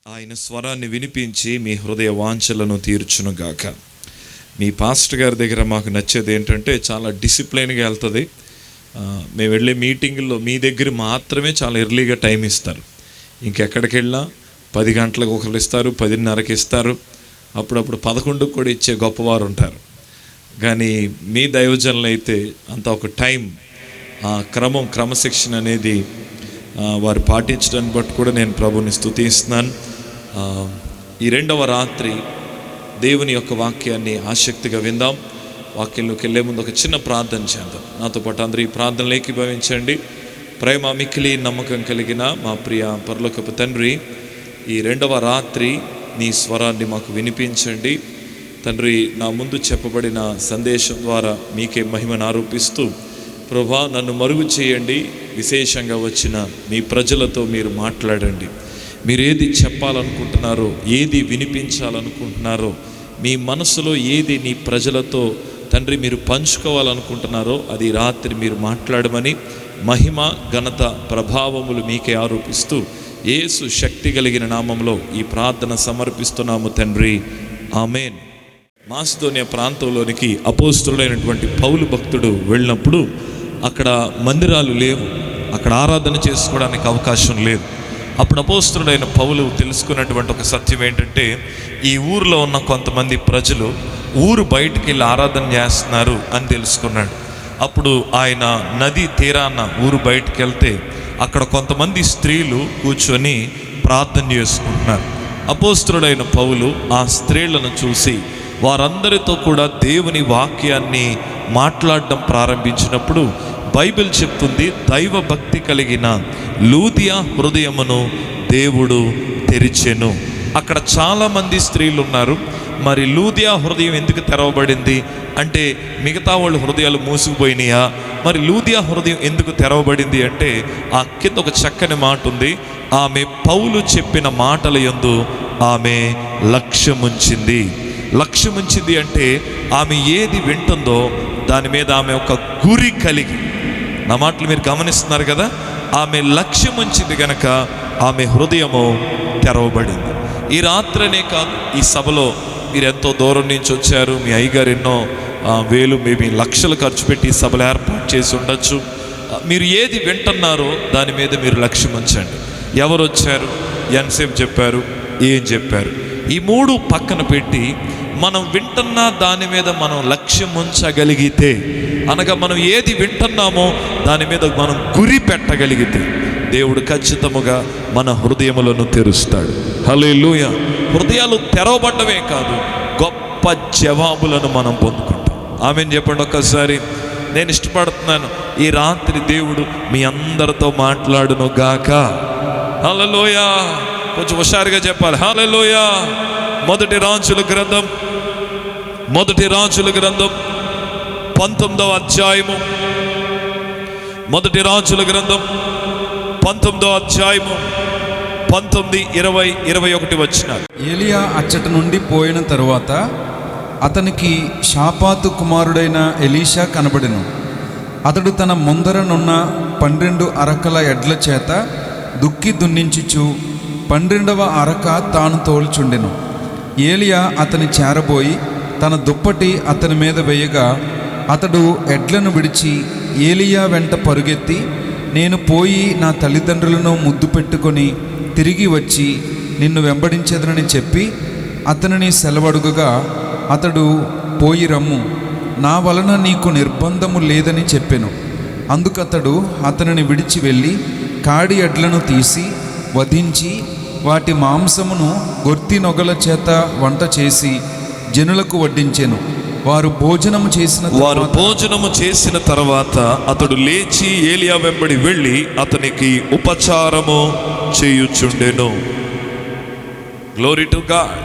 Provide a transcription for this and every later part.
ఆయన స్వరాన్ని వినిపించి మీ హృదయ వాంఛలను తీర్చునుగాక. మీ పాస్టర్ గారి దగ్గర మాకు నచ్చేది ఏంటంటే చాలా డిసిప్లైన్గా వెళ్తుంది. మేము వెళ్ళే మీటింగుల్లో మీ దగ్గర మాత్రమే చాలా ఎర్లీగా టైం ఇస్తారు. ఇంకెక్కడికి వెళ్ళినా 10 గంటలకు ఒకరు ఇస్తారు, 10:30కి ఇస్తారు, అప్పుడప్పుడు 11కు కూడా ఇచ్చే గొప్పవారు ఉంటారు. కానీ మీ దైవజనులు అయితే అంత ఒక టైం, క్రమశిక్షణ అనేది వారు పాటించడాన్ని బట్టి కూడా నేను ప్రభుని స్తుతిస్తున్నాను. ఈ 2వ రాత్రి దేవుని యొక్క వాక్యాన్ని ఆసక్తిగా విందాం. వాక్యంలోకి వెళ్ళే ముందు ఒక చిన్న ప్రార్థన చేద్దాం. నాతో పాటు అందరూ ఈ ప్రార్థనలు ఏకీభవించండి. ప్రేమ మిక్కిలి నమ్మకం కలిగిన మా ప్రియ పరలోకపు తండ్రి, ఈ 2వ రాత్రి నీ స్వరాన్ని మాకు వినిపించండి తండ్రి. నా ముందు చెప్పబడిన సందేశం ద్వారా మీకే మహిమను ఆరోపిస్తూ ప్రభా నన్ను మరుగు చేయండి. విశేషంగా వచ్చిన మీ ప్రజలతో మీరు మాట్లాడండి. మీరు ఏది చెప్పాలనుకుంటున్నారో, ఏది వినిపించాలనుకుంటున్నారో, మీ మనసులో ఏది నీ ప్రజలతో తండ్రి మీరు పంచుకోవాలనుకుంటున్నారో అది రాత్రి మీరు మాట్లాడమని మహిమ ఘనత ప్రభావములు మీకే ఆరోపిస్తూ యేసు శక్తి కలిగిన నామంలో ఈ ప్రార్థన సమర్పిస్తున్నాము తండ్రి, ఆమేన్. మాసిదోనియా ప్రాంతంలోనికి అపోస్తలుడైనటువంటి పౌలు భక్తుడు వెళ్ళినప్పుడు అక్కడ మందిరాలు లేవు, అక్కడ ఆరాధన చేసుకోవడానికి అవకాశం లేదు. అప్పుడు అపోస్తలుడైన పౌలు తెలుసుకున్నటువంటి ఒక సత్యం ఏంటంటే, ఈ ఊరిలో ఉన్న కొంతమంది ప్రజలు ఊరు బయటికి వెళ్ళి ఆరాధన చేస్తున్నారు అని తెలుసుకున్నాడు. అప్పుడు ఆయన నది తీరాన ఊరు బయటికి వెళ్తే అక్కడ కొంతమంది స్త్రీలు కూర్చొని ప్రార్థన చేసుకుంటున్నారు. అపోస్తలుడైన పౌలు ఆ స్త్రీలను చూసి వారందరితో కూడా దేవుని వాక్యాన్ని మాట్లాడడం ప్రారంభించినప్పుడు బైబిల్ చెప్తుంది, దైవ భక్తి కలిగిన లూదియా హృదయమును దేవుడు తెరిచెను. అక్కడ చాలామంది స్త్రీలు ఉన్నారు. మరి లూదియా హృదయం ఎందుకు తెరవబడింది అంటే, మిగతా వాళ్ళ హృదయాలు మూసుకుపోయినాయా? మరి లూదియా హృదయం ఎందుకు తెరవబడింది అంటే, ఆ కింద ఒక చక్కని మాట ఉంది, ఆమె పౌలు చెప్పిన మాటల యందు ఆమె లక్ష్యముంచింది. లక్ష్యముంచింది అంటే ఆమె ఏది వింటుందో దాని మీద ఆమె ఒక గురి కలిగి, నా మాటలు మీరు గమనిస్తున్నారు కదా, ఆమె లక్ష్యం ఉంచింది గనక ఆమె హృదయము తెరవబడింది. ఈ రాత్రనే కాదు, ఈ సభలో మీరు ఎంతో దూరం నుంచి వచ్చారు. మీ అయ్యగారు ఎన్నో వేలు మేబీ లక్షలు ఖర్చు పెట్టి ఈ సభలు ఏర్పాటు చేసి ఉండొచ్చు. మీరు ఏది వింటున్నారో దాని మీద మీరు లక్ష్యం ఉంచండి. ఎవరు వచ్చారు, ఎంతసేపు చెప్పారు, ఏం చెప్పారు, ఈ 3 పక్కన పెట్టి మనం వింటున్న దాని మీద మనం లక్ష్యం ఉంచగలిగితే, అనగా మనం ఏది వింటున్నామో దాని మీద మనం గురి పెట్టగలిగితే దేవుడు ఖచ్చితముగా మన హృదయములను తెరుస్తాడు. హల్లెలూయా. హృదయాలు తెరవబడ్డమే కాదు, గొప్ప జవాబులను మనం పొందుకుంటాం. ఆమేన్ చెప్పండి ఒక్కసారి. నేను ఇష్టపడుతున్నాను, ఈ రాత్రి దేవుడు మీ అందరితో మాట్లాడును గాక. హల్లెలూయా. కొంచెం హుషారుగా చెప్పాలి. హల్లెలూయా. మొదటి రాజుల గ్రంథం 19వ అధ్యాయము. మొదటి రాజుల గ్రంథం 19వ అధ్యాయము 19, 20, 21 వచనాలు. ఏలియా అచ్చట నుండి పోయిన తరువాత అతనికి షాపాతు కుమారుడైన ఎలీషా కనబడెను. అతడు తన ముందరనున్న 12 అరకల ఎడ్ల చేత దుక్కి దున్నించుచు 12వ అరక తాను తోల్చుండెను. ఏలియా అతని చేరబోయి తన దుప్పటి అతని మీద వేయగా అతడు ఎడ్లను విడిచి ఏలియా వెంట పరుగెత్తి, నేను పోయి నా తల్లిదండ్రులను ముద్దు పెట్టుకొని తిరిగి వచ్చి నిన్ను వెంబడించేదనని చెప్పి అతనిని సెలవడుగగా, అతడు పోయి రమ్ము, నా వలన నీకు నిర్బంధము లేదని చెప్పెను. అందుకతడు అతనిని విడిచి వెళ్ళి కాడి ఎడ్లను తీసి వధించి వాటి మాంసమును గొర్తి నొగల చేత వంట చేసి జనులకు వడ్డించెను. వారు భోజనము చేసిన తర్వాత అతడు లేచి ఏలియా వెంబడి వెళ్ళి అతనికి ఉపచారము చేయుచుండెను. Glory to God.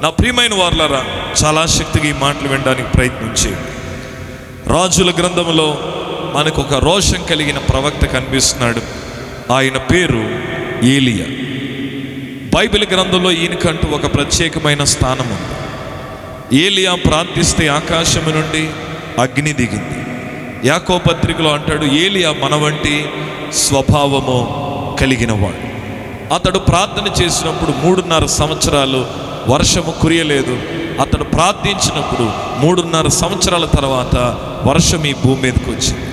నా ప్రియమైన వారలారా, చాలా శక్తిగా ఈ మాటలు వినడానికి ప్రయత్నించి, రాజుల గ్రంథంలో మనకు ఒక రోషం కలిగిన ప్రవక్త కనిపిస్తున్నాడు. ఆయన పేరు ఏలియా. బైబిల్ గ్రంథంలో ఈయనకంటూ ఒక ప్రత్యేకమైన స్థానం ఉంది. ఏలియా ప్రార్థిస్తే ఆకాశము నుండి అగ్ని దిగింది. యాకోబు పత్రికలో అంటాడు, ఏలియా మన వంటి స్వభావము కలిగినవాడు. అతడు ప్రార్థన చేసినప్పుడు 3.5 సంవత్సరాలు వర్షము కురియలేదు. అతడు ప్రార్థించినప్పుడు 3.5 సంవత్సరాల తర్వాత వర్షం ఈ భూమి మీదకి వచ్చింది.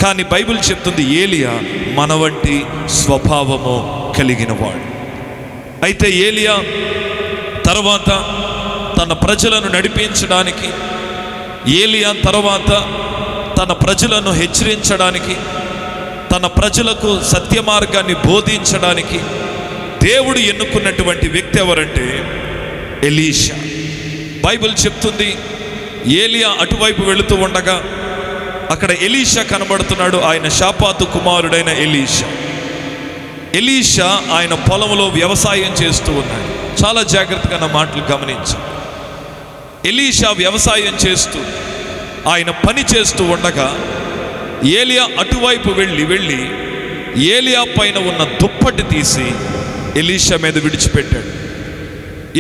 కానీ బైబిల్ చెప్తుంది ఏలియా మన వంటి స్వభావము కలిగిన వాడు. అయితే ఏలియా తర్వాత తన ప్రజలను నడిపించడానికి, ఏలియా తర్వాత తన ప్రజలను హెచ్చరించడానికి, తన ప్రజలకు సత్య మార్గాన్ని బోధించడానికి దేవుడు ఎన్నుకున్నటువంటి వ్యక్తి ఎవరంటే ఎలీషా. బైబిల్ చెప్తుంది ఏలియా అటువైపు వెళుతూ ఉండగా అక్కడ ఎలీషా కనబడుతున్నాడు. ఆయన షాపాతు కుమారుడైన ఎలీషా. ఎలీషా ఆయన పొలంలో వ్యవసాయం చేస్తూ ఉన్నాడు. చాలా జాగ్రత్తగా నా మాటలు గమనించి, ఎలీషా వ్యవసాయం చేస్తూ ఆయన పని చేస్తూ ఉండగా ఏలియా అటువైపు వెళ్ళి ఏలియా పైన ఉన్న దుప్పటి తీసి ఎలీషా మీద విడిచిపెట్టాడు.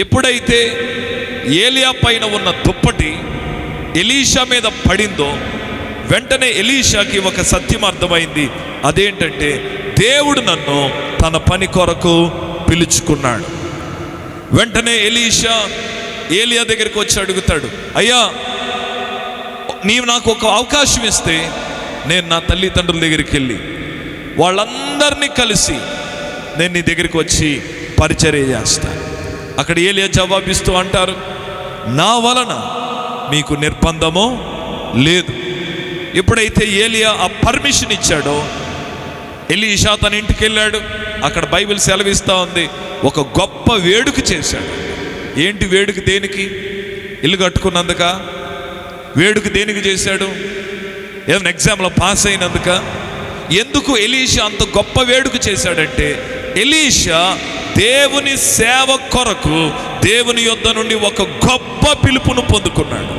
ఎప్పుడైతే ఏలియా పైన ఉన్న దుప్పటి ఎలీషా మీద పడిందో వెంటనే ఎలీషాకి ఒక సత్యం అర్థమైంది. అదేంటంటే దేవుడు నన్ను తన పని కొరకు పిలుచుకున్నాడు. వెంటనే ఎలీషా ఏలియా దగ్గరికి వచ్చి అడుగుతాడు, అయ్యా నీవు నాకు ఒక అవకాశం ఇస్తే నేను నా తల్లిదండ్రుల దగ్గరికి వెళ్ళి వాళ్ళందరినీ కలిసి నేను నీ దగ్గరికి వచ్చి పరిచర్య చేస్తాను. అక్కడ ఏలియా జవాబిస్తూ అంటారు, నా వలన మీకు నిర్బంధమో లేదు. ఎప్పుడైతే ఏలియా ఆ పర్మిషన్ ఇచ్చాడో ఎలీషా తన ఇంటికి వెళ్ళాడు. అక్కడ బైబిల్ సెలవిస్తూ ఉంది, ఒక గొప్ప వేడుక చేశాడు. ఏంటి వేడుక? దేనికి? ఇల్లు కట్టుకున్నందుక? వేడుక దేనికి చేశాడు? ఏదైనా ఎగ్జామ్లో పాస్ అయినందుక? ఎందుకు ఎలీషా అంత గొప్ప వేడుక చేశాడంటే ఎలీషా దేవుని సేవ కొరకు దేవుని యొద్ద నుండి ఒక గొప్ప పిలుపును పొందుకున్నాడు.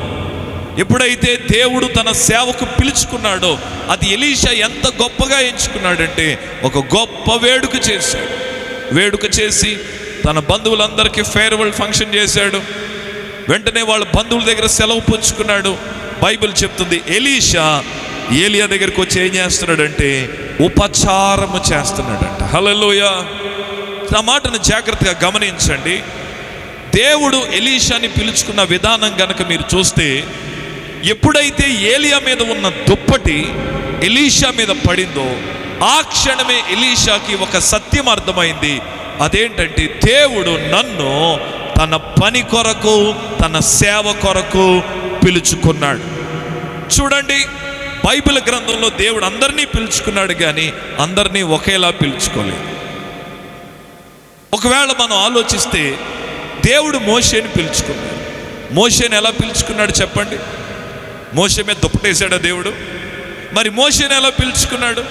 ఎప్పుడైతే దేవుడు తన సేవకు పిలుచుకున్నాడో అది ఎలీషా ఎంత గొప్పగా ఎంచుకున్నాడంటే ఒక గొప్ప వేడుక చేశాడు. వేడుక చేసి తన బంధువులందరికీ ఫేర్వెల్ ఫంక్షన్ చేశాడు. వెంటనే వాళ్ళ బంధువుల దగ్గర సెలవు పుచ్చుకున్నాడు. బైబిల్ చెప్తుంది ఎలీషా ఏలియా దగ్గరికి వచ్చి ఏం చేస్తున్నాడంటే ఉపచారము చేస్తున్నాడంట. హల్లెలూయా. నా మాటను జాగ్రత్తగా గమనించండి. దేవుడు ఎలీషాని పిలుచుకున్న విధానం గనక మీరు చూస్తే ఎప్పుడైతే ఏలియా మీద ఉన్న దుప్పటి ఎలీషా మీద పడిందో ఆ క్షణమే ఎలీషాకి ఒక సత్యం అర్థమైంది. అదేంటంటే దేవుడు నన్ను తన పని కొరకు తన సేవ కొరకు పిలుచుకున్నాడు. చూడండి, బైబిల్ గ్రంథంలో దేవుడు అందరినీ పిలుచుకున్నాడు, కానీ అందరినీ ఒకేలా పిలుచుకోలేదు. ఒకవేళ మనం ఆలోచిస్తే దేవుడు మోషేని పిలుచుకున్నాడు. మోషేని ఎలా పిలుచుకున్నాడు చెప్పండి? మోషే మీద దుప్పటేశాడా దేవుడు? మరి మోషేని ఎలా పిలుచుకున్నాడు?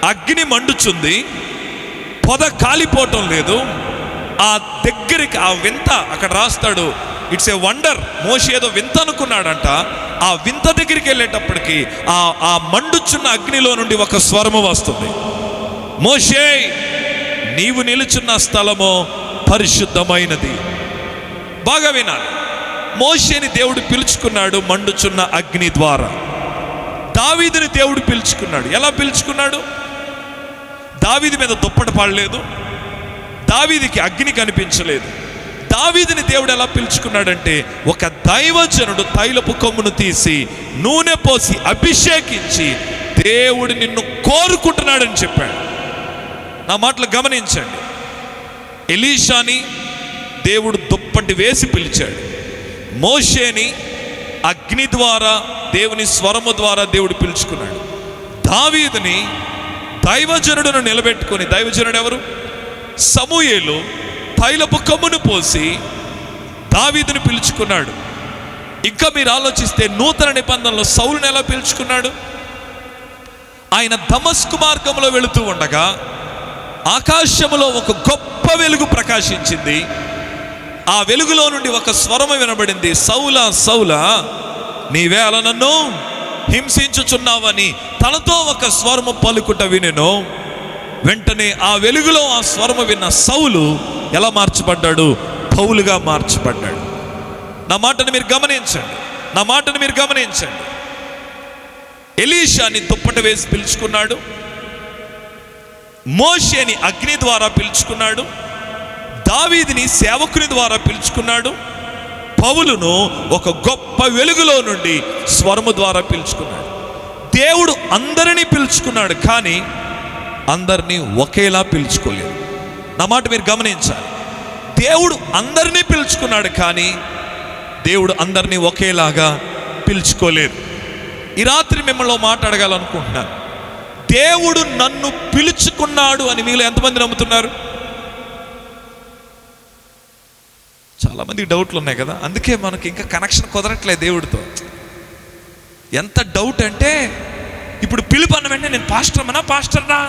అగ్ని మండుచుంది, పొద కాలిపోవటం లేదు, ఆ దగ్గరికి ఆ వింత అక్కడ రాస్తాడు, ఇట్స్ ఏ వండర్. మోషే ఏదో వింత అనుకున్నాడంట. ఆ వింత దగ్గరికి వెళ్ళేటప్పటికి ఆ మండుచున్న అగ్నిలో నుండి ఒక స్వరము వస్తుంది, మోషే నీవు నిలుచున్న స్థలము పరిశుద్ధమైనది. బాగా వినాలి. మోషేని దేవుడు పిలుచుకున్నాడు మండుచున్న అగ్ని ద్వారా. దావీదుని దేవుడు పిలుచుకున్నాడు. ఎలా పిలుచుకున్నాడు? దావీదు మీద దుప్పట పడలేదు, దావీదుకి అగ్ని కనిపించలేదు. దావీదుని దేవుడు ఎలా పిలుచుకున్నాడంటే ఒక దైవజనుడు తైలపు కొమ్మును తీసి నూనె పోసి అభిషేకించి దేవుడు నిన్ను కోరుకుంటున్నాడని చెప్పాడు. నా మాటలు గమనించండి. ఎలీషాని దేవుడు దుప్పటి వేసి పిలిచాడు. మోషేని అగ్ని ద్వారా దేవుని స్వరము ద్వారా దేవుడు పిలుచుకున్నాడు. దావీదుని దైవజనుడును నిలబెట్టుకొని, దైవజనుడు ఎవరు? సమూయేలు తైలపు కొమ్మును పోసి దావీదుని పిలుచుకున్నాడు. ఇంకా మీరు ఆలోచిస్తే నూతన నిబంధనలో సౌలుని ఎలా పిలుచుకున్నాడు? ఆయన దమస్కు మార్గంలో వెళుతూ ఉండగా ఆకాశములో ఒక గొప్ప వెలుగు ప్రకాశించింది. ఆ వెలుగులో నుండి ఒక స్వరము వినబడింది, సౌలా సౌలా నీవేళ నన్ను హింసించుచున్నావని తనతో ఒక స్వరము పలుకుట వినెను. వెంటనే ఆ వెలుగులో ఆ స్వరము విన్న సౌలు ఎలా మార్చబడ్డాడు? పౌలుగా మార్చబడ్డాడు. నా మాటను మీరు గమనించండి, నా మాటను మీరు గమనించండి. ఎలీషాని దుప్పట వేసి పిలుచుకున్నాడు. మోషేని అగ్ని ద్వారా పిలుచుకున్నాడు, దావీదుని సేవకుని ద్వారా పిలుచుకున్నాడు, పౌలును ఒక గొప్ప వెలుగులో నుండి స్వరము ద్వారా పిలుచుకున్నాడు. దేవుడు అందరినీ పిలుచుకున్నాడు, కానీ అందరినీ ఒకేలా పిలుచుకోలేదు. నా మాట మీరు గమనించాలి. దేవుడు అందరినీ పిలుచుకున్నాడు, కానీ దేవుడు అందరినీ ఒకేలాగా పిలుచుకోలేదు. ఈ రాత్రి మిమ్మల్ని మాట అడగాలనుకుంటున్నాను. దేవుడు నన్ను పిలుచుకున్నాడు అని మీలో ఎంతమంది నమ్ముతున్నారు? చాలామందికి డౌట్లు ఉన్నాయి కదా, అందుకే మనకి ఇంకా కనెక్షన్ కుదరట్లేదు దేవుడితో. ఎంత డౌట్ అంటే, ఇప్పుడు పిలుపు అన్న వెంటనే నేను పాస్టర్నా?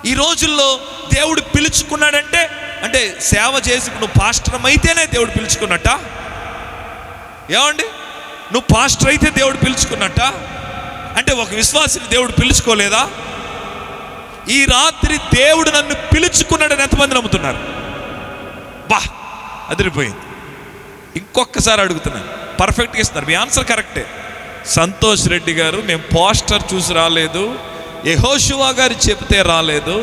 ఈ రోజుల్లో దేవుడు పిలుచుకున్నాడంటే అంటే సేవ చేసి నువ్వు పాస్టర్ అయితేనే దేవుడు పిలుచుకున్నట్ట? ఏమండి, నువ్వు పాస్టర్ అయితే దేవుడు పిలుచుకున్నట్ట? అంటే ఒక విశ్వాసిని దేవుడు పిలుచుకోలేదా? ఈ రాత్రి దేవుడు నన్ను పిలుచుకున్నాడని ఎంతమంది నమ్ముతున్నారు? బా, అదిరిపోయింది. ఇంకొకసారి అడుగుతున్నాను, పర్ఫెక్ట్గా ఇస్తున్నారు, మీ ఆన్సర్ కరెక్టే. సంతోష్ రెడ్డి గారు, మేము పోస్టర్ చూసి రాలేదు, యెహోషువ గారు చెప్తే రాలేదు,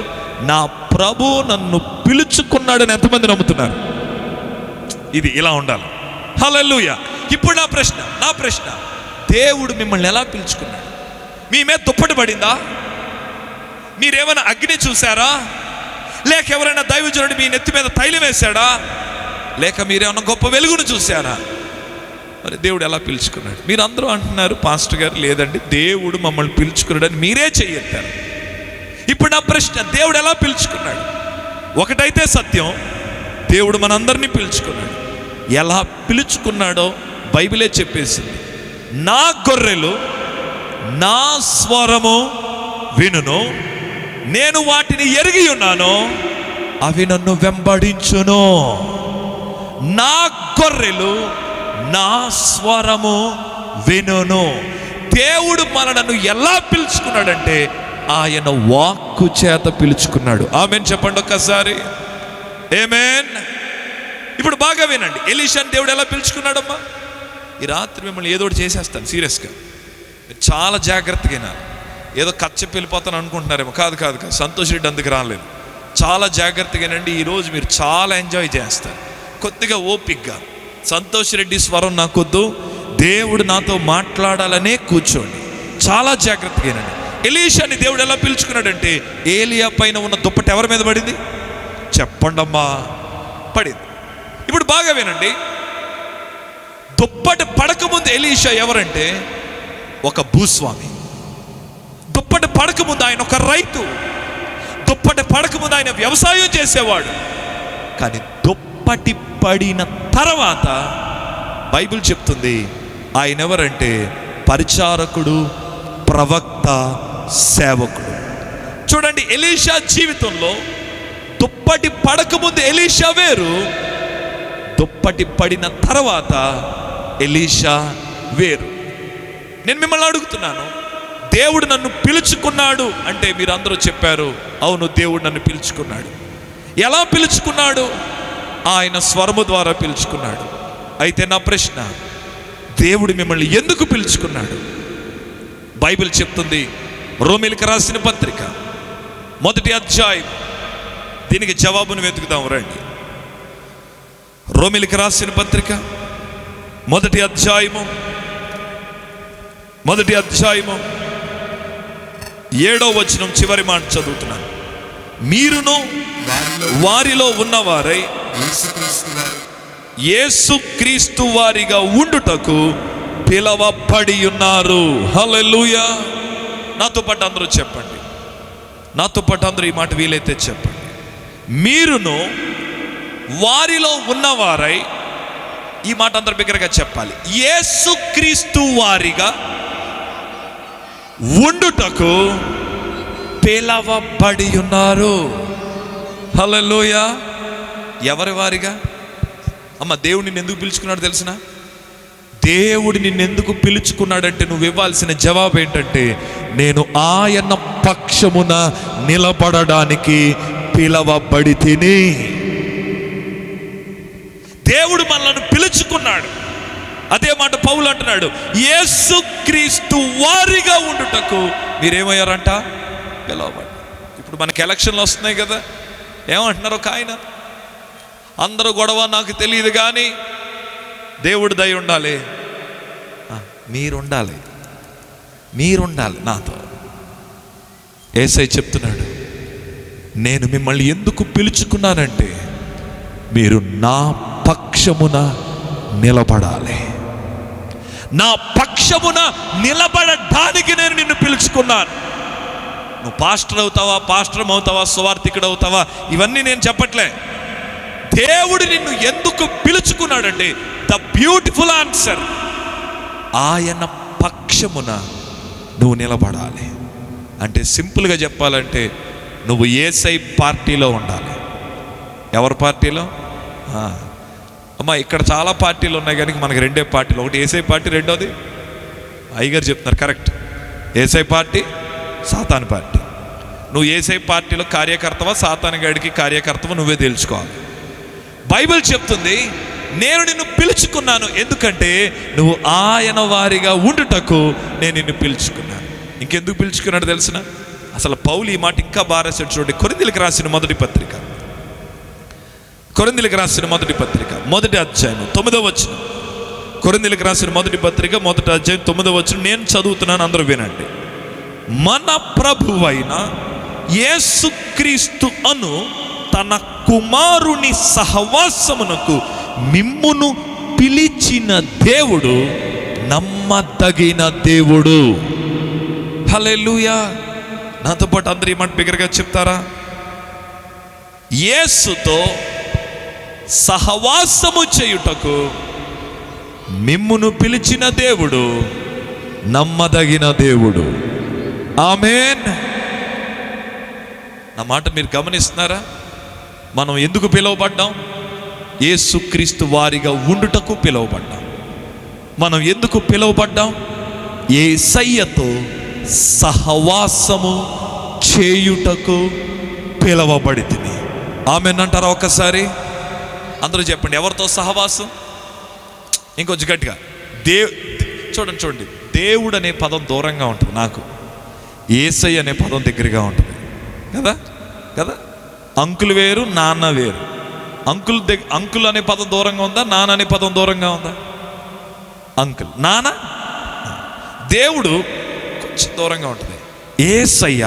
నా ప్రభు నన్ను పిలుచుకున్నాడని ఎంతమంది నమ్ముతున్నారు? ఇది ఇలా ఉండాలి. హల్లెలూయా. ఇప్పుడు నా ప్రశ్న, దేవుడు మిమ్మల్ని ఎలా పిలుచుకున్నాడు? మీ మీద దుప్పటి పడిందా? మీరేమైనా అగ్ని చూసారా? లేక ఎవరైనా దైవజనుడు మీ నెత్తి మీద తైలం వేశాడా? లేక మీరేమైనా గొప్ప వెలుగును చూసారా? మరి దేవుడు ఎలా పిలుచుకున్నాడు? మీరందరూ అంటున్నారు, పాస్టర్ గారు లేదండి దేవుడు మమ్మల్ని పిలుచుకున్నాడని మీరే చెయ్యెత్తారు. ఇప్పుడు నా ప్రశ్న, దేవుడు ఎలా పిలుచుకున్నాడు? ఒకటైతే సత్యం, దేవుడు మనందరినీ పిలుచుకున్నాడు. ఎలా పిలుచుకున్నాడో బైబిలే చెప్పేసింది. నా గొర్రెలు నా స్వరము వినును, నేను వాటిని ఎరిగి ఉన్నాను, అవి నన్ను వెంబడించును. నా గొర్రెలు నా స్వరము వినును. దేవుడు మనను ఎలా పిలుచుకున్నాడంటే ఆయన వాక్కు చేత పిలుచుకున్నాడు. ఆమేన్ చెప్పండి ఒక్కసారి. ఆమేన్. ఇప్పుడు బాగా వినండి, ఎలీషాని దేవుడు ఎలా పిలుచుకున్నాడమ్మా? ఈ రాత్రి మిమ్మల్ని ఏదో ఒకటి చేసేస్తాను సీరియస్గా, మీరు చాలా జాగ్రత్తగా వినాలి. ఏదో కచ్చప్పి వెళ్ళిపోతాను అనుకుంటున్నారేమో, కాదు. సంతోష్ రెడ్డి అందుకు రాలేదు. చాలా జాగ్రత్తగా వినండి. ఈరోజు మీరు చాలా ఎంజాయ్ చేస్తారు. కొద్దిగా ఓపిక్గా, సంతోష్ రెడ్డి స్వరం నాకొద్దు, దేవుడు నాతో మాట్లాడాలనే కూర్చోండి. చాలా జాగ్రత్తగా వినండి. ఎలీషాని దేవుడు ఎలా పిలుచుకున్నాడంటే, ఏలియా పైన ఉన్న దుప్పటి ఎవరి మీద పడింది? చెప్పండమ్మా. పడింది. ఇప్పుడు బాగా వినండి, దుప్పటి పడకముందు ఎలీషా ఎవరంటే ఒక భూస్వామి. దుప్పటి పడకముందు ఆయన ఒక రైతు. దుప్పటి పడకముందు ఆయన వ్యవసాయం చేసేవాడు. కానీ దుప్పటి పడిన తర్వాత బైబిల్ చెప్తుంది ఆయన ఎవరంటే పరిచారకుడు, ప్రవక్త, సేవకుడు. చూడండి, ఎలీషా జీవితంలో దుప్పటి పడకముందు ఎలీషా వేరు, దుప్పటి పడిన తర్వాత ఎలీషా వేరు. నేను మిమ్మల్ని అడుగుతున్నాను, దేవుడు నన్ను పిలుచుకున్నాడు అంటే మీరు అందరూ చెప్పారు అవును దేవుడు నన్ను పిలుచుకున్నాడు. ఎలా పిలుచుకున్నాడు? ఆయన స్వరము ద్వారా పిలుచుకున్నాడు. అయితే నా ప్రశ్న, దేవుడు మిమ్మల్ని ఎందుకు పిలుచుకున్నాడు? బైబిల్ చెప్తుంది, రోమీయులకు రాసిన పత్రిక 1వ అధ్యాయం, దీనికి జవాబును వెతుకుదాం రండి. రోమీయులకు రాసిన పత్రిక 1వ అధ్యాయము 7వ వచనం చివరి మాట చదువుతున్నాను. మీరును వారిలో ఉన్నవారై యేసుక్రీస్తు వారిగా ఉండుటకు పిలవబడి ఉన్నారు. హల్లెలూయా. నాతో పాటు అందరూ చెప్పండి, నాతో పాటు అందరూ ఈ మాట వీలైతే చెప్పండి. మీరును వారిలో ఉన్నవారై, ఈ మాట అందరు బిగ్గరగా చెప్పాలి, యేసుక్రీస్తు వారిగా ఉండుటకు పిలవబడి ఉన్నారు. హల్లెలూయా. ఎవరి వారిగా? అమ్మ, దేవుడు నిన్ను ఎందుకు పిలుచుకున్నాడు తెలిసిన? దేవుడు నిన్నెందుకు పిలుచుకున్నాడంటే నువ్వు ఇవ్వాల్సిన జవాబు ఏంటంటే, నేను ఆయన పక్షమున నిలబడడానికి పిలవబడి తిని. దేవుడు మనల్ని పిలుచుకున్నాడు. అదే మాట పౌలు అంటున్నాడు, యేసుక్రీస్తు వారిగా ఉండుటకు మీరేమయ్యారంట? పిలవబడి. ఇప్పుడు ఇప్పుడు మనకి ఎలక్షన్లు వస్తున్నాయి కదా, ఏమంటున్నారు ఒక ఆయన, అందరూ గొడవ నాకు తెలియదు కానీ దేవుడి దయ ఉండాలి. మీరుండాలి నాతో. యేసయ్య చెప్తున్నాడు, నేను మిమ్మల్ని ఎందుకు పిలుచుకున్నానంటే మీరు నా పక్షమున నిలబడాలి. నా పక్షమున నిలబడడానికి నేను నిన్ను పిలుచుకున్నాను. నువ్వు పాస్టర్ అవుతావా, సువార్థికుడు అవుతావా, ఇవన్నీ నేను చెప్పట్లే. దేవుడు నిన్ను ఎందుకు పిలుచుకున్నాడంటే ద బ్యూటిఫుల్ ఆన్సర్, ఆయన పక్షమున నువ్వు నిలబడాలి. అంటే సింపుల్గా చెప్పాలంటే నువ్వు యేసయ్య పార్టీలో ఉండాలి. ఎవరి పార్టీలో? అమ్మా ఇక్కడ చాలా పార్టీలు ఉన్నాయి కానీ మనకి రెండే పార్టీలు, ఒకటి యేసయ్య పార్టీ, రెండోది అయ్యగారు చెప్తున్నారు కరెక్ట్, యేసయ్య పార్టీ, సాతాను పార్టీ. నువ్వు యేసయ్య పార్టీలో కార్యకర్తవా, సాతాను గాడికి కార్యకర్తవా నువ్వే తెలుసుకోవాలి. బైబిల్ చెప్తుంది, నేను నిన్ను పిలుచుకున్నాను ఎందుకంటే నువ్వు ఆయన వారిగా ఉండుటకు నేను నిన్ను పిలుచుకున్నాను. ఇంకెందుకు పిలుచుకున్నాడు తెలిసిన? అసలు పౌలు ఈ మాట ఇంకా బాగా రాశాడు చూడండి. కొరింథీయులకు రాసిన మొదటి పత్రిక, మొదటి అధ్యాయం 9వ వచనం. కొరింథీయులకు రాసిన మొదటి పత్రిక 1వ అధ్యాయం 9వ వచనం నేను చదువుతున్నాను, అందరూ వినండి. మన ప్రభువైన యేసుక్రీస్తు అను తన కుమారుని సహవాసమునకు మిమ్మును పిలిచిన దేవుడు నమ్మదగిన దేవుడు. హల్లెలూయా. నాతో పాటు అందరూ ఈ మాట బిగ్గరగా చెప్తారా? యేసుతో సహవాసము చేయుటకు మిమ్మును పిలిచిన దేవుడు నమ్మదగిన దేవుడు. ఆమేన్. నా మాట మీరు గమనిస్తున్నారా? మనం ఎందుకు పిలువబడ్డాం? యేసుక్రీస్తు వారిగా ఉండుటకు పిలువబడ్డాం. మనం ఎందుకు పిలువబడ్డాం? యేసయ్యతో సహవాసము చేయుటకు పిలువబడితిని. ఆమేన్ అంటారా? ఒక్కసారి అందరూ చెప్పండి, ఎవరితో సహవాసం? ఇంకొంచెం గట్టిగా. చూడండి, దేవుడు అనే పదం దూరంగా ఉంటుంది నాకు, యేసయ్య అనే పదం దగ్గరగా ఉంటుంది కదా. అంకుల్ వేరు, నాన్న వేరు. అంకుల్ అనే పదం దూరంగా ఉందా, నాన్న అనే పదం దూరంగా ఉందా? అంకుల్, నాన్న. దేవుడు కొంచెం దూరంగా ఉంటుంది. యేసయ్య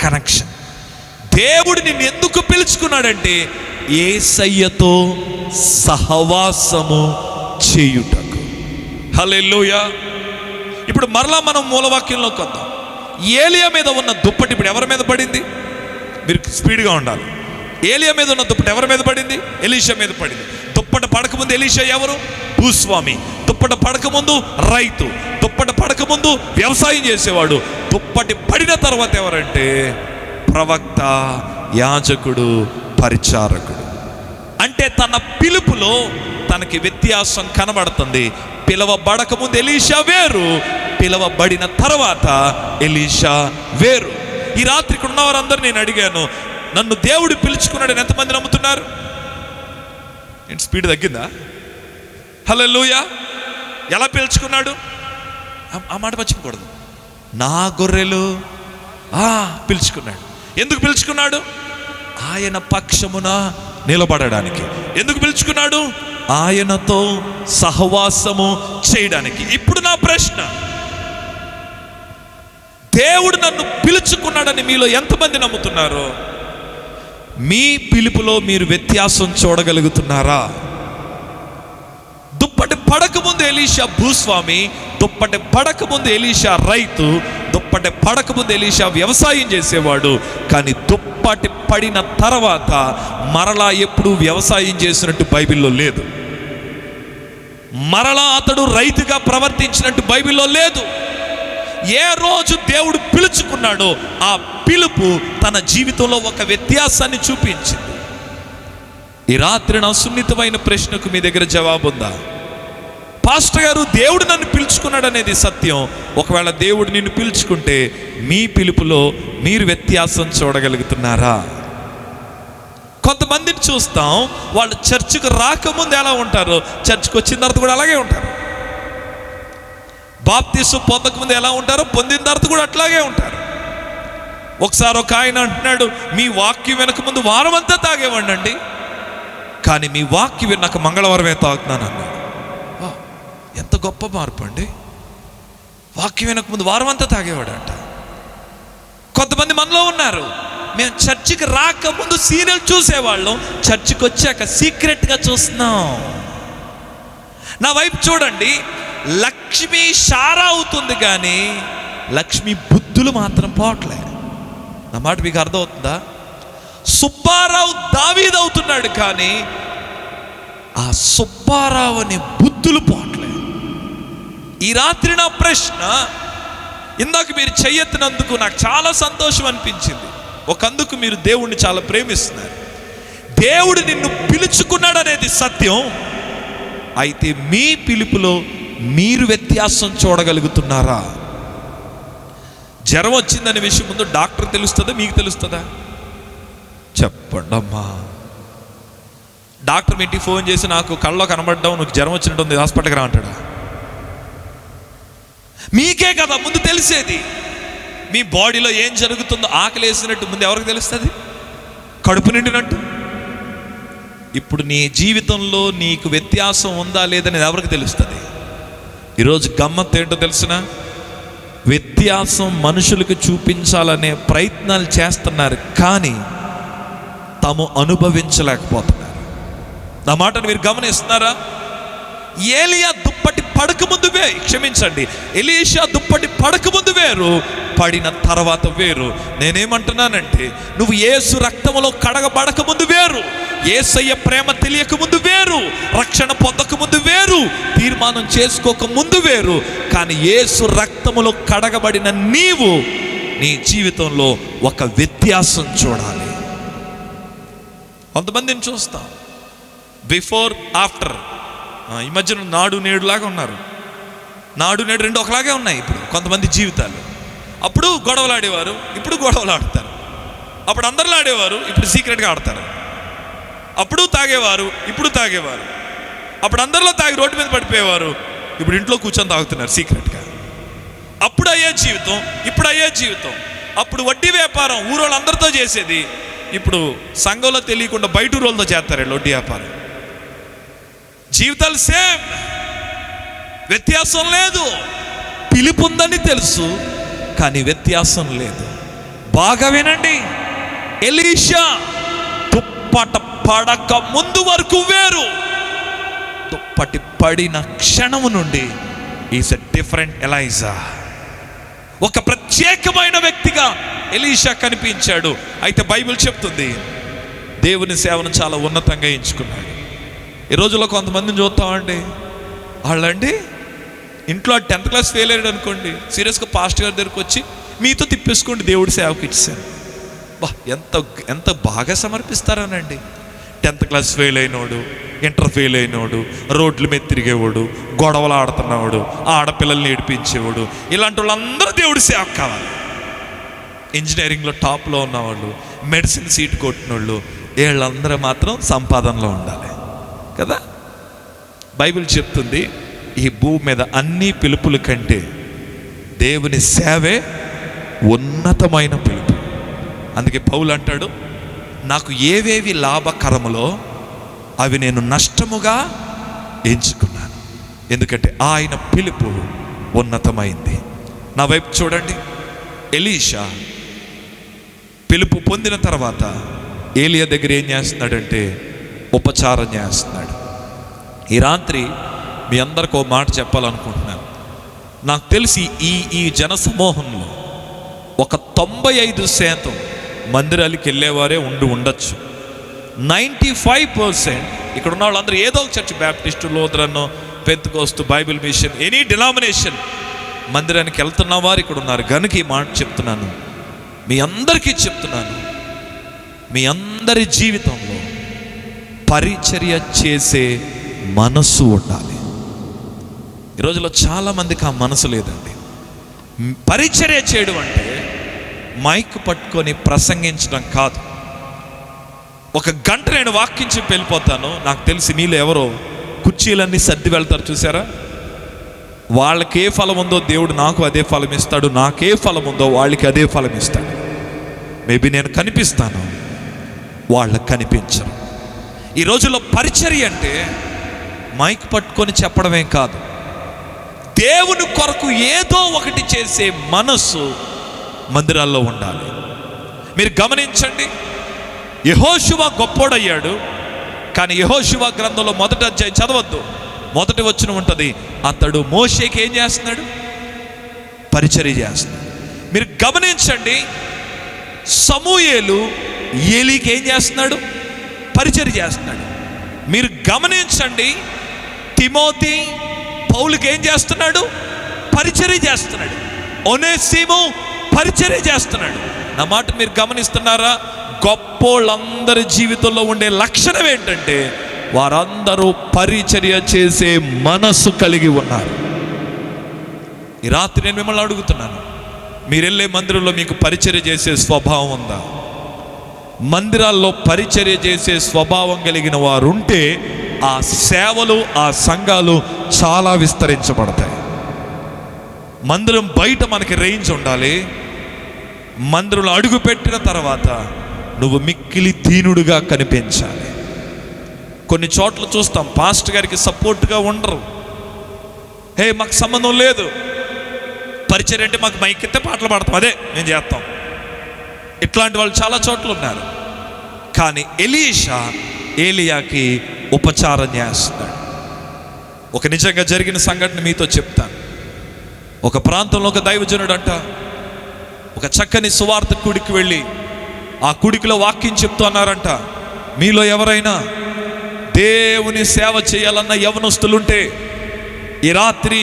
కనెక్షన్. దేవుడు నిన్ను ఎందుకు పిలుచుకున్నాడంటే యేసయ్యతో సహవాసము చేయుటకు. హల్లెలూయా. ఇప్పుడు మరలా మనం మూలవాక్యంలోకి వద్దాం. ఏలియా మీద ఉన్న దుప్పటి ఇప్పుడు ఎవరి మీద పడింది? మీరు స్పీడ్గా ఉండాలి. ఏలియా మీద ఉన్న దుప్పటి ఎవరి మీద పడింది? ఎలీషా మీద పడింది. దుప్పట పడకముందు ఎలీషా ఎవరు? భూస్వామి. దుప్పట పడకముందు రైతు. దుప్పట పడకముందు వ్యవసాయం చేసేవాడు. దుప్పటి పడిన తర్వాత ఎవరంటే ప్రవక్త, యాజకుడు, పరిచారకుడు. అంటే తన పిలుపులో తనకి వ్యత్యాసం కనబడుతుంది. పిలవబడకముందు ఎలీషా వేరు, పిలవబడిన తర్వాత ఎలీషా వేరు. ఈ రాత్రి ఇక్కడ ఉన్న వారందరూ నేను అడిగాను, నన్ను దేవుడు పిలుచుకున్నాడని ఎంతమంది నమ్ముతున్నారు? ఏంటి స్పీడ్ తగ్గిందా? హల్లెలూయా. ఎలా పిలుచుకున్నాడు? ఆ మాట మర్చిపోకూడదు. నా గొర్రెలు పిలుచుకున్నాడు. ఎందుకు పిలుచుకున్నాడు? ఆయన పక్షమున నిలబడడానికి. ఎందుకు పిలుచుకున్నాడు? ఆయనతో సహవాసము చేయడానికి. ఇప్పుడు నా ప్రశ్న, దేవుడు నన్ను పిలుచుకున్నాడని మీలో ఎంతమంది నమ్ముతున్నారు? మీ పిలుపులో మీరు వ్యత్యాసం చూడగలుగుతున్నారా? దుప్పటి పడకముందు ఎలీషా భూస్వామి, దుప్పటి పడకముందు ఎలీషా రైతు, దుప్పటి పడకముందు ఎలీషా వ్యవసాయం చేసేవాడు. కానీ దుప్పటి పడిన తర్వాత మరలా ఎప్పుడు వ్యవసాయం చేసినట్టు బైబిల్లో లేదు. మరలా అతడు రైతుగా ప్రవర్తించినట్టు బైబిల్లో లేదు. ఏ రోజు దేవుడు పిలుచుకున్నాడో ఆ పిలుపు తన జీవితంలో ఒక వ్యత్యాసాన్ని చూపించింది. ఈ రాత్రి నా సున్నితమైన ప్రశ్నకు మీ దగ్గర జవాబు ఉందా? పాస్టర్ గారు, దేవుడు నన్ను పిలుచుకున్నాడు అనేది సత్యం. ఒకవేళ దేవుడు నిన్ను పిలుచుకుంటే మీ పిలుపులో మీరు వ్యత్యాసం చూడగలుగుతున్నారా? కొంతమందిని చూస్తాం, వాళ్ళు చర్చికి రాకముందు ఎలా ఉంటారో చర్చికి వచ్చిన తర్వాత కూడా అలాగే ఉంటారు. బాప్తిసం పొందకముందు ఎలా ఉంటారో పొందిన తర్వాత కూడా అట్లాగే ఉంటారు. ఒకసారి ఒక ఆయన అంటున్నాడు, మీ వాక్యం వెనక ముందు వారం అంతా తాగేవాడినండి, కానీ మీ వాక్యం విన్నాక మంగళవారమే తాగుతున్నాను అన్నాడు. ఎంత గొప్ప మార్పు అండి! వాక్యం వెనక ముందు వారం అంతా తాగేవాడంట. కొంతమంది మనలో ఉన్నారు, మేము చర్చికి రాకముందు సీరియల్ చూసేవాళ్ళం, చర్చికి వచ్చాక సీక్రెట్గా చూస్తున్నాం. నా వైపు చూడండి, లక్ష్మి షారా అవుతుంది కానీ లక్ష్మి బుద్ధులు మాత్రం పోవట్లే. నా మాట మీకు అర్థమవుతుందా? సుబ్బారావు దావీదు అవుతున్నాడు కానీ ఆ సుబ్బారావు అనే బుద్ధులు పోవట్లే. ఈ రాత్రి నా ప్రశ్న, ఇందాక మీరు చెయ్యెత్తినందుకు నాకు చాలా సంతోషం అనిపించింది. ఒకందుకు మీరు దేవుణ్ణి చాలా ప్రేమిస్తున్నారు. దేవుడు నిన్ను పిలుచుకున్నాడు అనేది సత్యం. అయితే మీ పిలుపులో మీరు వ్యత్యాసం చూడగలుగుతున్నారా? జ్వరం వచ్చిందనే విషయం ముందు డాక్టర్ తెలుస్తుందా, మీకు తెలుస్తుందా? చెప్పండి అమ్మా. డాక్టర్ మీ ఇంటికి ఫోన్ చేసి నాకు కళ్ళలో కనబడ్డావు, నువ్వు జ్వరం వచ్చినట్టుంది, హాస్పిటల్కి రా అంటాడా? మీకే కదా ముందు తెలిసేది. మీ బాడీలో ఏం జరుగుతుందో ఆకలి వేసినట్టు ముందు ఎవరికి తెలుస్తుంది? కడుపు నిండినట్టు. ఇప్పుడు నీ జీవితంలో నీకు వ్యత్యాసం ఉందా లేదని ఎవరికి తెలుస్తుంది? ఈరోజు గమ్మత్తు ఏంటో తెలిసిన, వ్యత్యాసం మనుషులకు చూపించాలనే ప్రయత్నాలు చేస్తున్నారు కానీ తాము అనుభవించలేకపోతున్నారు. నా మాటను మీరు గమనిస్తున్నారా? ఏలియా దుప్పటి పడక ముందు క్షమించండి, ఎలీషా దుప్పటి పడక ముందు వేరు, పడిన తర్వాత వేరు. నేనేమంటున్నానంటే, నువ్వు యేసు రక్తములో కడగబడక ముందు వేరు, యేసయ్య ప్రేమ తెలియక ముందు వేరు, రక్షణ పొందక ముందు వేరు, తీర్మానం చేసుకోక ముందు వేరు. కానీ యేసు రక్తములో కడగబడిన నీవు నీ జీవితంలో ఒక వ్యత్యాసం చూడాలి. కొంతమందిని చూస్తాం బిఫోర్ ఆఫ్టర్. ఈ మధ్యన నాడు నేడు లాగా ఉన్నారు. నాడు నేడు రెండు ఒకలాగే ఉన్నాయి ఇప్పుడు కొంతమంది జీవితాలు. అప్పుడు గొడవలు ఆడేవారు, ఇప్పుడు గొడవలు ఆడతారు. అప్పుడు అందరిలో ఆడేవారు, ఇప్పుడు సీక్రెట్గా ఆడతారు. అప్పుడు తాగేవారు, ఇప్పుడు తాగేవారు. అప్పుడు అందరిలో తాగి రోడ్డు మీద పడిపోయేవారు, ఇప్పుడు ఇంట్లో కూర్చొని తాగుతున్నారు సీక్రెట్గా. అప్పుడు అయ్యే జీవితం, ఇప్పుడు అయ్యే జీవితం. అప్పుడు వడ్డీ వ్యాపారం ఊరోళ్ళందరితో చేసేది, ఇప్పుడు సంఘంలో తెలియకుండా బయట ఊరోళ్ళతో చేస్తారు వడ్డీ వ్యాపారం. జీవితాలు సేమ్, వ్యత్యాసం లేదు. పిలుపు ఉందని తెలుసు కానీ వ్యత్యాసం లేదు. బాగా వినండి, ఎలీషా దుప్పట పడక ముందు వరకు వేరు, దుప్పటి పడిన క్షణము నుండి ఈజ్ ఎ డిఫరెంట్ ఎలైజా. ఒక ప్రత్యేకమైన వ్యక్తిగా ఎలీషా కనిపించాడు. అయితే బైబిల్ చెప్తుంది దేవుని సేవను చాలా ఉన్నతంగా ఎంచుకున్నాడు. ఈ రోజుల్లో కొంతమందిని చూస్తామండి, వాళ్ళండి ఇంట్లో 10th క్లాస్ ఫెయిల్ అయ్యాడు అనుకోండి, సీరియస్గా పాస్టర్ గారి దగ్గరికి వచ్చి మీతో తిప్పేసుకోండి దేవుడి సేవకి ఇచ్చాను. ఎంత ఎంత బాగా సమర్పిస్తారనండి. 10th క్లాస్ ఫెయిల్ అయినోడు, ఇంటర్ ఫెయిల్ అయినోడు, రోడ్ల మీద తిరిగేవాడు, గొడవలు ఆడుతున్నవాడు, ఆడపిల్లల్ని ఏడిపించేవాడు, ఇలాంటి వాళ్ళందరూ దేవుడి సేవకు కావాలి. ఇంజనీరింగ్లో టాప్లో ఉన్నవాళ్ళు, మెడిసిన్ సీట్ కొట్టిన వాళ్ళు, వీళ్ళందరూ మాత్రం సంపాదనలో ఉండాలి కదా. బైబిల్ చెప్తుంది ఈ భూమి మీద అన్ని పిలుపుల కంటే దేవుని సేవే ఉన్నతమైన పిలుపు. అందుకే పౌలు అంటాడు, నాకు ఏవేవి లాభకరములో అవి నేను నష్టముగా ఎంచుకున్నాను, ఎందుకంటే ఆయన పిలుపు ఉన్నతమైంది. నా వైపు చూడండి, ఎలీషా పిలుపు పొందిన తర్వాత ఏలియా దగ్గర ఏం చేస్తున్నాడంటే ఉపచారం చేస్తున్నాడు. ఈ రాత్రి మీ అందరికి ఒక మాట చెప్పాలనుకుంటున్నాను. నాకు తెలిసి ఈ జన సమూహంలో ఒక 95% మందిరాలకి వెళ్ళేవారే ఉండొచ్చు. 95% ఇక్కడ ఉన్న వాళ్ళందరూ ఏదో ఒక church, Baptist, Lutheran, Pentecost, Bible mission, any denomination మందిరానికి వెళ్తున్న వారు ఇక్కడ ఉన్నారు. కనుక ఈ మాట చెప్తున్నాను, మీ అందరికీ చెప్తున్నాను, మీ అందరి జీవితంలో పరిచర్య చేసే మనసు ఉండాలి. ఈ రోజులో చాలామందికి ఆ మనసు లేదండి. పరిచర్య చేయడం అంటే మైక్ పట్టుకొని ప్రసంగించడం కాదు. 1 గంట నేను వాక్యం చెప్పి వెళ్ళిపోతాను. నాకు తెలిసి మీలో ఎవరో కుర్చీలన్నీ సర్ది వెళ్తారు చూసారా? వాళ్ళకి ఏ ఫలం ఉందో దేవుడు నాకు అదే ఫలం ఇస్తాడు, నాకే ఫలం ఉందో వాళ్ళకి అదే ఫలం ఇస్తాడు. మేబీ నేను కనిపిస్తాను, వాళ్ళకు కనిపించరు. ఈ రోజుల్లో పరిచర్య అంటే మైక్ పట్టుకొని చెప్పడమే కాదు, దేవుని కొరకు ఏదో ఒకటి చేసే మనస్సు మందిరాల్లో ఉండాలి. మీరు గమనించండి, యెహోషువ గొప్పోడయ్యాడు, కానీ యెహోషువ గ్రంథంలో 1వ అధ్యాయం చదవద్దు, 1వ వచనం ఉంటుంది, అతడు మోషేకి ఏం చేస్తున్నాడు? పరిచర్య చేస్తున్నాడు. మీరు గమనించండి, సమూయేలు ఏలీకి ఏం చేస్తున్నాడు? పరిచర్య చేస్తున్నాడు. మీరు గమనించండి, తిమోతి పౌలుకి ఏం చేస్తున్నాడు? పరిచర్య చేస్తున్నాడు. ఒనేసిము పరిచర్య చేస్తున్నాడు. నా మాట మీరు గమనిస్తున్నారా? గొప్పోళ్ళందరి జీవితంలో ఉండే లక్షణం ఏంటంటే వారందరూ పరిచర్య చేసే మనసు కలిగి ఉన్నారు. ఈ రాత్రి నేను మిమ్మల్ని అడుగుతున్నాను, మీరు వెళ్ళే మందిరంలో మీకు పరిచర్య చేసే స్వభావం ఉందా? మందిరాల్లో పరిచర్య చేసే స్వభావం కలిగిన వారు ఉంటే ఆ సేవలు, ఆ సంఘాలు చాలా విస్తరించబడతాయి. మందిరం బయట మనకి రేంజ్ ఉండాలి. మందిరంలో అడుగు పెట్టిన తర్వాత నువ్వు మిక్కిలి దీనుడుగా కనిపించాలి. కొన్ని చోట్ల చూస్తాం, పాస్టర్ గారికి సపోర్ట్గా ఉండరు. హే మాకు సంబంధం లేదు, పరిచర్య అంటే మాకు మైక్ ఎత్తే పాటలు పాడతాం, అదే మేము చేస్తాం. ఇట్లాంటి వాళ్ళు చాలా చోట్ల ఉన్నారు. కానీ ఎలీషా ఏలియాకి ఉపచారం చేస్తున్నాడు. ఒక నిజంగా జరిగిన సంఘటన మీతో చెప్తాను. ఒక ప్రాంతంలో ఒక దైవజనుడు అంట ఒక చక్కని సువార్త కుడికి వెళ్ళి ఆ కుడికిలో వాక్యం చెప్తూ అన్నారంట, మీలో ఎవరైనా దేవుని సేవ చేయాలన్న యవనస్తులుంటే ఈ రాత్రి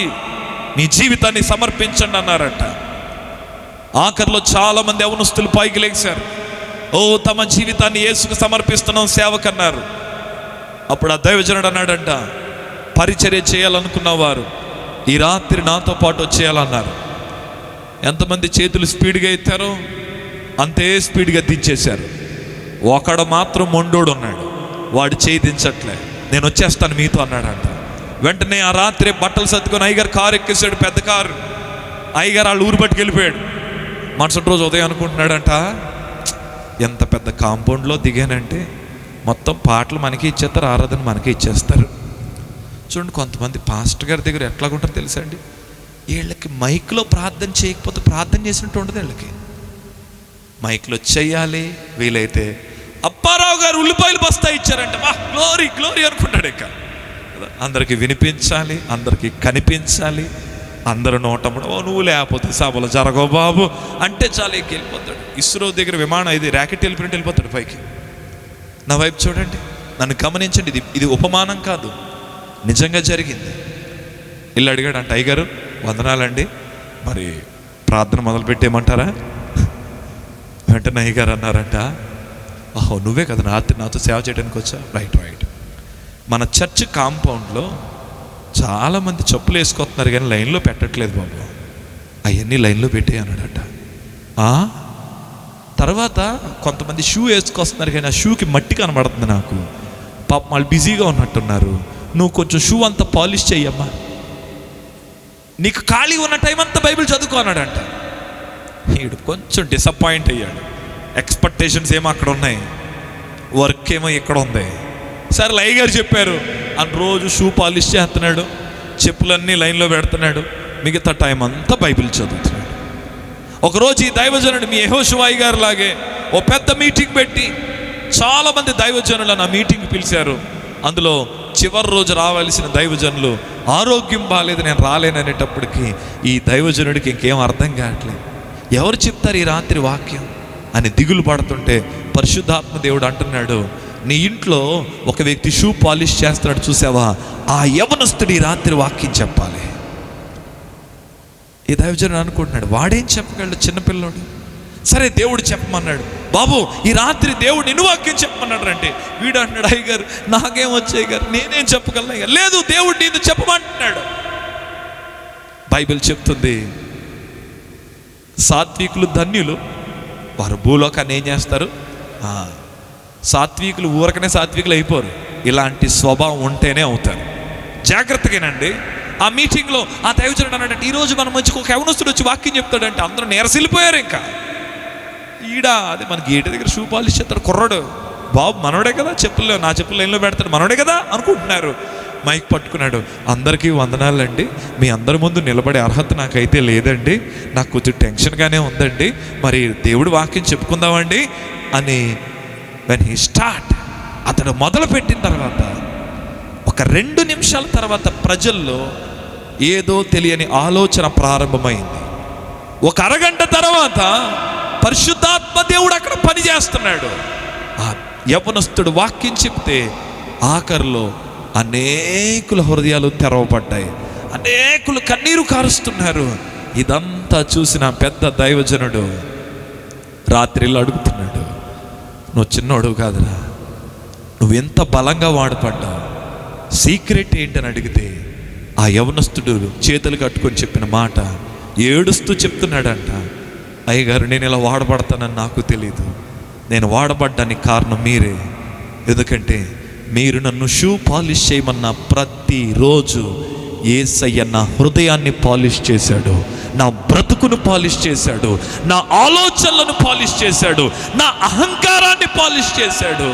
మీ జీవితాన్ని సమర్పించండి అన్నారంట. ఆఖరిలో చాలామంది యవనస్తులు పైకి లేచారు. ఓ తమ జీవితాన్ని యేసుకు సమర్పిస్తున్నాం సేవకన్నారు. అప్పుడు ఆ దైవజనుడు అన్నాడంట, పరిచర్య చేయాలనుకున్న వారు ఈ రాత్రి నాతో పాటు వచ్చేయాలన్నారు. ఎంతమంది చేతులు స్పీడ్గా ఎత్తారో అంతే స్పీడ్గా దించేశారు. ఒకడు మాత్రం మొండోడు ఉన్నాడు, వాడు చేయి దించట్లే. నేను వచ్చేస్తాను మీతో అన్నాడంట. వెంటనే ఆ రాత్రి బట్టలు సర్దుకొని అయ్యగారు కారు ఎక్కేసాడు, పెద్ద కారు. అయ్యగారు వాళ్ళు ఊరు బట్టుకు వెళ్ళిపోయాడు. మరుసటి రోజు ఉదయం అనుకుంటున్నాడంట, ఎంత పెద్ద కాంపౌండ్లో దిగానంటే మొత్తం పాటలు మనకి ఇచ్చేస్తారు, ఆరాధన మనకి ఇచ్చేస్తారు. చూడండి, కొంతమంది పాస్టర్ గారి దగ్గర ఎట్లాగుంటారో తెలుసా అండి, వీళ్ళకి మైక్లో ప్రార్థన చేయకపోతే ప్రార్థన చేసినట్టు ఉండదు. వీళ్ళకి మైక్లో చెయ్యాలి. వీలైతే అప్పారావు గారు ఉల్లిపాయలు బస్తా ఇచ్చారంటే వా గ్లోరీ గ్లోరీ అనుకుంటాడు. ఇక అందరికి వినిపించాలి, అందరికి కనిపించాలి. అందరూ నోటముడు ఓ నువ్వు లేకపోతే సభలు జరగవు బాబు అంటే చాలు ఎక్కి వెళ్ళిపోతాడు. ఇస్రో దగ్గర విమానం ఇది ర్యాకెట్ వెళ్ళిపోయినట్టు వెళ్ళిపోతాడు పైకి. నా వైపు చూడండి, నన్ను గమనించండి, ఇది ఉపమానం కాదు, నిజంగా జరిగింది. ఇల్లు అడిగాడు అంట, అయ్యగారు వందనాలండి, మరి ప్రార్థన మొదలు పెట్టేయమంటారా? వెంటనే అయ్యగారు అన్నారంట, ఓహో నువ్వే కదా రాత్రి నాతో సేవ చేయడానికి వచ్చా? Right right. మన చర్చ్ కాంపౌండ్లో చాలామంది చెప్పులు వేసుకొస్తున్నారు కానీ లైన్లో పెట్టట్లేదు బాబు, అవన్నీ లైన్లో పెట్టే అన్నాడట. తర్వాత కొంతమంది షూ వేసుకొస్తున్నారు కానీ ఆ షూకి మట్టి కనబడుతుంది నాకు, పాప వాళ్ళు బిజీగా ఉన్నట్టున్నారు, నువ్వు కొంచెం షూ అంతా పాలిష్ చెయ్యమ్మా, నీకు ఖాళీ ఉన్న టైం అంతా బైబిల్ చదువుకో అన్నాడంట. వీడు కొంచెం డిసప్పాయింట్ అయ్యాడు. ఎక్స్పెక్టేషన్స్ ఏమో అక్కడ ఉన్నాయి, వర్క్ ఏమో ఇక్కడ ఉంది. సరే అయ్యగారు చెప్పారు అని రోజు షూ పాలిష్ చేస్తున్నాడు, చెప్పులన్నీ లైన్లో పెడుతున్నాడు, మిగతా టైం అంతా బైబిల్ చదువుతున్నాడు. ఒకరోజు ఈ దైవజనుడు మీ యెహోషువ గారు లాగే ఓ పెద్ద మీటింగ్ పెట్టి చాలామంది దైవజనులను ఆ మీటింగ్ పిలిచారు. అందులో చివరి రోజు రావాల్సిన దైవజనులు ఆరోగ్యం బాగాలేదు, నేను రాలేననేటప్పటికీ ఈ దైవజనుడికి ఇంకేం అర్థం కావట్లేదు. ఎవరు చెప్తారు ఈ రాత్రి వాక్యం అని దిగులు పడుతుంటే పరిశుద్ధాత్మ దేవుడు అంటున్నాడు, నీ ఇంట్లో ఒక వ్యక్తి షూ పాలిష్ చేస్తున్నాడు చూసావా, ఆ యవనస్తుడు ఈ రాత్రి వాక్యం చెప్పాలి. ఈ దైవజనుడు అనుకుంటున్నాడు, వాడేం చెప్పగలడు, చిన్నపిల్లోడు. సరే దేవుడు చెప్పమన్నాడు, బాబు ఈ రాత్రి దేవుడు నిన్ను వాక్యం చెప్పమన్నాడు అంటే వీడు అంటున్నాడు, అయ్యగారు నాకేం వచ్చాయి గారు, నేనేం చెప్పగలను అయ్యారు? లేదు దేవుడు నీకు చెప్పమంటున్నాడు. బైబిల్ చెప్తుంది, సాత్వికులు ధన్యులు, వారు భూలోకాన్ని ఏం చేస్తారు? సాత్వికులు ఊరకనే సాత్వికులు అయిపోరు, ఇలాంటి స్వభావం ఉంటేనే అవుతారు. జాగ్రత్తగానండి. ఆ మీటింగ్లో ఆ దైవజనుడు అన్నాడంటే, ఈరోజు మన మంచికి ఒక యవనస్తుడు వచ్చి వాక్యం చెప్తాడంటే అందరూ నీరసిల్లిపోయారు. ఇంకా ఈడ అది మన గేట్ దగ్గర షూ పాలిష్ చేస్తాడు కుర్రాడు, బాబు మనోడే కదా, చెప్పులు నా చెప్పులు లైన్లో పెడతాడు, మనోడే కదా అనుకుంటున్నారు. మైక్ పట్టుకున్నాడు, అందరికీ వందనాలండి, మీ అందరి ముందు నిలబడే అర్హత నాకైతే లేదండి, నాకు కొంచెం టెన్షన్గానే ఉందండి, మరి దేవుడి వాక్యం చెప్పుకుందామండి అని వెన్ హీ స్టార్ట్ అతడు మొదలుపెట్టిన తర్వాత ఒక 2 నిమిషాల తర్వాత ప్రజల్లో ఏదో తెలియని ఆలోచన ప్రారంభమైంది. ఒక అరగంట తర్వాత పరిశుద్ధాత్మ దేవుడు అక్కడ పనిచేస్తున్నాడు. ఆ యవ్వనస్తుడు వాక్యం చెప్తే ఆఖరిలో అనేకుల హృదయాలు తెరవబడ్డాయి, అనేకులు కన్నీరు కారుస్తున్నారు. ఇదంతా చూసిన పెద్ద దైవజనుడు రాత్రిలో అడుగుతున్నాడు, నువ్వు చిన్నోడు కాదురా, నువ్వు ఎంత బలంగా వాడపడ్డావు, సీక్రెట్ ఏంటని అడిగితే ఆ యవనస్తుడు చేతులు కట్టుకొని చెప్పిన మాట ఏడుస్తూ చెప్తున్నాడంట, అయ్యగారు నేను ఇలా వాడబడతానని నాకు తెలీదు, నేను వాడబడ్డానికి కారణం మీరే, ఎందుకంటే మీరు నన్ను షూ పాలిష్ చేయమన్న ప్రతిరోజు యేసయ్య నా హృదయాన్ని పాలిష్ చేశాడు, నా బ్రతుకును పాలిష్ చేశాడు, నా ఆలోచనలను పాలిష్ చేశాడు, నా అహంకారాన్ని పాలిష్ చేశాడు,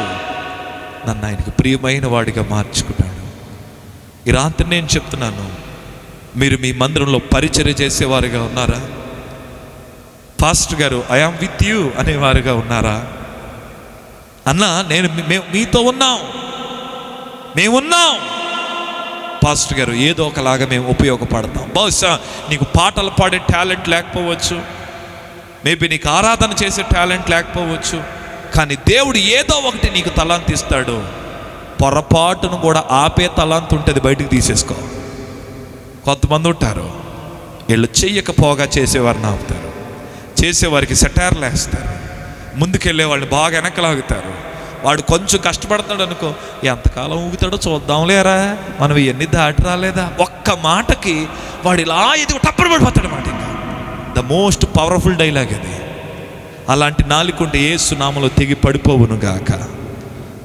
నన్ను ఆయనకు ప్రియమైన వాడిగా మార్చుకున్నాడు. ఈ రాత్రి నేను చెప్తున్నాను, మీరు మీ మందిరంలో పరిచర్య చేసేవారుగా ఉన్నారా? పాస్టర్ గారు ఐ యామ్ విత్ యూ అనేవారుగా ఉన్నారా? అన్నా మేము మీతో ఉన్నాం, మేమున్నాం. పాస్టర్ గారు ఏదో ఒకలాగా మేము ఉపయోగపడతాం. బహుశా నీకు పాటలు పాడే టాలెంట్ లేకపోవచ్చు, మేబీ నీకు ఆరాధన చేసే టాలెంట్ లేకపోవచ్చు, కానీ దేవుడు ఏదో ఒకటి నీకు తలాంత్ ఇస్తాడు. పొరపాటును కూడా ఆపే తలాంత్ ఉంటుంది, బయటికి తీసేసుకో. కొంతమంది ఉంటారు, వీళ్ళు చెయ్యకపోగా చేసేవారిని ఆపుతారు, చేసేవారికి సెటార్లు వేస్తారు, ముందుకెళ్ళే వాళ్ళని బాగా వెనకలాగుతారు. వాడు కొంచెం కష్టపడతాడు అనుకో, ఎంతకాలం ఊగుతాడో చూద్దాంలేరా, మనం ఇవన్నీ దాటి రాలేదా, ఒక్క మాటకి వాడు ఇలా ఇది టప్పని పడిపోతాడు మాట. ఇంకా ద మోస్ట్ పవర్ఫుల్ డైలాగ్ అది. అలాంటి నాలుక ఉంటే యేసు నామములో తెగి పడిపోవును గాక.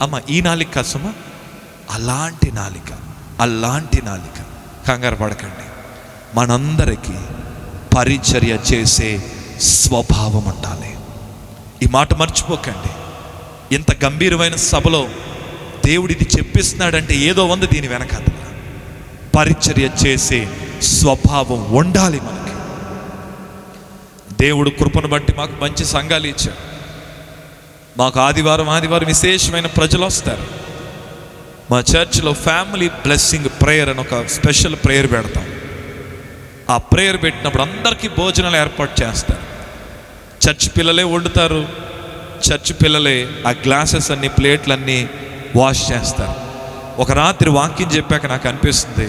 అమ్మ ఈ నాలిక కసమా, అలాంటి నాలిక, అలాంటి నాలిక. కంగారు పడకండి, మనందరికీ పరిచర్య చేసే స్వభావం ఉండాలి. ఈ మాట మర్చిపోకండి. ఇంత గంభీరమైన సభలో దేవుడు ఇది చెప్పిస్తున్నాడంటే ఏదో ఉంది దీని వెనకాల. పరిచర్య చేసే స్వభావం ఉండాలి మనకి. దేవుడు కృపను బట్టి మాకు మంచి సంఘాలు ఇచ్చాడు. మాకు ఆదివారం విశేషమైన ప్రజలు వస్తారు. మా చర్చ్లో ఫ్యామిలీ బ్లెస్సింగ్ ప్రేయర్ అని ఒక స్పెషల్ ప్రేయర్ పెడతాం. ఆ ప్రేయర్ పెట్టినప్పుడు అందరికీ భోజనాలు ఏర్పాటు చేస్తారు. చర్చ్ పిల్లలే వండుతారు, చర్చ్ పిల్లలే ఆ గ్లాసెస్ అన్ని ప్లేట్లన్నీ వాష్ చేస్తారు. ఒక రాత్రి వాక్యం చెప్పాక నాకు అనిపిస్తుంది,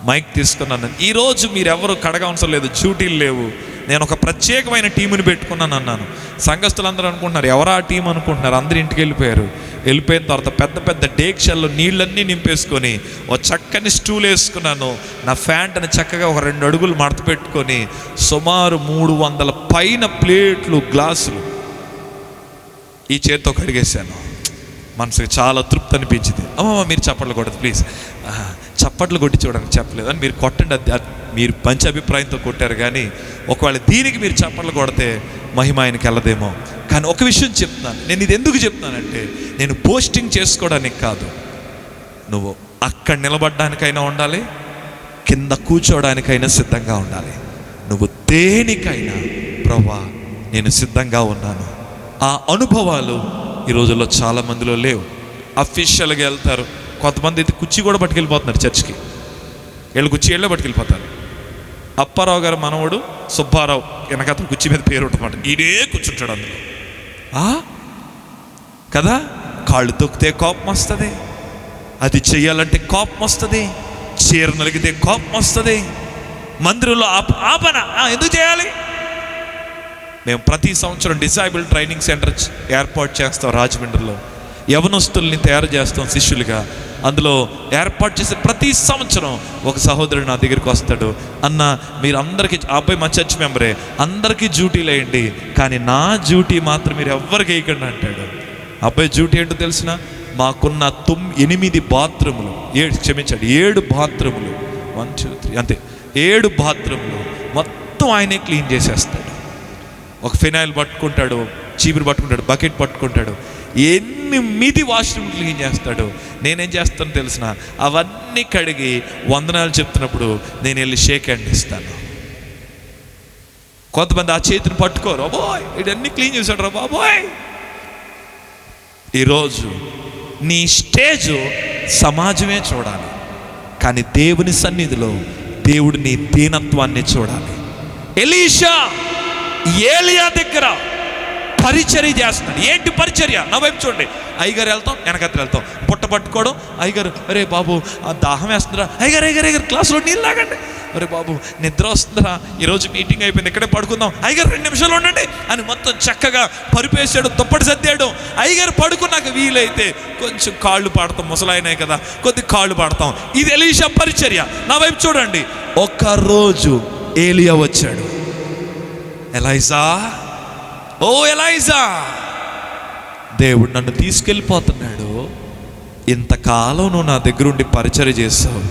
మైక్ తీసుకున్నాను, ఈరోజు మీరెవరు కడగవసరం లేదు, డ్యూటీలు లేవు, నేను ఒక ప్రత్యేకమైన టీముని పెట్టుకున్నాను అన్నాను. సంఘస్థులందరూ అనుకుంటున్నారు ఎవరా ఆ టీం అనుకుంటున్నారు. అందరూ ఇంటికి వెళ్ళిపోయారు. వెళ్ళిపోయిన తర్వాత పెద్ద పెద్ద డేక్షల్లో నీళ్ళన్నీ నింపేసుకొని ఒక చక్కని స్టూల్ వేసుకున్నాను. నా ఫ్యాంట్ని చక్కగా ఒక 2 అడుగులు మడత పెట్టుకొని సుమారు 300 పైన ప్లేట్లు గ్లాసులు ఈ చేతితో కడిగేశాను. మనసుకి చాలా తృప్తి అనిపించింది. అమ్మమ్మ మీరు చప్పట్లు కొట్టదు ప్లీజ్, చప్పట్లు కొట్టి చూడడానికి చెప్పలేదు అని మీరు కొట్టండి, అది మీరు మంచి అభిప్రాయంతో కొట్టారు, కానీ ఒకవేళ దీనికి మీరు చప్పట్లు కొడితే మహిమ ఆయనకి వెళ్ళదేమో. కానీ ఒక విషయం చెప్తున్నాను, నేను ఇది ఎందుకు చెప్తున్నానంటే నేను పోస్టింగ్ చేసుకోవడానికి కాదు, నువ్వు అక్కడ నిలబడడానికైనా ఉండాలి, కింద కూర్చోవడానికైనా సిద్ధంగా ఉండాలి. నువ్వు దేనికైనా ప్రభువా నేను సిద్ధంగా ఉన్నాను. ఆ అనుభవాలు ఈ రోజుల్లో చాలా మందిలో లేవు. అఫీషియల్గా వెళ్తారు, కొంతమంది అయితే కుర్చీ కూడా పట్టుకెళ్ళిపోతున్నారు చర్చ్కి, వీళ్ళు కుర్చీ వెళ్ళే పట్టుకెళ్ళిపోతారు. అప్పారావు గారు మనవడు సుబ్బారావు వెనకతను కుర్చీ మీద పేరు ఉంటుందన్నమాట, ఈడే కూర్చుంటాడు అందులో కదా. కాళ్ళు తొక్కితే కోపం వస్తుంది, అది చెయ్యాలంటే కోపం వస్తుంది, చీర నలిగితే కోపం వస్తుంది, మందిరంలో ఆపన ఎందుకు చేయాలి. మేము ప్రతి సంవత్సరం డిజైబుల్ ట్రైనింగ్ సెంటర్ ఏర్పాటు చేస్తాం రాజమండ్రిలో. యవనస్తుల్ని తయారు చేస్తాం శిష్యులుగా. అందులో ఏర్పాటు చేసే ప్రతి సంవత్సరం ఒక సహోదరుడు నా దగ్గరికి వస్తాడు, అన్న మీరు అందరికీ, ఆ అబ్బాయి మా చర్చ్ మెంబరే, అందరికీ డ్యూటీలు వేయండి కానీ నా డ్యూటీ మాత్రం మీరు ఎవ్వరికి వేయకండి అంటాడు. అబ్బాయి డ్యూటీ ఏంటో తెలిసిన, మాకున్న 8 బాత్రూములు, 7 బాత్రూములు, 1 2 3 అంతే 7 బాత్రూములు మొత్తం ఆయనే క్లీన్ చేసేస్తాడు. ఒక ఫినాయిల్ పట్టుకుంటాడు, చీపురు పట్టుకుంటాడు, బకెట్ పట్టుకుంటాడు, 8 వాష్రూమ్ క్లీన్ చేస్తాడు. నేనేం చేస్తాను తెలిసిన, అవన్నీ కడిగి వందనాలు చెప్తున్నప్పుడు నేను వెళ్ళి షేక్ హ్యాండ్ ఇస్తాను. కొంతమంది ఆ చేతిని పట్టుకోరు, బాబోయ్ ఇవన్నీ క్లీన్ చేశాడు రా బాబోయ్. ఈరోజు నీ స్టేజు సమాజమే చూడాలి, కానీ దేవుని సన్నిధిలో దేవుడు నీ దీనత్వాన్ని చూడాలి. ఎలీషా ఏలియా దగ్గర పరిచర్య చేస్తున్నాడు. ఏంటి పరిచర్య? నా వైపు చూడండి. అయ్యగారు వెళ్తాం, వెనకత్తి వెళ్తాం, పుట్ట పట్టుకోవడం. అయ్యగారు అరే బాబు దాహం వేస్తుందిరా, అయ్యగారు క్లాసులో నీళ్ళు లాగండి. అరే బాబు నిద్ర వస్తుందిరా, ఈరోజు మీటింగ్ అయిపోయింది, ఇక్కడే పడుకుందాం. అయ్యగారు 2 నిమిషాలు ఉండండి అని మొత్తం చక్కగా పరిపేసాడు, దుప్పటి సర్దాడు. అయ్యగారు పడుకున్నాక వీలైతే కొంచెం కాళ్ళు పాడతాం, ముసలాయనే కదా, కొద్ది కాళ్ళు పాడతాం. ఇది ఎలీషా పరిచర్య. నా వైపు చూడండి. ఒక్కరోజు ఏలియా వచ్చాడు. ఎలైజా, ఓ ఎలైజా, దేవుడు నన్ను తీసుకెళ్ళిపోతున్నాడు. ఇంతకాలం నువ్వు నా దగ్గరుండి పరిచర్య చేస్తావు,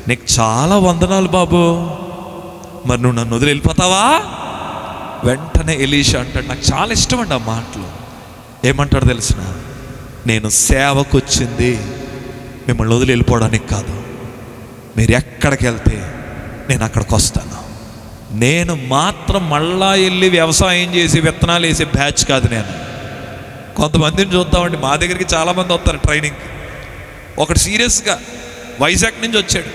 నీకు చాలా వందనాలు బాబు. మరి నువ్వు నన్ను వదిలి వెళ్ళిపోతావా? వెంటనే ఎలీషా అంటాడు, నాకు చాలా ఇష్టం అండి ఆ మాటలు. ఏమంటాడు తెలిసిన, నేను సేవకు వచ్చింది మిమ్మల్ని వదిలి వెళ్ళిపోవడానికి కాదు. మీరు ఎక్కడికి వెళ్తే నేను అక్కడికి వస్తాను. నేను మాత్రం మళ్ళా వెళ్ళి వ్యవసాయం చేసి విత్తనాలు వేసే బ్యాచ్ కాదు నేను. కొంతమందిని చూద్దామండి, మా దగ్గరికి చాలామంది వస్తారు ట్రైనింగ్కి. ఒకటి సీరియస్గా వైజాగ్ నుంచి వచ్చాడు.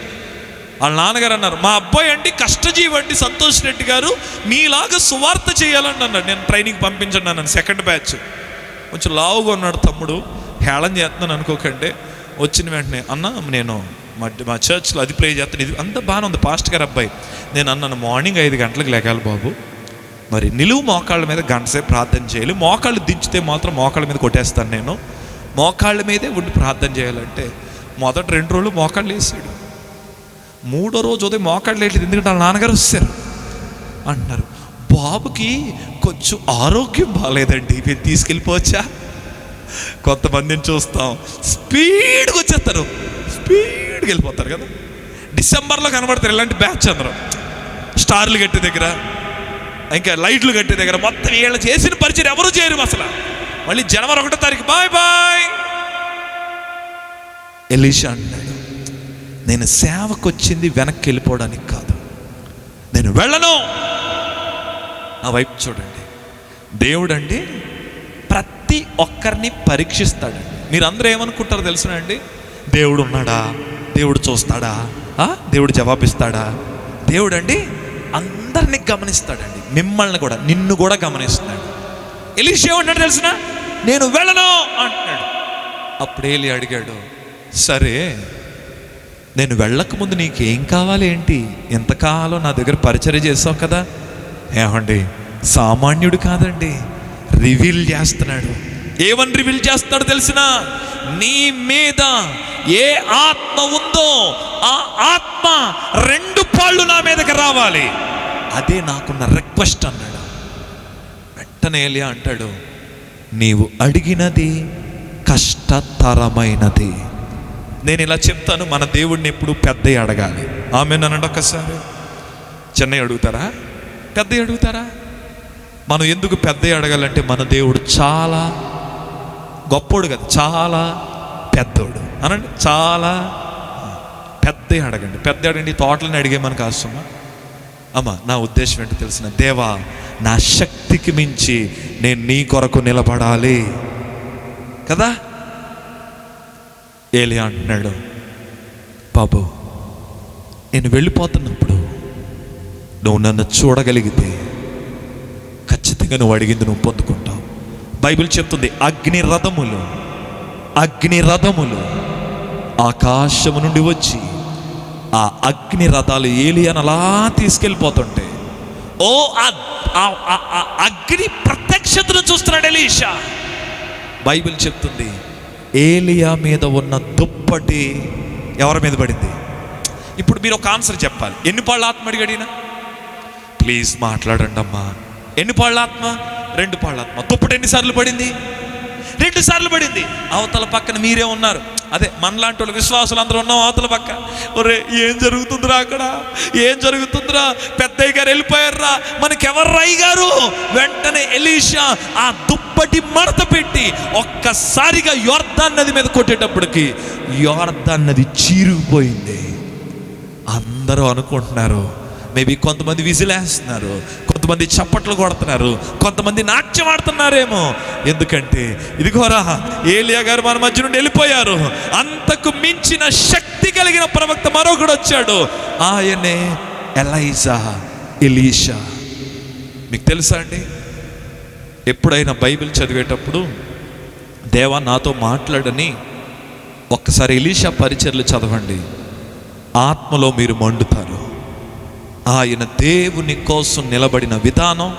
వాళ్ళ నాన్నగారు అన్నారు, మా అబ్బాయి అండి కష్టజీవి అండి సంతోష్ రెడ్డి గారు, మీలాగా సువార్త చేయాలని అన్నాడు. నేను ట్రైనింగ్ పంపించండి అన్నాను. 2nd batch. కొంచెం లావుగా ఉన్నాడు తమ్ముడు, హేళన చేస్తున్నాను అనుకోకండి. వచ్చిన వెంటనే అన్న నేను మా చర్చ్లో అది ప్రే చేస్తాను, ఇది అంతా బాగానే ఉంది పాస్టర్ గారు అబ్బాయి. నేను అన్నాను, మార్నింగ్ 5 గంటలకు లేగాలి బాబు, మరి నిలువు మోకాళ్ళ మీద గంటసేపు ప్రార్థన చేయాలి. మోకాళ్ళు దించితే మాత్రం మోకాళ్ళ మీద కొట్టేస్తాను నేను, మోకాళ్ళ మీదే ఉండి ప్రార్థన చేయాలంటే మొదటి 2 రోజులు మోకాళ్ళు వేసాడు. 3వ రోజు ఉదయం మోకాళ్ళు వేయలేదు, ఎందుకంటే వాళ్ళ నాన్నగారు వచ్చారు. అంటున్నారు, బాబుకి కొంచెం ఆరోగ్యం బాగాలేదండి, మీరు తీసుకెళ్ళిపోవచ్చా? కొంతమందిని చూస్తాం స్పీడ్గా వచ్చేస్తారు, స్పీడ్గా వెళ్ళిపోతారు కదా. డిసెంబర్లో కనబడతారు ఇలాంటి బ్యాచ్ అందరూ, స్టార్లు కట్టే దగ్గర, ఇంకా లైట్లు కట్టే దగ్గర. మొత్తం వీళ్ళు చేసిన పరిచయం ఎవరు చేయరు అసలు. మళ్ళీ జనవరి 1వ తారీఖు బాయ్ బాయ్. ఎలీషా అంటాడు, నేను సేవకు వచ్చింది వెనక్కి వెళ్ళిపోవడానికి కాదు, నేను వెళ్ళను. ఆ వైపు చూడండి. దేవుడు అండి ప్రతి ఒక్కరిని పరీక్షిస్తాడండి. మీరు అందరూ ఏమనుకుంటారో తెలుసునండి, దేవుడు ఉన్నాడా, దేవుడు చూస్తాడా, దేవుడు జవాబిస్తాడా? దేవుడు అండి అందరినీ గమనిస్తాడండి, మిమ్మల్ని కూడా, నిన్ను కూడా గమనిస్తున్నాడు. ఎలీషా ఏమన్నాడు తెలిసిన, నేను వెళ్ళను అంటున్నాడు. అప్పుడు ఏలి అడిగాడు, సరే నేను వెళ్ళకముందు నీకేం కావాలి ఏంటి? ఎంతకాలం నా దగ్గర పరిచర్య చేసావు కదా. ఏమండి సామాన్యుడు కాదండి, రివీల్ చేస్తున్నాడు. ఏమని రివీల్ చేస్తాడు తెలిసిన, నీ మీద ఏ ఆత్మ ఉందో ఆ ఆత్మ 2 పాళ్ళు నా మీదకి రావాలి, అదే నాకున్న రిక్వెస్ట్ అన్నాడు. వెంటనే ఏలియా అంటాడు, నీవు అడిగినది కష్టతరమైనది. నేను ఇలా చెప్తాను, మన దేవుడిని ఎప్పుడు పెద్దవి అడగాలి. ఆమె అనండి ఒక్కసారి. చిన్నవి అడుగుతారా, పెద్దవి అడుగుతారా? మనం ఎందుకు పెద్దవి అడగాలంటే మన దేవుడు చాలా గొప్పోడు కదా, చాలా పెద్దోడు అనండి. చాలా పెద్దవి అడగండి, పెద్ద అడగండి. తోటలని అడిగేమని కాస్తున్నా అమ్మ. నా ఉద్దేశం ఏంటో తెలిసిన, దేవా నా శక్తికి మించి నేను నీ కొరకు నిలబడాలి కదా. ఏలియా అంటున్నాడు, బాబు నేను వెళ్ళిపోతున్నప్పుడు నువ్వు నన్ను చూడగలిగితే ఖచ్చితంగా నువ్వు అడిగింది నువ్వు పొందుకుంటావు. బైబిల్ చెప్తుంది, అగ్ని రథములు ఆకాశము నుండి వచ్చి ఆ అగ్ని రథాలు ఏలియాను అలా తీసుకెళ్ళిపోతుంటే, ఓ అగ్ని ప్రత్యక్షతను చూస్తున్నాడు ఎలీషా. బైబిల్ చెప్తుంది, ఏలియా మీద ఉన్న దుప్పటి ఎవరి మీద పడింది? ఇప్పుడు మీరు ఒక ఆన్సర్ చెప్పాలి. ఎన్ని పాళ్ళ ఆత్మ అడిగాడినా? ప్లీజ్ మాట్లాడండి అమ్మా. ఎన్ని పాళ్ళ ఆత్మ? 2 పాళ్ళ ఆత్మ. దుప్పటి ఎన్నిసార్లు పడింది? 2 సార్లు పడింది. అవతల పక్కన మీరే ఉన్నారు, అదే మనలాంటి వాళ్ళు విశ్వాసులు అందరూ ఉన్నాం అవతల పక్క. ఒరే ఏం జరుగుతుందిరా అక్కడ, ఏం జరుగుతుందిరా, పెద్దయ్య గారు వెళ్ళిపోయారా, మనకెవర్రా అయ్యగారు. వెంటనే ఎలీషా ఆ దుప్పటి మడత పెట్టి ఒక్కసారిగా యోర్దాన్ నది మీద కొట్టేటప్పటికి యోర్దాన్ నది చీరుకుపోయింది. అందరూ అనుకుంటున్నారు, మేబీ కొంతమంది విజిలేస్తున్నారు, కొంతమంది చప్పట్లు కొడుతున్నారు, కొంతమంది నాట్యం ఆడుతున్నారేమో. ఎందుకంటే ఇదిగోరా ఏలియా గారు మన మధ్య నుండి వెళ్ళిపోయారు. అంతకు మించిన శక్తి కలిగిన ప్రవక్త మరొకడు వచ్చాడు, ఆయనే ఎలీషా. మీకు తెలుసా అండి, ఎప్పుడైనా బైబిల్ చదివేటప్పుడు దేవా నాతో మాట్లాడని ఒక్కసారి ఎలీషా పరిచర్లు చదవండి, ఆత్మలో మీరు మండుతారు. ఆయన దేవుని కోసం నిలబడిన విధానం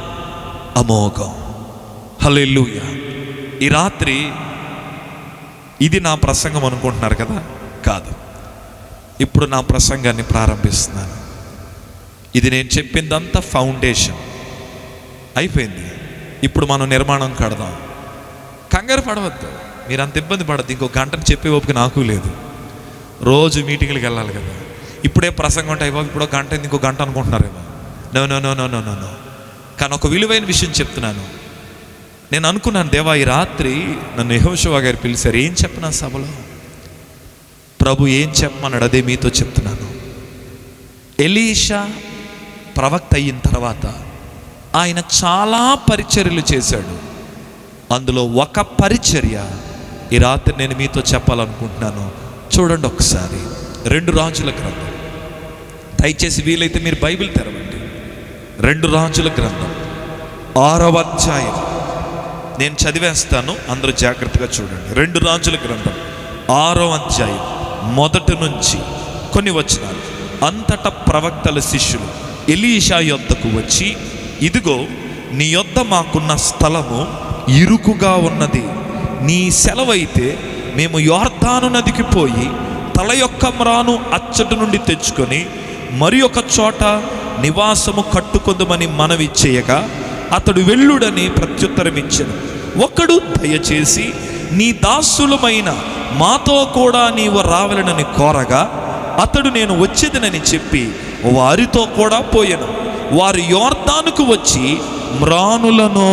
అమోఘం. హల్లెలూయా. ఈ రాత్రి ఇది నా ప్రసంగం అనుకుంటున్నారు కదా, కాదు. ఇప్పుడు నా ప్రసంగాన్ని ప్రారంభిస్తున్నాను. ఇది నేను చెప్పిందంతా ఫౌండేషన్ అయిపోయింది. ఇప్పుడు మనం నిర్మాణం కడదాం. కంగారు పడవద్దు, మీరు అంత ఇబ్బంది పడద్దు. ఇంకో గంటను చెప్పే ఓపిక నాకు లేదు. రోజు మీటింగ్లకు వెళ్ళాలి కదా. ఇప్పుడే ప్రసంగం ఉంటాయి బాబు, ఇప్పుడు గంట ఇంకో గంట అనుకుంటున్నారేమో. No no no no no no no కానీ ఒక విలువైన విషయం చెప్తున్నాను. నేను అనుకున్నాను, దేవా ఈ రాత్రి నన్ను యెహోషువ గారు పిలిచారు, ఏం చెప్పనా సభలో, ప్రభు ఏం చెప్పమన్నాడు, అదే మీతో చెప్తున్నాను. ఎలీషా ప్రవక్త అయిన తర్వాత ఆయన చాలా పరిచర్యలు చేశాడు. అందులో ఒక పరిచర్య ఈ రాత్రి నేను మీతో చెప్పాలనుకుంటున్నాను. చూడండి ఒకసారి 2 రాజుల గ్రంథం. దయచేసి వీలైతే మీరు బైబిల్ తెరవండి. 2 రాజుల గ్రంథం 6వ అధ్యాయం నేను చదివేస్తాను, అందరూ జాగ్రత్తగా చూడండి. 2 రాజుల గ్రంథం 6వ అధ్యాయం మొదటి నుంచి కొన్ని వచనాలు. అంతటా ప్రవక్తల శిష్యులు ఎలీషా యొద్దకు వచ్చి, ఇదిగో నీ యొద్ద మాకున్న స్థలము ఇరుకుగా ఉన్నది, నీ సెలవైతే మేము యోర్దాను నదికి పోయి తల యొక్క మ్రాను అచ్చటి నుండి తెచ్చుకొని మరి ఒక చోట నివాసము కట్టుకొందుమని మనవి చేయగా అతడు వెళ్ళుడని ప్రత్యుత్తరం ఇచ్చాను. ఒకడు దయచేసి నీ దాసులమైన మాతో కూడా నీవు రావాలనని కోరగా అతడు నేను వచ్చేదనని చెప్పి వారితో కూడా పోయాను. వారు యోర్దానుకు వచ్చి మ్రానులను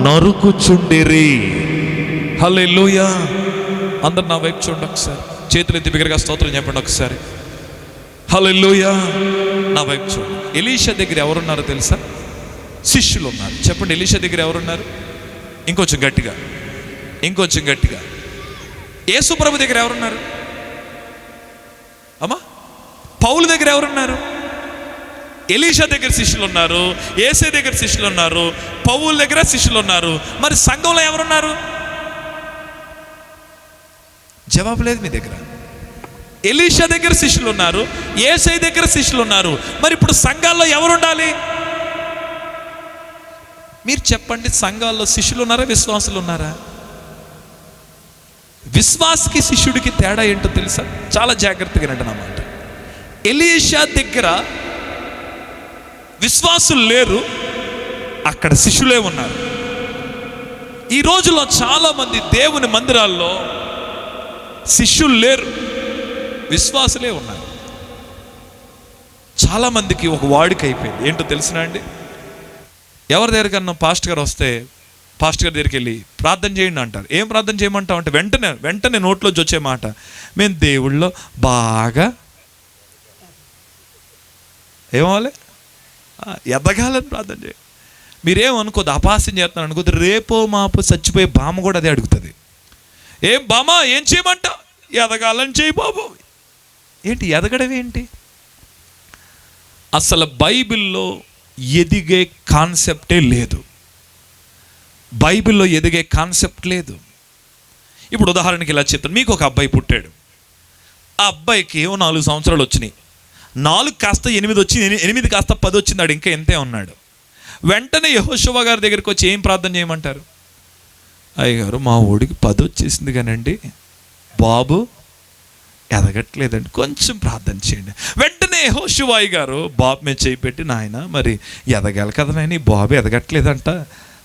నరుకుచుండిరి. హల్లెలూయా. అందరు నా వైపు చూడండి ఒకసారి, చేతులు ఎత్తి బిగ్గరగా స్తోత్రం చెప్పండి ఒకసారి. హల్లెలూయా. నా వైపు చూడండి. ఎలీషా దగ్గర ఎవరున్నారో తెలుసా? శిష్యులు ఉన్నారు. చెప్పండి, ఎలీషా దగ్గర ఎవరున్నారు? ఇంకొంచెం గట్టిగా, ఇంకొంచెం గట్టిగా. యేసు ప్రభు దగ్గర ఎవరున్నారు? అమ్మా, పౌలు దగ్గర ఎవరున్నారు? ఎలీషా దగ్గర శిష్యులు ఉన్నారు, యేసే దగ్గర శిష్యులు ఉన్నారు, పౌలు దగ్గర శిష్యులు ఉన్నారు. మరి సంఘంలో ఎవరున్నారు? జవాబు లేదు మీ దగ్గర. ఎలీషా దగ్గర శిష్యులు ఉన్నారు, యేసే దగ్గర శిష్యులు ఉన్నారు. మరి ఇప్పుడు సంఘాల్లో ఎవరు ఉండాలి? మీరు చెప్పండి. సంఘాల్లో శిష్యులు ఉన్నారా, విశ్వాసులు ఉన్నారా? విశ్వాసకి శిష్యుడికి తేడా ఏంటో తెలుసా? చాలా జాగ్రత్తగా వినండి నా మాట. ఎలీషా దగ్గర విశ్వాసులు లేరు, అక్కడ శిష్యులే ఉన్నారు. ఈ రోజుల్లో చాలామంది దేవుని మందిరాల్లో శిష్యులు లేరు, విశ్వాసులే ఉన్నారు. చాలామందికి ఒక వాడిక అయిపోయింది. ఏంటో తెలిసినా అండి, ఎవరి దగ్గరికన్నా పాస్టర్ గారు వస్తే పాస్టర్ గారి దగ్గరికి వెళ్ళి ప్రార్థన చేయండి అంటారు. ఏం ప్రార్థన చేయమంటావు అంటే వెంటనే నోట్లోంచి వచ్చే మాట, మేము దేవుళ్ళో బాగా ఏమవ్వాలి, ఎదగాలని ప్రార్థన చేయండి. మీరేమనుకోదు, అపాస్యం చేస్తున్నాను అనుకోద్దు, రేపో మాపో చచ్చిపోయే బామ్మ కూడా అదే అడుగుతుంది. ఏం బామ్మ ఏం చేయమంటావు? ఎదగాలని చేయి బాబు. ఏంటి ఎదగడం ఏంటి? అసలు బైబిల్లో ఎదిగే కాన్సెప్టే లేదు. బైబిల్లో ఎదిగే కాన్సెప్ట్ లేదు. ఇప్పుడు ఉదాహరణకి ఇలా చెప్తాను. మీకు ఒక అబ్బాయి పుట్టాడు. ఆ అబ్బాయికి 4 సంవత్సరాలు వచ్చినాయి. 4 కాస్త 8 వచ్చింది, 8 కాస్త 10 వచ్చింది, ఇంకా ఎంతే ఉన్నాడు. వెంటనే యెహోషువ గారి దగ్గరికి వచ్చి ఏం ప్రార్థన చేయమంటారు? అయ్యగారు మా ఊడికి 10 వచ్చేసింది కానండి, బాబు ఎదగట్లేదండి, కొంచెం ప్రార్థన చేయండి. వెంటనే యెహోషువ గారు బాబు మీద చేయి పెట్టి, నాయన మరి ఎదగాలి కదా నాయన, బాబు ఎదగట్లేదంట,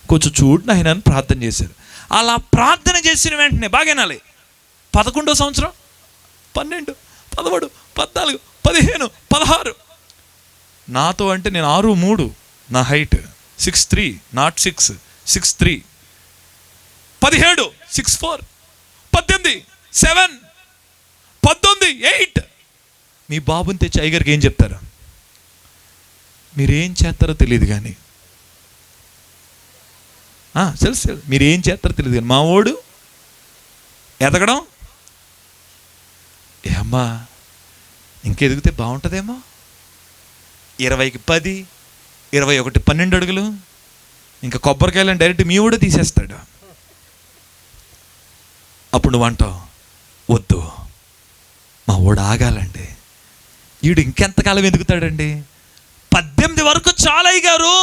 కొంచెం చూడు నాయన అని ప్రార్థన చేశారు. అలా ప్రార్థన చేసిన వెంటనే బాగేనాలి, 11వ సంవత్సరం 12, 13, 14, 15, 16. నాతో అంటే నేను 6'3" నా హైట్, 6'3", నాట్ 6, 6'3". 17, 6'4", 18, 7, 19, 8. మీ బాబుని తెచ్చి అయ్యగారికి ఏం చెప్తారు? మీరేం చేస్తారో తెలియదు కానీ, తెలుసు మీరేం చేస్తారో తెలియదు కానీ, మా వాడు ఎదగడం ఏమ్మా ఇంకెదిగితే బాగుంటుందేమో. 20కి 10, 21 12 అడుగులు. ఇంకా కొబ్బరికాయలను డైరెక్ట్ మీ వాడు తీసేస్తాడు. అప్పుడు నువ్వు అంటావు, వద్దు మా వాడు ఆగాలండి, వీడు ఇంకెంతకాలం ఎదుగుతాడండి, 18 వరకు చాలా అయ్యారు.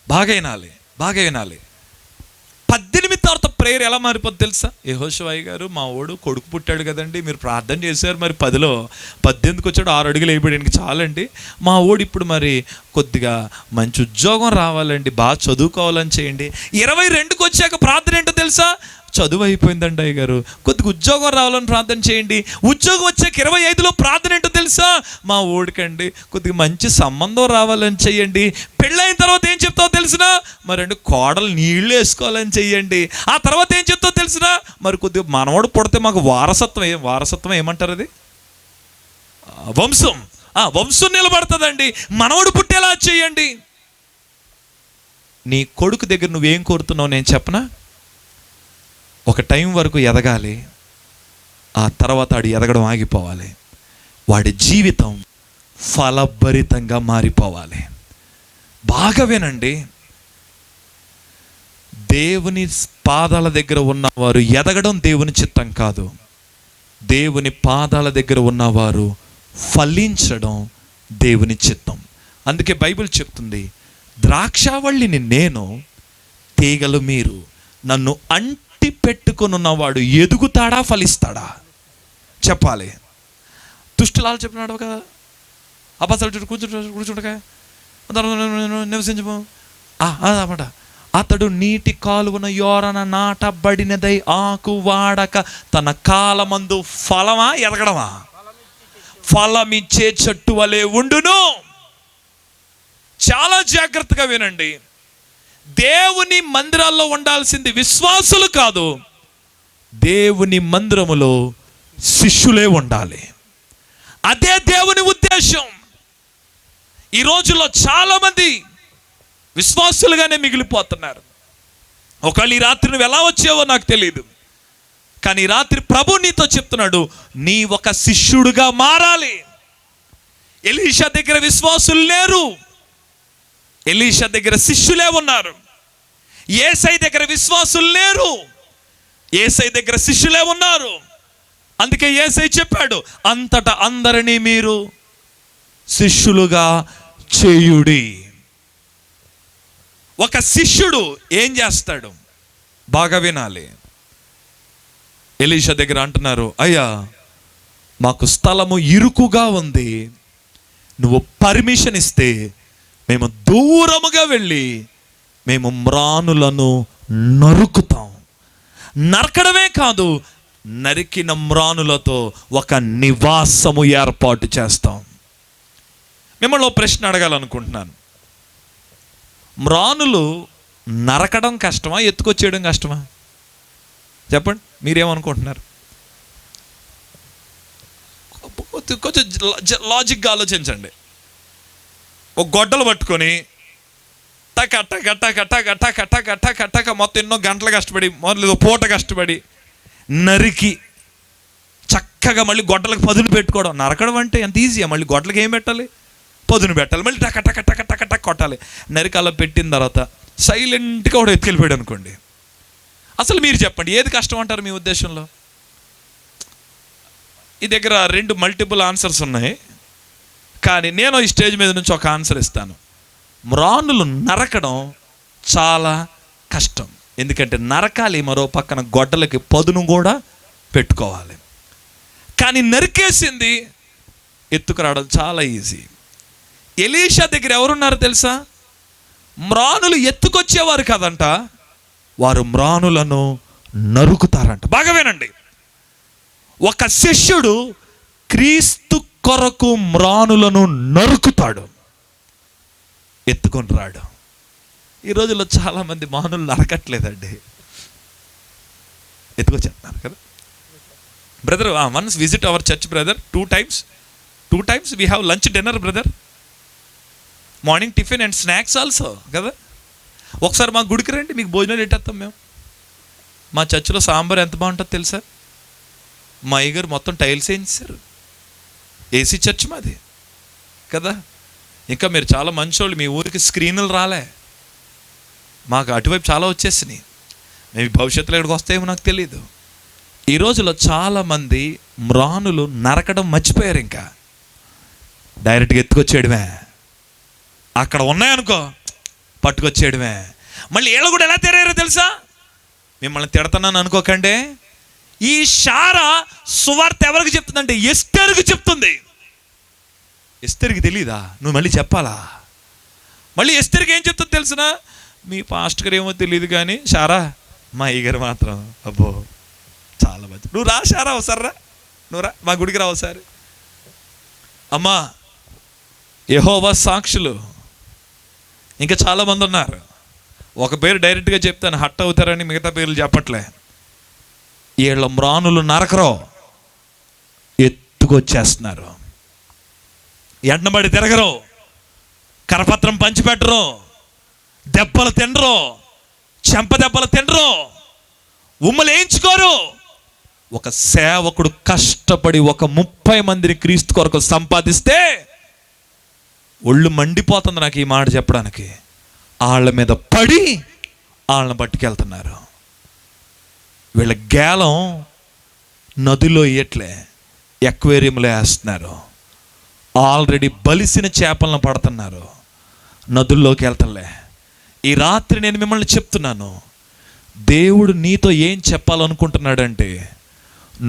బాగా వినాలి, బాగా వినాలి. 18 తర్వాత ప్రేయర్ ఎలా మారిపోద్ది తెలుసా? యెహోషువ గారు, మా వాడు కొడుకు పుట్టాడు కదండి, మీరు ప్రార్థన చేశారు, మరి 10లో 18కి వచ్చాడు, 6 అడుగులు వేయబడానికి చాలండి. మా వాడు ఇప్పుడు మరి కొద్దిగా మంచి ఉద్యోగం రావాలండి, బాగా చదువుకోవాలని చేయండి. 22కి వచ్చాక ప్రార్థన ఏంటో తెలుసా? చదువు అయిపోయిందండి అయ్యగారు, కొద్దిగా ఉద్యోగం రావాలని ప్రార్థన చేయండి. ఉద్యోగం వచ్చాక 25లో ప్రార్థన ఏంటో తెలుసా? మా ఓడికండి కొద్దిగా మంచి సంబంధం రావాలని చెయ్యండి. పెళ్ళైన తర్వాత ఏం చెప్తావో తెలిసినా? మరి కోడలు నీళ్ళు వేసుకోవాలని చెయ్యండి. ఆ తర్వాత ఏం చెప్తావో తెలిసినా? మరి కొద్దిగా మనవాడు పుడితే మాకు వారసత్వం ఏమంటారు అది? వంశం నిలబడుతుందండి, మనవడు పుట్టేలా చేయండి. నీ కొడుకు దగ్గర నువ్వేం కోరుతున్నావు నేను చెప్పనా? ఒక టైం వరకు ఎదగాలి, ఆ తర్వాత వాడు ఎదగడం ఆగిపోవాలి, వాడి జీవితం ఫలభరితంగా మారిపోవాలి. బాగా వినండి, దేవుని పాదాల దగ్గర ఉన్నవారు ఎదగడం దేవుని చిత్తం కాదు, దేవుని పాదాల దగ్గర ఉన్నవారు ఫలించడం దేవుని చిత్తం. అందుకే బైబిల్ చెప్తుంది, ద్రాక్షావల్లిని నేను, తీగలు మీరు, నన్ను అంటి పెట్టుకున్నవాడు ఎదుగుతాడా ఫలిస్తాడా? చెప్పాలి. దుష్టులాలు చెప్పినాడు కదా, అబద్ధాలు కూర్చుంటగా నివసించము అన్నమాట. అతడు నీటి కాలువన యోరన నాటబడినదై ఆకు వాడక తన కాలమందు ఫలమా ఎదగడమా? ఫలమిచ్చే చెట్టు వలె ఉండును. చాలా జాగ్రత్తగా వినండి, దేవుని మందిరాల్లో ఉండాల్సింది విశ్వాసులు కాదు, దేవుని మందిరములో శిష్యులే ఉండాలి. అదే దేవుని ఉద్దేశం. ఈ రోజుల్లో చాలామంది విశ్వాసులుగానే మిగిలిపోతున్నారు. ఒకవేళ ఈ రాత్రి నువ్వు ఎలా వచ్చావో నాకు తెలియదు, కానీ ఈ రాత్రి ప్రభు నీతో చెప్తున్నాడు, నీ ఒక శిష్యుడుగా మారాలి. ఎలీషా దగ్గర విశ్వాసులు లేరు, ఎలీషా దగ్గర శిష్యులే ఉన్నారు. యేసై దగ్గర విశ్వాసులు లేరు, యేసై దగ్గర శిష్యులే ఉన్నారు. అందుకే యేసై చెప్పాడు, అంతటా అందరినీ మీరు శిష్యులుగా చేయుడి. ఒక శిష్యుడు ఏం చేస్తాడు? బాగా వినాలి. ఎలీషా దగ్గర అంటున్నారు, అయ్యా మాకు స్థలము ఇరుకుగా ఉంది, నువ్వు పర్మిషన్ ఇస్తే మేము దూరముగా వెళ్ళి మేము మ్రానులను నరుకుతాం. నరకడమే కాదు, నరికిన మ్రానులతో ఒక నివాసము ఏర్పాటు చేస్తాం. మిమ్మల్ని ప్రశ్న అడగాలనుకుంటున్నాను, మ్రానులు నరకడం కష్టమా, ఎత్తుకొచ్చేయడం కష్టమా? చెప్పండి, మీరేమనుకుంటున్నారు? కొంచెం లాజిక్గా ఆలోచించండి. ఒక గొడ్డలు పట్టుకొని టక టక టక టక టక టక టక టక మొత్తం ఎన్నో గంటలు కష్టపడి, మొదలు పూట కష్టపడి నరికి చక్కగా మళ్ళీ గొడ్డలకు పదును పెట్టుకోవడం. నరకడం అంటే ఎంత ఈజీయా? మళ్ళీ గొడ్డలకు ఏం పెట్టాలి? పదును పెట్టాలి, మళ్ళీ టక టక టక టక టక కొట్టాలి. నరికి అలా పెట్టిన తర్వాత సైలెంట్గా కూడా ఎత్తుకెళ్ళిపోయాడు అనుకోండి. అసలు మీరు చెప్పండి, ఏది కష్టం అంటారు మీ ఉద్దేశంలో? ఈ దగ్గర 2 మల్టిపుల్ ఆన్సర్స్ ఉన్నాయి, కానీ నేను ఈ స్టేజ్ మీద నుంచి ఒక ఆన్సర్ ఇస్తాను. మ్రానులు నరకడం చాలా కష్టం, ఎందుకంటే నరకాలి, మరో పక్కన గొడ్డలకి పదును కూడా పెట్టుకోవాలి. కానీ నరికేసింది ఎత్తుకురావడం చాలా ఈజీ. ఎలీషా దగ్గర ఎవరున్నారు తెలుసా? మ్రానులు ఎత్తుకొచ్చేవారు కాదంట, వారు మ్రానులను నరుకుతారంట. బాగా వినండి, ఒక శిష్యుడు క్రీస్తు కొరకు మ్రానులను నరుకుతాడు, ఎత్తుకొని రాడు. ఈ రోజుల్లో చాలామంది మానులు నరకట్లేదండి, ఎత్తుకొచ్చేస్తున్నారు కదా. Brother, once visit our church brother, two times we have lunch dinner brother, morning tiffin and snacks also కదా. ఒకసారి మా గుడికి రండి, మీకు భోజనాలు పెట్టేస్తాం మేము. మా చర్చిలో సాంబార్ ఎంత బాగుంటుందో తెలుసా? మా అయ్యగారు మొత్తం టైల్స్ వేయించారు, ఏసీ చర్చ్ మాది కదా. ఇంకా మీరు చాలా మంచోళ్ళు, మీ ఊరికి స్క్రీన్లు రాలే, మాకు అటువైపు చాలా వచ్చేసినాయి. మేము భవిష్యత్తులో ఎక్కడికి వస్తాయేమో నాకు తెలియదు. ఈ రోజులో చాలామంది మ్రానులు నరకడం మర్చిపోయారు, ఇంకా డైరెక్ట్గా ఎత్తుకొచ్చేయడమే. అక్కడ ఉన్నాయనుకో పట్టుకొచ్చేయడమే. మళ్ళీ వీళ్ళు కూడా ఎలా తెరారో తెలుసా? మిమ్మల్ని తిడతానని అనుకోకండి. ఈ శారా సువార్త ఎవరికి చెప్తుందంటే ఎస్తేరుకి చెప్తుంది. ఎస్తేరుకి తెలీదా? నువ్వు మళ్ళీ చెప్పాలా? మళ్ళీ ఎస్తేరుకి ఏం చెప్తుంది తెలిసిన? మీ పాస్టర్ గారు ఏమో తెలియదు కానీ శారా, మా అయ్యగారు మాత్రం అబ్బో చాలా మంచి. నువ్వు రా శారా, ఒకసారి రా, నువ్వు రా మా గుడికి రా ఒకసారి. అమ్మా యెహోవా సాక్షులు ఇంకా చాలామంది ఉన్నారు. ఒక పేరు డైరెక్ట్గా చెప్తాను, హట్ అవుతారని మిగతా పేర్లు చెప్పట్లే. వీళ్ళ మ్రానులు నరకరో, ఎత్తుకొచ్చేస్తున్నారు. ఎండబడి తిరగరు, కరపత్రం పంచిపెట్టరు, దెబ్బలు తినరు, చెంప దెబ్బలు తినరు, ఉమ్మలు వేయించుకోరు. ఒక సేవకుడు కష్టపడి ఒక 30 మందిని క్రీస్తు కొరకు సంపాదిస్తే ఒళ్ళు మండిపోతుంది నాకు ఈ మాట చెప్పడానికి. వాళ్ళ మీద పడి వాళ్ళని పట్టుకెళ్తున్నారు. వీళ్ళ గేలం నదిలో ఇయట్లే, ఎక్వేరియంలో వేస్తున్నారు. ఆల్రెడీ బలిసిన చేపలను పడుతున్నారు, నదుల్లోకి వెళ్తలే. ఈ రాత్రి నేను మిమ్మల్ని చెప్తున్నాను, దేవుడు నీతో ఏం చెప్పాలనుకుంటున్నాడంటే,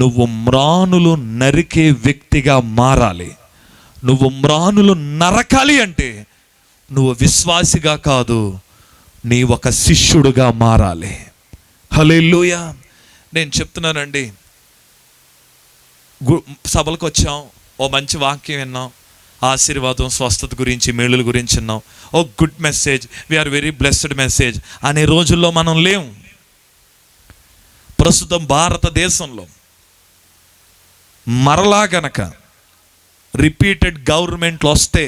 నువ్వు మ్రానులు నరికే వ్యక్తిగా మారాలి. నువ్వు మ్రానులు నరకాలి అంటే నువ్వు విశ్వాసిగా కాదు, నీ ఒక శిష్యుడుగా మారాలి. హల్లెలూయా. నేను చెప్తున్నానండి, సభలకు వచ్చాం, ఓ మంచి వాక్యం విన్నాం, ఆశీర్వాదం స్వస్థత గురించి మేలుల గురించి విన్నాం, oh good message, we are very blessed message అనే రోజుల్లో మనం లేం. ప్రస్తుతం భారతదేశంలో మరలా గనక రిపీటెడ్ గవర్నమెంట్లు వస్తే,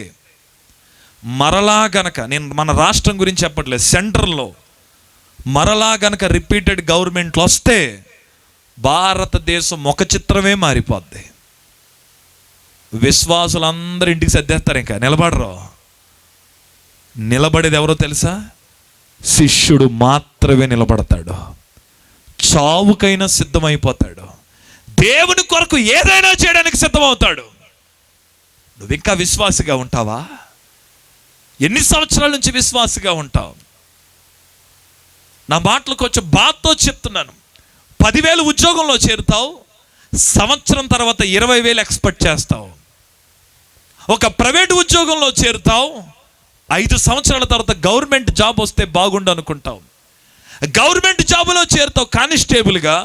మరలా గనక, నేను మన రాష్ట్రం గురించి చెప్పట్లేదు, సెంట్రల్లో మరలా గనక రిపీటెడ్ గవర్నమెంట్లు వస్తే భారతదేశం ఒక చిత్రమే మారిపోద్ది. విశ్వాసులందరూ ఇంటికి సర్దేస్తారు, ఇంకా నిలబడరు. నిలబడేది ఎవరో తెలుసా? శిష్యుడు మాత్రమే నిలబడతాడు. చావుకైనా సిద్ధమైపోతాడు, దేవుని కొరకు ఏదైనా చేయడానికి సిద్ధమవుతాడు. నువ్వు ఇంకా విశ్వాసిగా ఉంటావా? ఎన్ని సంవత్సరాల నుంచి విశ్వాసిగా ఉంటావు? నా మాటలు కొంచెం బాధతో చెప్తున్నాను. 10,000 ఉద్యోగంలో చేరుతావు, సంవత్సరం తర్వాత 20,000 ఎక్స్పెక్ట్ చేస్తావు. ఒక ప్రైవేట్ ఉద్యోగంలో చేరుతావు, 5 సంవత్సరాల తర్వాత గవర్నమెంట్ జాబ్ వస్తే బాగుండు అనుకుంటావు. గవర్నమెంట్ జాబులో చేరుతావు కానిస్టేబుల్గా,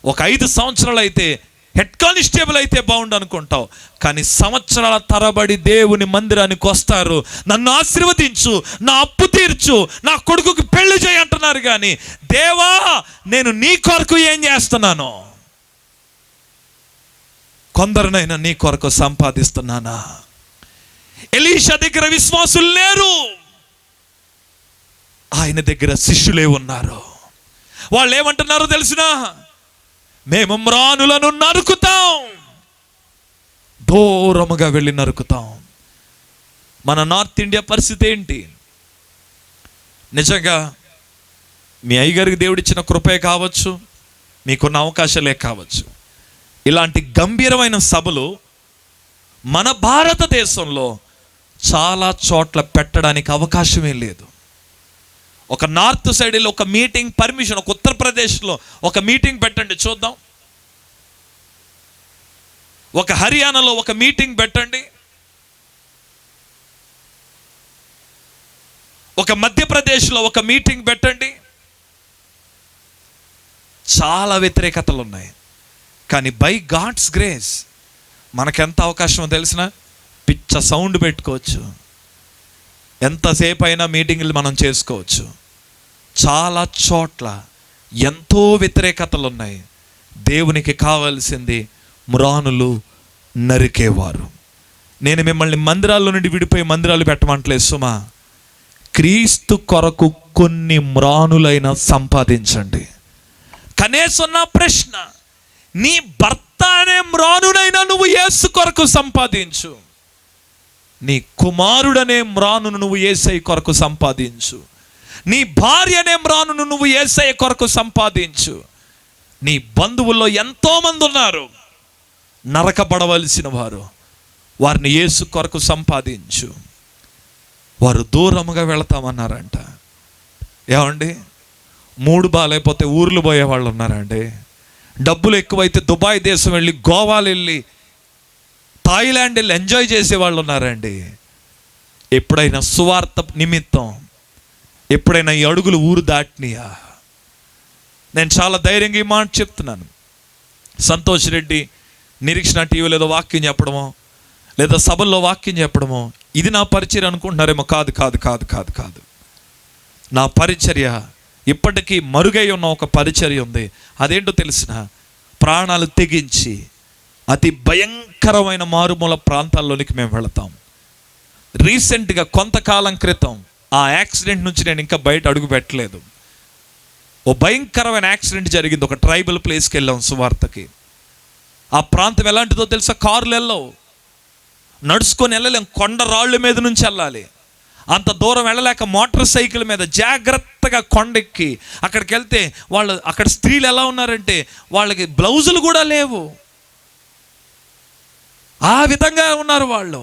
ఒక 5 సంవత్సరాలు అయితే హెడ్ కానిస్టేబుల్ అయితే బాగుండు అనుకుంటావు. కానీ సంవత్సరాల తరబడి దేవుని మందిరానికి వస్తారు, నన్ను ఆశీర్వదించు, నా అప్పు తీర్చు, నా కొడుకుకి పెళ్లి చేయి అంటున్నారు. కానీ దేవా, నేను నీ కొరకు ఏం చేస్తున్నాను? కొందరినైనా నీ కొరకు సంపాదిస్తున్నానా? ఎలీషా దగ్గర విశ్వాసులు లేరు, ఆయన దగ్గర శిష్యులే ఉన్నారు. వాళ్ళు ఏమంటున్నారో తెలిసినా? మేము మ్రానులను నరుకుతాం, దూరముగా వెళ్ళి నరుకుతాం. మన నార్త్ ఇండియా పరిస్థితి ఏంటి? నిజంగా మీ అయ్యగారికి దేవుడిచ్చిన కృపే కావచ్చు, మీకున్న అవకాశాలే కావచ్చు, ఇలాంటి గంభీరమైన సభలు మన భారతదేశంలో చాలా చోట్ల పెట్టడానికి అవకాశమే లేదు. ఒక నార్త్ సైడ్లో ఒక మీటింగ్ పర్మిషన్, ఒక ఉత్తరప్రదేశ్లో ఒక మీటింగ్ పెట్టండి చూద్దాం, ఒక హర్యానాలో ఒక మీటింగ్ పెట్టండి, ఒక మధ్యప్రదేశ్లో ఒక మీటింగ్ పెట్టండి. చాలా వ్యతిరేకతలు ఉన్నాయి, కానీ బై గాడ్స్ గ్రేస్ మనకెంత అవకాశమో తెలిసిన, పిచ్చ సౌండ్ పెట్టుకోవచ్చు, ఎంతసేపు అయినా మీటింగ్లు మనం చేసుకోవచ్చు. చాలా చోట్ల ఎంతో వ్యతిరేకతలు ఉన్నాయి. దేవునికి కావాల్సింది మ్రానులు నరికేవారు. నేను మిమ్మల్ని మందిరాల్లో నుండి విడిపోయి మందిరాలు పెట్టమంటలేదు సుమా. క్రీస్తు కొరకు కొన్ని మ్రానులైనా సంపాదించండి. కనీసం నా ప్రశ్న, నీ భర్త అనే మ్రానునైనా నువ్వు యేసు కొరకు సంపాదించు. నీ కుమారుడనే మ్రానును నువ్వు యేసయ్య కొరకు సంపాదించు. నీ భార్య అనే మ్రానును నువ్వు యేసయ్య కొరకు సంపాదించు. నీ బంధువుల్లో ఎంతోమంది ఉన్నారు నరకబడవలసిన వారు, వారిని యేసు కొరకు సంపాదించు. వారు దూరముగా వెళతామన్నారంట. ఏమండి, మూడు బాగాలేకపోతే ఊర్లు పోయే వాళ్ళు ఉన్నారండి. డబ్బులు ఎక్కువైతే దుబాయ్ దేశం వెళ్ళి, గోవాలు వెళ్ళి, థాయిలాండ్ వెళ్ళి ఎంజాయ్ చేసే వాళ్ళు ఉన్నారండి. ఎప్పుడైనా సువార్త నిమిత్తం ఎప్పుడైనా ఈ అడుగులు ఊరు దాటినయా? నేను చాలా ధైర్యంగా ఈ మాట చెప్తున్నాను. సంతోష్ రెడ్డి నిరీక్షణ టీవీలో ఏదో వాక్యం చెప్పడమో, లేదా సభల్లో వాక్యం చెప్పడమో ఇది నా పరిచర్య అనుకుంటున్నారేమో. కాదు కాదు కాదు కాదు కాదు నా పరిచర్య ఇప్పటికీ మరుగై ఉన్న ఒక పరిచర్య ఉంది. అదేంటో తెలిసిన, ప్రాణాలు తెగించి అతి భయంకరమైన మారుమూల ప్రాంతాల్లోనికి మేము వెళతాం. రీసెంట్గా కొంతకాలం క్రితం ఆ యాక్సిడెంట్ నుంచి నేను ఇంకా బయట అడుగు పెట్టలేదు. ఓ భయంకరమైన యాక్సిడెంట్ జరిగింది. ఒక ట్రైబల్ ప్లేస్కి వెళ్ళాం సువార్తకి. ఆ ప్రాంతం ఎలాంటిదో తెలుసా? కార్లు వెళ్ళవు, నడుచుకొని వెళ్ళలేం, కొండ రాళ్ళ మీద నుంచి వెళ్ళాలి. అంత దూరం వెళ్ళలేక మోటార్ సైకిల్ మీద జాగ్రత్తగా కొండెక్కి అక్కడికి వెళ్తే వాళ్ళు, అక్కడ స్త్రీలు ఎలా ఉన్నారంటే వాళ్ళకి బ్లౌజులు కూడా లేవు, ఆ విధంగా ఉన్నారు వాళ్ళు.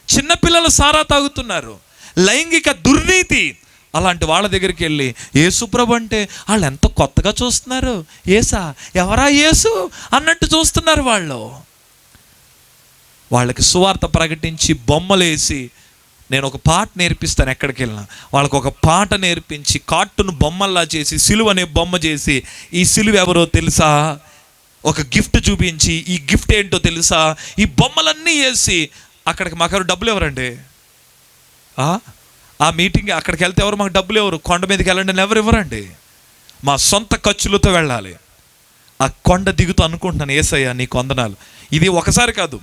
చిన్నపిల్లలు సారా తాగుతున్నారు, లైంగిక దుర్నీతి. అలాంటి వాళ్ళ దగ్గరికి వెళ్ళి యేసు ప్రభు అంటే వాళ్ళు ఎంత కొత్తగా చూస్తున్నారు. యేసా, ఎవరా యేసు అన్నట్టు చూస్తున్నారు వాళ్ళు. వాళ్ళకి సువార్త ప్రకటించి బొమ్మలేసి, నేను ఒక పాట నేర్పిస్తాను ఎక్కడికి వెళ్ళినా, వాళ్ళకు ఒక పాట నేర్పించి కార్టూన్ బొమ్మల్లా చేసి సిలువ అనే బొమ్మ చేసి, ఈ సిలువ ఎవరో తెలుసా, ఒక గిఫ్ట్ చూపించి ఈ గిఫ్ట్ ఏంటో తెలుసా, ఈ బొమ్మలన్నీ వేసి అక్కడికి మాకు డబ్బులు ఎవరండి? ఆ మీటింగ్ అక్కడికి వెళ్తే ఎవరు మాకు డబ్బులు ఎవరు? కొండ మీదకి వెళ్ళండి అని ఎవరు ఇవ్వరండి. మా సొంత ఖర్చులతో వెళ్ళాలి. ఆ కొండ దిగుతూ అనుకుంటున్నాను, యేసయ్య నీకు వందనాలు. ఇది ఒకసారి కాదు,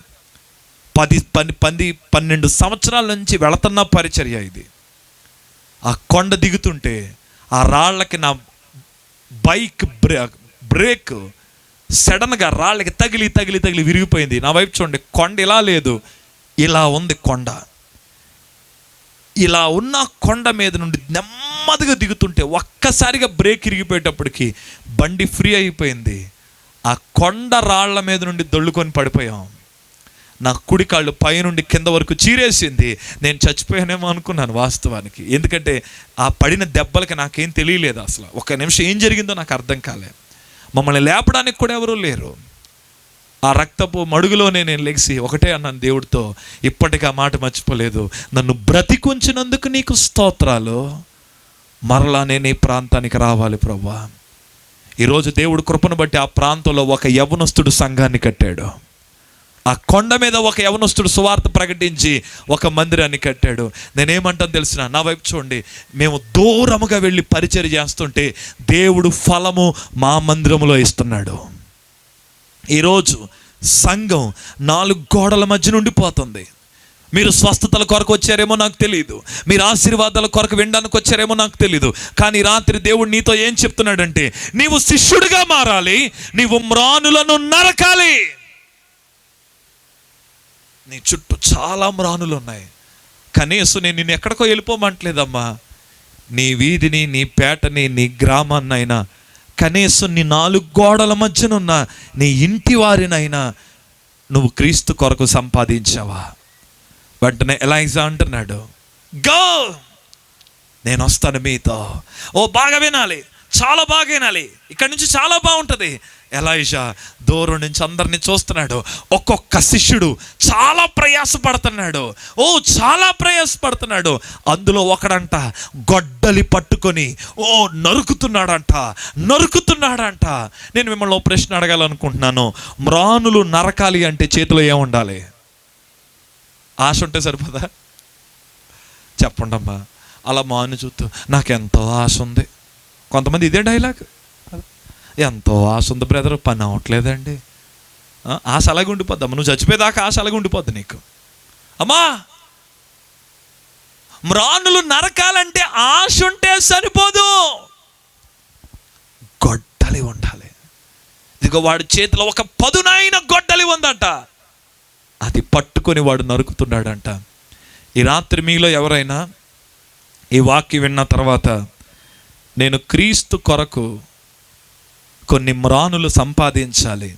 12 సంవత్సరాల నుంచి వెళుతున్న పరిచర్య ఇది. ఆ కొండ దిగుతుంటే ఆ రాళ్ళకి నా బైక్ బ్రేక్ సడన్గా రాళ్ళకి తగిలి తగిలి తగిలి విరిగిపోయింది. నా వైపు చూడండి, కొండ ఇలా లేదు, ఇలా ఉంది కొండ. ఇలా ఉన్న కొండ మీద నుండి నెమ్మదిగా దిగుతుంటే ఒక్కసారిగా బ్రేక్ ఇరిగిపోయేటప్పటికి బండి ఫ్రీ అయిపోయింది. ఆ కొండ రాళ్ల మీద నుండి దొల్లుకొని పడిపోయాం. నా కుడి కాళ్ళు పైనుండి కింద వరకు చీరేసింది. నేను చచ్చిపోయానేమో అనుకున్నాను వాస్తవానికి. ఎందుకంటే ఆ పడిన దెబ్బలకి నాకేం తెలియలేదు అసలు. ఒక నిమిషం ఏం జరిగిందో నాకు అర్థం కాలేదు. మమ్మల్ని లేపడానికి కూడా ఎవరూ లేరు. ఆ రక్తపు మడుగులోనే నేను లెగిసి ఒకటే అన్నాను దేవుడితో, ఇప్పటికీ ఆ మాట మర్చిపోలేదు, నన్ను బ్రతికుంచినందుకు నీకు స్తోత్రాలు, మరలా నేను ఈ ప్రాంతానికి రావాలి ప్రభువా. ఈరోజు దేవుడు కృపను బట్టి ఆ ప్రాంతంలో ఒక యవ్వనస్తుడు సంఘాన్ని కట్టాడు. ఆ కొండ మీద ఒక యవ్వనస్తుడు సువార్త ప్రకటించి ఒక మందిరాన్ని కట్టాడు. నేనేమంటాను తెలిసిన, నా వైపు చూడండి, మేము దూరముగా వెళ్ళి పరిచర్య చేస్తుంటే దేవుడు ఫలము మా మందిరములో ఇస్తున్నాడు. ఈరోజు సంఘం 4 గోడల మధ్య నుండి పోతుంది. మీరు స్వస్థతల కొరకు వచ్చారేమో నాకు తెలియదు, మీరు ఆశీర్వాదాల కొరకు వినడానికి వచ్చారేమో నాకు తెలియదు, కానీ రాత్రి దేవుడు నీతో ఏం చెప్తున్నాడంటే, నీవు శిష్యుడిగా మారాలి, నీవు మ్రానులను నరకాలి. నీ చుట్టూ చాలా మ్రానులు ఉన్నాయి. కనీసం నేను నిన్ను ఎక్కడికో వెళ్ళిపోమంటలేదమ్మా. నీ వీధిని, నీ పేటని, నీ గ్రామాన్నైనా, కనీసం నీ 4 గోడల మధ్యనున్న నీ ఇంటి వారినైనా నువ్వు క్రీస్తు కొరకు సంపాదించావా? వెంటనే ఎలైజా అంటున్నాడు, గో, నేను వస్తాను మీతో. ఓ బాగా వినాలి, చాలా బాగా వినాలి, ఇక్కడి నుంచి చాలా బాగుంటుంది. ఎలీషా దూరం నుంచి అందరినీ చూస్తున్నాడు. ఒక్కొక్క శిష్యుడు చాలా ప్రయాసపడుతున్నాడు, చాలా ప్రయాసపడుతున్నాడు. అందులో ఒకడంట గొడ్డలి పట్టుకొని నరుకుతున్నాడంట. నేను మిమ్మల్ని ఒక ప్రశ్న అడగాలనుకుంటున్నాను. మ్రానులు నరకాలి అంటే చేతిలో ఏముండాలి? ఆశ ఉంటే సరిపోదా? చెప్పండి అమ్మా. అలా మాను చూస్తూ నాకెంతో ఆశ ఉంది. కొంతమంది ఇదే డైలాగ్, ఎంతో ఆశ ఉంది బ్రదర్, పని అవ్వట్లేదండి. ఆశ అలాగే ఉండిపోద్ది అమ్మ, నువ్వు చచ్చిపోయేదాకా ఆశ అలాగే ఉండిపోద్ది నీకు. అమ్మా, మ్రానులు నరకాలంటే ఆశ ఉంటే సరిపోదు, గొడ్డలి ఉండాలి. ఇదిగో వాడి చేతిలో ఒక పదునైన గొడ్డలి ఉందంట, అది పట్టుకొని వాడు నరుకుతున్నాడంట. ఈ రాత్రి మీలో ఎవరైనా ఈ వాక్యం విన్న తర్వాత నేను క్రీస్తు కొరకు కొన్ని మ్రానులు సంపాదించాలి,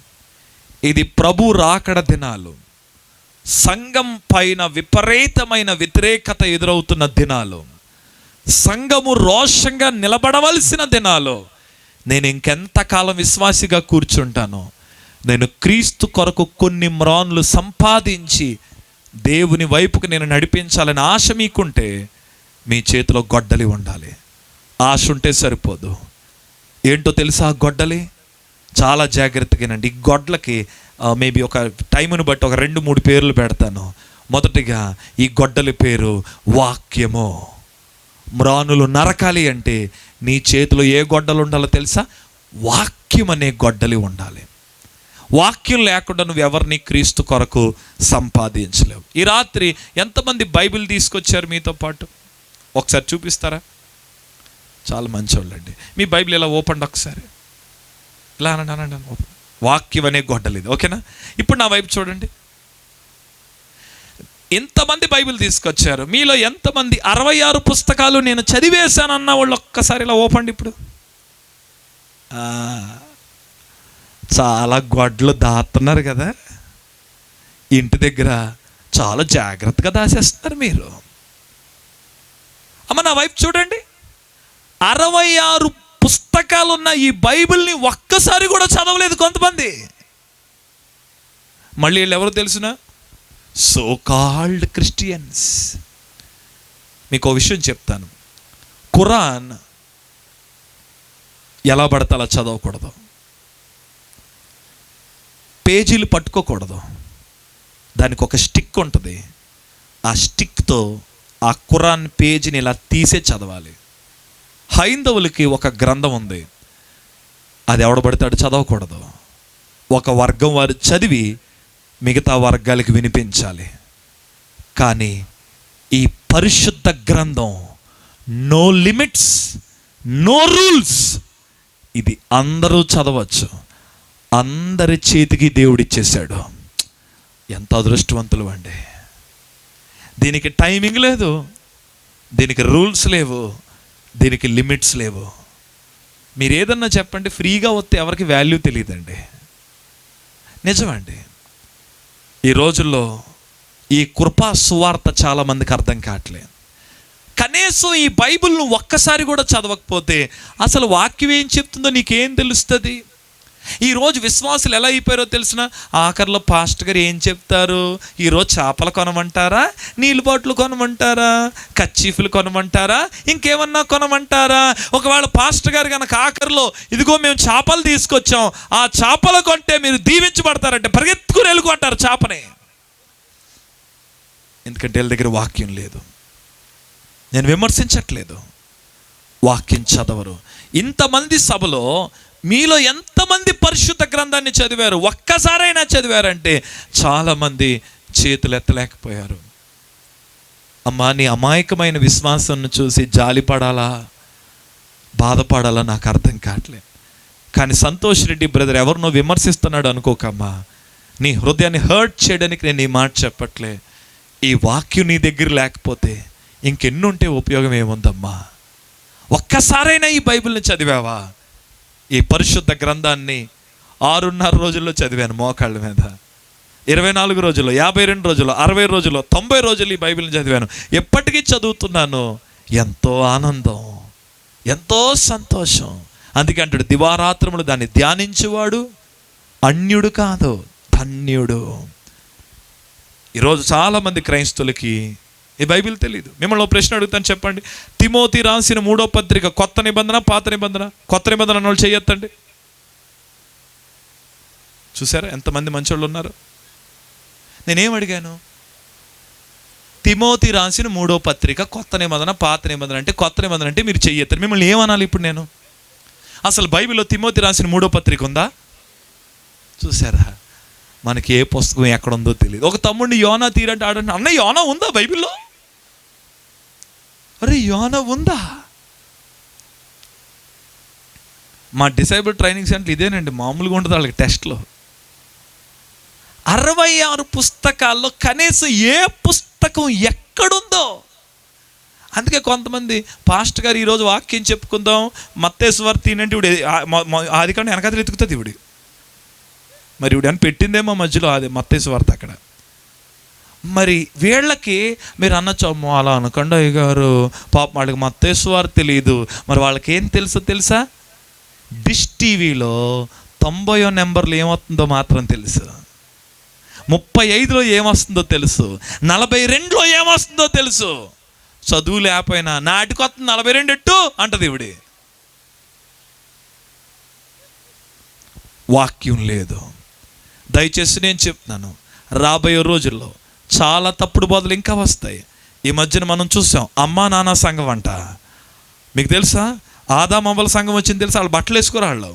ఇది ప్రభు రాకడ దినాలు, సంఘం పైన విపరీతమైన వ్యతిరేకత ఎదురవుతున్న దినాలు, సంఘము రోషంగా నిలబడవలసిన దినాలు, నేను ఇంకెంతకాలం విశ్వాసిగా కూర్చుంటాను? నేను క్రీస్తు కొరకు కొన్ని మ్రానులు సంపాదించి దేవుని వైపుకి నేను నడిపించాలని ఆశ మీకుంటే మీ చేతిలో గొడ్డలి ఉండాలి. ఆశ ఉంటే సరిపోదు. ఏంటో తెలుసా గొడ్డలి? చాలా జాగ్రత్తగానండి. ఈ గొడ్లకి మేబీ ఒక టైంను బట్టి ఒక 2-3 పేర్లు పెడతాను. మొదటిగా ఈ గొడ్డలి పేరు వాక్యము. మ్రానులు నరకాలి అంటే నీ చేతిలో ఏ గొడ్డలు ఉండాలో తెలుసా? వాక్యం అనే గొడ్డలి ఉండాలి. వాక్యం లేకుండా నువ్వు ఎవరిని క్రీస్తు కొరకు సంపాదించలేవు. ఈ రాత్రి ఎంతమంది బైబిల్ తీసుకొచ్చారు మీతో పాటు? ఒకసారి చూపిస్తారా? చాలా మంచోళ్ళండి. మీ బైబిల్ ఇలా ఓపెన్ ఒకసారి, ఇలా అనండి ఓపెన్. వాక్యం అనే గొడ్డలి ఇది, ఓకేనా? ఇప్పుడు నా వైపు చూడండి. ఎంతమంది బైబిల్ తీసుకొచ్చారు? మీలో ఎంతమంది 66 పుస్తకాలు నేను చదివేశానన్న వాళ్ళు ఒక్కసారి ఇలా ఓపెన్. ఇప్పుడు చాలా గొడ్లు దాస్తున్నారు కదా ఇంటి దగ్గర, చాలా జాగ్రత్తగా దాచేస్తున్నారు మీరు. అమ్మ నా వైపు చూడండి. 66 పుస్తకాలు ఉన్న ఈ బైబిల్ని ఒక్కసారి కూడా చదవలేదు కొంతమంది. మళ్ళీ వీళ్ళు ఎవరు తెలిసిన? So called Christians. మీకు ఒక విషయం చెప్తాను. ఖురాన్ ఎలా పడితే అలా చదవకూడదు, పేజీలు పట్టుకోకూడదు. దానికి ఒక స్టిక్ ఉంటుంది, ఆ స్టిక్తో ఆ ఖురాన్ పేజీని ఇలా తీసే చదవాలి. హైందవులకి ఒక గ్రంథం ఉంది, అది ఎవడబడితే చదవకూడదు. ఒక వర్గం వారు చదివి మిగతా వర్గాలకి వినిపించాలి. కానీ ఈ పరిశుద్ధ గ్రంథం నో లిమిట్స్, నో రూల్స్, ఇది అందరూ చదవచ్చు. అందరి చేతికి దేవుడిచ్చేశాడు. ఎంత అదృష్టవంతులు అండి. దీనికి టైమింగ్ లేదు, దీనికి రూల్స్ లేవు, దీనికి లిమిట్స్ లేవు. మీరు ఏదన్నా చెప్పండి, ఫ్రీగా వస్తే ఎవరికి వాల్యూ తెలియదండి. నిజమండి. ఈ రోజుల్లో ఈ కృపా సువార్త చాలామందికి అర్థం కావట్లేదు. కనీసం ఈ బైబిల్ను ఒక్కసారి కూడా చదవకపోతే అసలు వాక్యం ఏం చెప్తుందో నీకేం తెలుస్తుంది? ఈరోజు విశ్వాసులు ఎలా అయిపోయారో తెలిసిన? ఆఖరిలో పాస్టర్ గారు ఏం చెప్తారు? ఈరోజు చేపలు కొనమంటారా, నీళ్ళు బాటిల్ కొనమంటారా, కచ్చీఫ్లు కొనమంటారా, ఇంకేమన్నా కొనమంటారా? ఒకవేళ పాస్టర్ గారు కనుక ఆఖరిలో ఇదిగో మేము చేపలు తీసుకొచ్చాం, ఆ చేపలు కొంటే మీరు దీవించబడతారంటే పరిగెత్తుకుని వెళ్ళుకుంటారు చేపని. ఎందుకంటే వీళ్ళ దగ్గర వాక్యం లేదు. నేను విమర్శించట్లేదు, వాక్యం చదవరు. ఇంతమంది సభలో మీలో ఎంతమంది పరిశుద్ధ గ్రంథాన్ని చదివారు? ఒక్కసారైనా చదివారంటే చాలామంది చేతులు ఎత్తలేకపోయారు. అమ్మా, నీ అమాయకమైన విశ్వాసాన్ని చూసి జాలిపడాలా, బాధపడాలా నాకు అర్థం కావట్లేదు. కానీ సంతోష్ రెడ్డి బ్రదర్ ఎవరినో విమర్శిస్తున్నాడు అనుకోకమ్మా. నీ హృదయాన్ని హర్ట్ చేయడానికి నేను ఈ మాట చెప్పట్లే. ఈ వాక్యం నీ దగ్గర లేకపోతే ఇంకెన్నుంటే ఉపయోగం ఏముందమ్మా? ఒక్కసారైనా ఈ బైబిల్ని చదివావా? ఈ పరిశుద్ధ గ్రంథాన్ని 6.5 రోజుల్లో చదివాను మోకాళ్ళ మీద. 24 రోజుల్లో, 52 రోజుల్లో, 60 రోజుల్లో, 90 రోజులు ఈ బైబిల్ని చదివాను. ఎప్పటికీ చదువుతున్నాను. ఎంతో ఆనందం, ఎంతో సంతోషం. అందుకే అంటాడు, దివారాత్రములు దాన్ని ధ్యానించేవాడు అన్యుడు కాదు, ధన్యుడు. ఈరోజు చాలామంది క్రైస్తవులకి ఈ బైబిల్ తెలియదు. మిమ్మల్ని ఒక ప్రశ్న అడుగుతాను, చెప్పండి. తిమోతి రాసిన 3వ పత్రిక కొత్త నిబంధన పాత నిబంధన? కొత్త నిబంధన అన్న వాళ్ళు చెయ్యొద్దండి. చూసారా ఎంతమంది మంచోళ్ళు ఉన్నారు? నేనేం అడిగాను? తిమోతి రాసిన 3వ పత్రిక కొత్త నిబంధన పాత నిబంధన అంటే, కొత్త నిబంధన అంటే మీరు చెయ్యొద్దు. మిమ్మల్ని ఏమనాలి ఇప్పుడు నేను? అసలు బైబిల్లో తిమోతి రాసిన 3వ పత్రిక ఉందా? చూసారా, మనకి ఏ పుస్తకం ఎక్కడుందో తెలియదు. ఒక తమ్ముడిని యోనా తీరంటే ఆడంటే, అన్న యోనా ఉందా బైబిల్లో? అరే యోనా ఉందా? మా డిసైబుల్ ట్రైనింగ్ సెంటర్ ఇదేనండి, మామూలుగా ఉంటుంది వాళ్ళకి టెస్ట్లో. 66 పుస్తకాల్లో కనీసం ఏ పుస్తకం ఎక్కడుందో. అందుకే కొంతమంది పాస్టర్ గారు ఈరోజు వాక్యం చెప్పుకుందాం, మత్తయి సువార్త తినంటే ఇవిడు అది కానీ వెనకాల ఎతుకుతుంది ఇవిడు. మరి ఇవిడు అని పెట్టిందేమో మధ్యలో అది మత్తయి సువార్త అక్కడ. మరి వీళ్ళకి మీరు అనొచ్చు, అలా అనకుండా అయ్యగారు పాపం వాళ్ళకి మత్తయి సువార్త తెలియదు. మరి వాళ్ళకి ఏం తెలుసా? డిష్ టీవీలో 90వ నెంబర్లు ఏమవుతుందో మాత్రం తెలుసు, 35లో ఏమొస్తుందో తెలుసు, 42లో ఏమొస్తుందో తెలుసు. చదువు లేకపోయినా నాటికి వస్తుంది 42 ఎట్టు అంటది ఇవిడి. వాక్యం లేదు. దయచేసి నేను చెప్తున్నాను, రాబోయే రోజుల్లో చాలా తప్పుడు బోధలు ఇంకా వస్తాయి. ఈ మధ్యన మనం చూసాం అమ్మా నాన్న సంఘం అంట. మీకు తెలుసా ఆదామవ్వల సంఘం వచ్చింది తెలుసా? వాళ్ళు బట్టలు వేసుకోరు వాళ్ళు.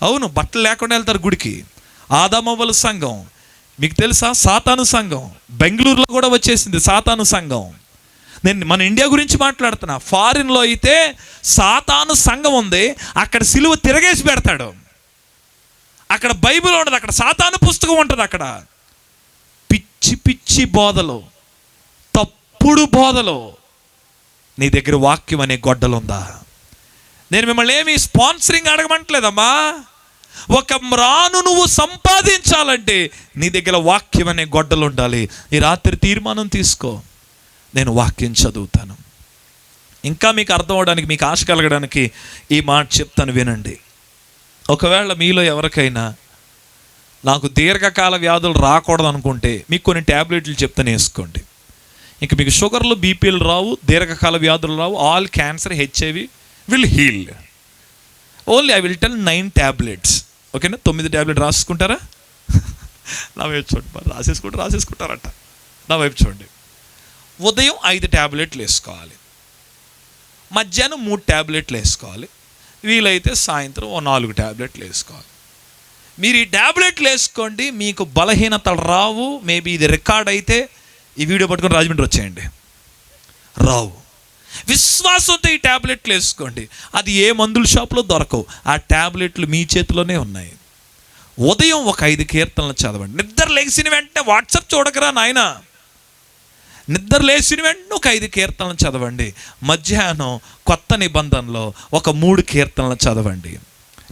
అవును, బట్టలు లేకుండా వెళ్తారు గుడికి. ఆదామవ్వల సంఘం. మీకు తెలుసా సాతాను సంఘం? బెంగళూరులో కూడా వచ్చేసింది సాతాను సంఘం. నేను మన ఇండియా గురించి మాట్లాడుతున్నా. ఫారిన్లో అయితే సాతాను సంఘం ఉంది, అక్కడ సిలువ తిరగేసి పెడతాడు. అక్కడ బైబిల్ ఉండదు, అక్కడ సాతాను పుస్తకం ఉంటుంది. అక్కడ పిచ్చి పిచ్చి బోధలు, తప్పుడు బోధలు. నీ దగ్గర వాక్యం అనే గొడ్డలుందా? నేను మిమ్మల్ని ఏమి స్పాన్సరింగ్ అడగమంటలేదమ్మా. ఒక మ్రాను నువ్వు సంపాదించాలంటే నీ దగ్గర వాక్యం అనే గొడ్డలు ఉండాలి. ఈ రాత్రి తీర్మానం తీసుకో, నేను వాక్యం చదువుతాను. ఇంకా మీకు అర్థం అవడానికి, మీకు ఆశ కలగడానికి ఈ మాట చెప్తాను, వినండి. ఒకవేళ మీలో ఎవరికైనా నాకు దీర్ఘకాల వ్యాధులు రాకూడదు అనుకుంటే మీకు కొన్ని ట్యాబ్లెట్లు చెప్తాను, వేసుకోండి. ఇంక మీకు షుగర్లు బీపీలు రావు, దీర్ఘకాల వ్యాధులు రావు. All cancer HIV will heal. Only I will tell 9 tablets. ఓకేనా? 9 ట్యాబ్లెట్ రాసుకుంటారా? నా వైపు చూడండి. రాసేసుకుంటారట. నా వైపు చూడండి. ఉదయం 5 ట్యాబ్లెట్లు వేసుకోవాలి, మధ్యాహ్నం 3 ట్యాబ్లెట్లు వేసుకోవాలి, వీలైతే సాయంత్రం 4 ట్యాబ్లెట్లు వేసుకోవాలి. మీరు ఈ ట్యాబ్లెట్లు వేసుకోండి, మీకు బలహీనతలు రావు. మేబీ ఇది రికార్డ్ అయితే ఈ వీడియో పట్టుకొని రాజమండ్రి వచ్చేయండి, రావు. విశ్వాసంతో ఈ ట్యాబ్లెట్లు వేసుకోండి. అది ఏ మందుల షాప్లో దొరకవు, ఆ ట్యాబ్లెట్లు మీ చేతిలోనే ఉన్నాయి. ఉదయం ఒక 5 కీర్తనలు చదవండి. నిద్ర లేచిన వెంటనే వాట్సాప్ చూడకరా నాయన. నిద్ర లేచిన వెంటనే ఒక 5 కీర్తనలు చదవండి. మధ్యాహ్నం కొత్త నిబంధనలో ఒక 3 కీర్తనలు చదవండి,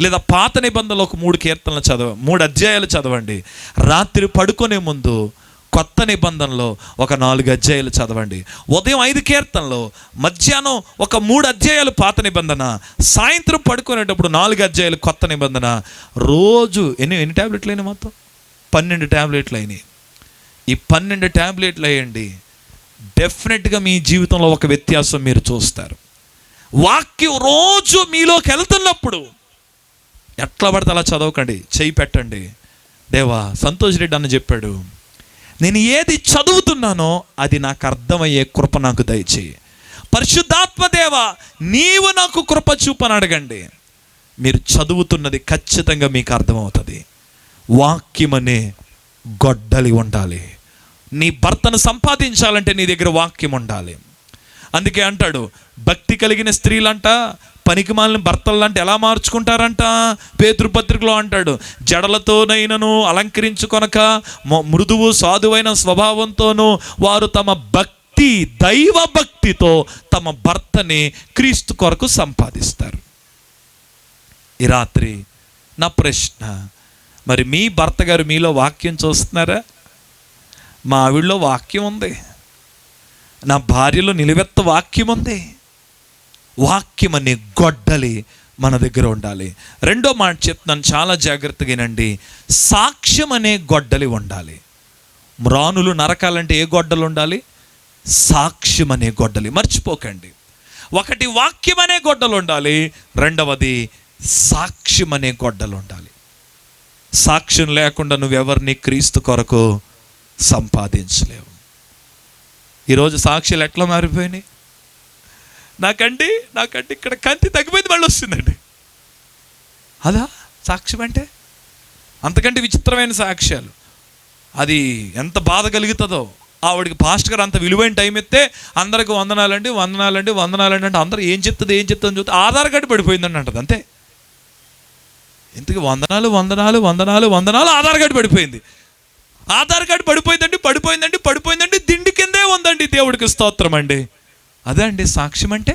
లేదా పాత నిబంధనలో ఒక 3 కీర్తనలు 3 అధ్యాయాలు చదవండి. రాత్రి పడుకునే ముందు కొత్త నిబంధనలో ఒక 4 అధ్యాయాలు చదవండి. ఉదయం 5 కీర్తనలు, మధ్యాహ్నం ఒక 3 అధ్యాయాలు పాత నిబంధన, సాయంత్రం పడుకునేటప్పుడు 4 అధ్యాయాలు కొత్త నిబంధన. రోజు ఎన్ని ట్యాబ్లెట్లు అయినాయి? మొత్తం 12 ట్యాబ్లెట్లు అయినాయి. ఈ 12 ట్యాబ్లెట్లు వేయండి. డెఫినెట్గా మీ జీవితంలో ఒక వ్యత్యాసం మీరు చూస్తారు. వాక్యం రోజు మీలోకి వెళ్తున్నప్పుడు ఎట్లా పడితే అలా చదవకండి, చేయి పెట్టండి. దేవా, సంతోష్ రెడ్డి అన్న చెప్పాడు, నేను ఏది చదువుతున్నానో అది నాకు అర్థమయ్యే కృప నాకు దయచేయి. పరిశుద్ధాత్మ దేవా, నీవు నాకు కృప చూపని అడగండి. మీరు చదువుతున్నది ఖచ్చితంగా మీకు అర్థమవుతుంది. వాక్యం అనే గొడ్డలి ఉండాలి. నీ భర్తను సంపాదించాలంటే నీ దగ్గర వాక్యం ఉండాలి. అందుకే అంటాడు, భక్తి కలిగిన స్త్రీలంట పనికిమాలిన భర్తలంటే ఎలా మార్చుకుంటారంట? పేతురు పత్రికలో అంటాడు, జడలతోనైనను అలంకరించుకొనక మృదువు సాధువైన స్వభావంతోనూ వారు తమ భక్తి, దైవ భక్తితో తమ భర్తని క్రీస్తు కొరకు సంపాదిస్తారు. ఈ రాత్రి నా ప్రశ్న, మరి మీ భర్త గారు మీలో వాక్యం చూస్తున్నారా? మా ఆవిడలో వాక్యం ఉంది, నా భార్యలో నిలువెత్త వాక్యం ఉంది. వాక్యం అనే గొడ్డలి మన దగ్గర ఉండాలి. రెండో మాట చెప్తున్నాను, చాలా జాగ్రత్తగా వినండి. సాక్ష్యం అనే గొడ్డలి ఉండాలి. మ్రానులు నరకాలంటే ఏ గొడ్డలు ఉండాలి? సాక్ష్యం అనే గొడ్డలి. మర్చిపోకండి. ఒకటి వాక్యం అనే గొడ్డలు ఉండాలి, రెండవది సాక్ష్యం అనే గొడ్డలు ఉండాలి. సాక్ష్యం లేకుండా నువ్వెవరిని క్రీస్తు కొరకు సంపాదించలేవు. ఈరోజు సాక్ష్యాలు ఎట్లా మారిపోయినాయి? నాకండి ఇక్కడ కంతి తగ్గిపోయింది, మళ్ళీ వస్తుందండి. అదా సాక్ష్యం అంటే? అంతకంటే విచిత్రమైన సాక్ష్యాలు. అది ఎంత బాధ కలుగుతుందో. ఆవిడికి పాస్టర్ గారు అంత విలువైన టైం ఇస్తే అందరికి వందనాలండి అంటే అందరూ ఏం చెప్తుంది చూస్తే ఆధార్ కార్డు పడిపోయిందండి అంటది. అంతే. ఇంతకీ వందనాలు ఆధార్ కార్డు పడిపోయింది. ఆధార్ కార్డు పడిపోయిందండి దిండి కిందే ఉందండి. దేవుడికి స్తోత్రం అండి. అదే అండి సాక్ష్యం అంటే.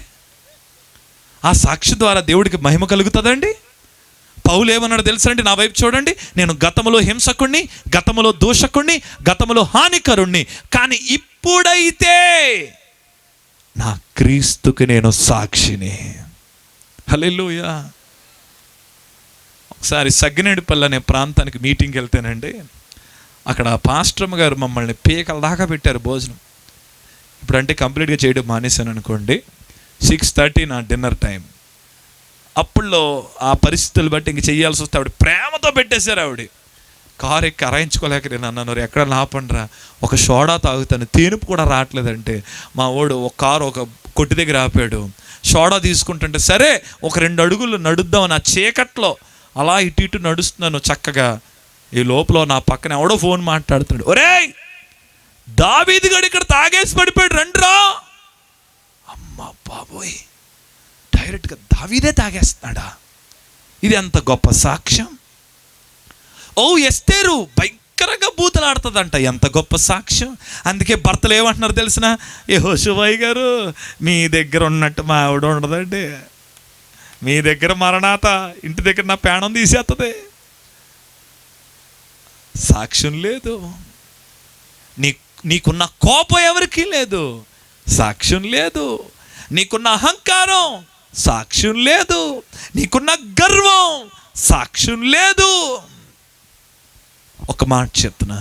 ఆ సాక్షి ద్వారా దేవుడికి మహిమ కలుగుతుందండి. పౌలు ఏమన్నాడు తెలుసండి? నా వైపు చూడండి, నేను గతములో హింసకుణ్ణి, గతములో దూషకుణ్ణి, గతములో హానికరుణ్ణి, కానీ ఇప్పుడైతే నా క్రీస్తుకి నేను సాక్షిని. హల్లెలూయా. ఒకసారి సగ్గినేడుపల్లి అనే ప్రాంతానికి మీటింగ్కి వెళ్తేనండి, అక్కడ పాస్టర్మ గారు మమ్మల్ని పీకల దాకా పెట్టారు భోజనం. ఇప్పుడంటే కంప్లీట్గా చేయడం మానేశాను అనుకోండి. 6:30 నా డిన్నర్ టైం. అప్పుల్లో ఆ పరిస్థితులు బట్టి ఇంక చెయ్యాల్సి వస్తే ఆవిడ ప్రేమతో పెట్టేశారు. ఆవిడ కారు ఎక్కి అరాయించుకోలేక నేను అన్నాను, ఎక్కడ నాపండ్రా, ఒక సోడా తాగుతాను, తేనుపు కూడా రావట్లేదంటే మా వాడు ఒక కారు ఒక కొట్టు దగ్గర ఆపాడు. సోడా తీసుకుంటుంటే సరే ఒక 2 అడుగులు నడుద్దాం. నా చీకట్లో అలా ఇటు నడుస్తున్నాను చక్కగా. ఈ లోపల నా పక్కన ఎవడో ఫోన్ మాట్లాడుతున్నాడు. ఒరేయ్, దావీదు గడు ఇక్కడ తాగేసి పడిపోయాడు, రండిరా. అమ్మ బాబోయ్, డైరెక్ట్గా దావీదే తాగేస్తున్నాడా? ఇది ఎంత గొప్ప సాక్ష్యం. ఓ ఎస్తేరు భయంకరంగా బూతులాడుతుందంట, ఎంత గొప్ప సాక్ష్యం. అందుకే భర్తలు ఏమంటున్నారు తెలిసిన? యెహోషువయ్య గారు, మీ దగ్గర ఉన్నట్టు మా ఆవిడ ఉండదండి. మీ దగ్గర మరణాత, ఇంటి దగ్గర నా ప్రాణం తీసేస్తుంది. సాక్ష్యం లేదు. నీకున్న కోపం ఎవరికీ లేదు, సాక్ష్యం లేదు. నీకున్న అహంకారం, సాక్ష్యం లేదు. నీకున్న గర్వం, సాక్ష్యం లేదు. ఒక మాట చెప్తున్నా,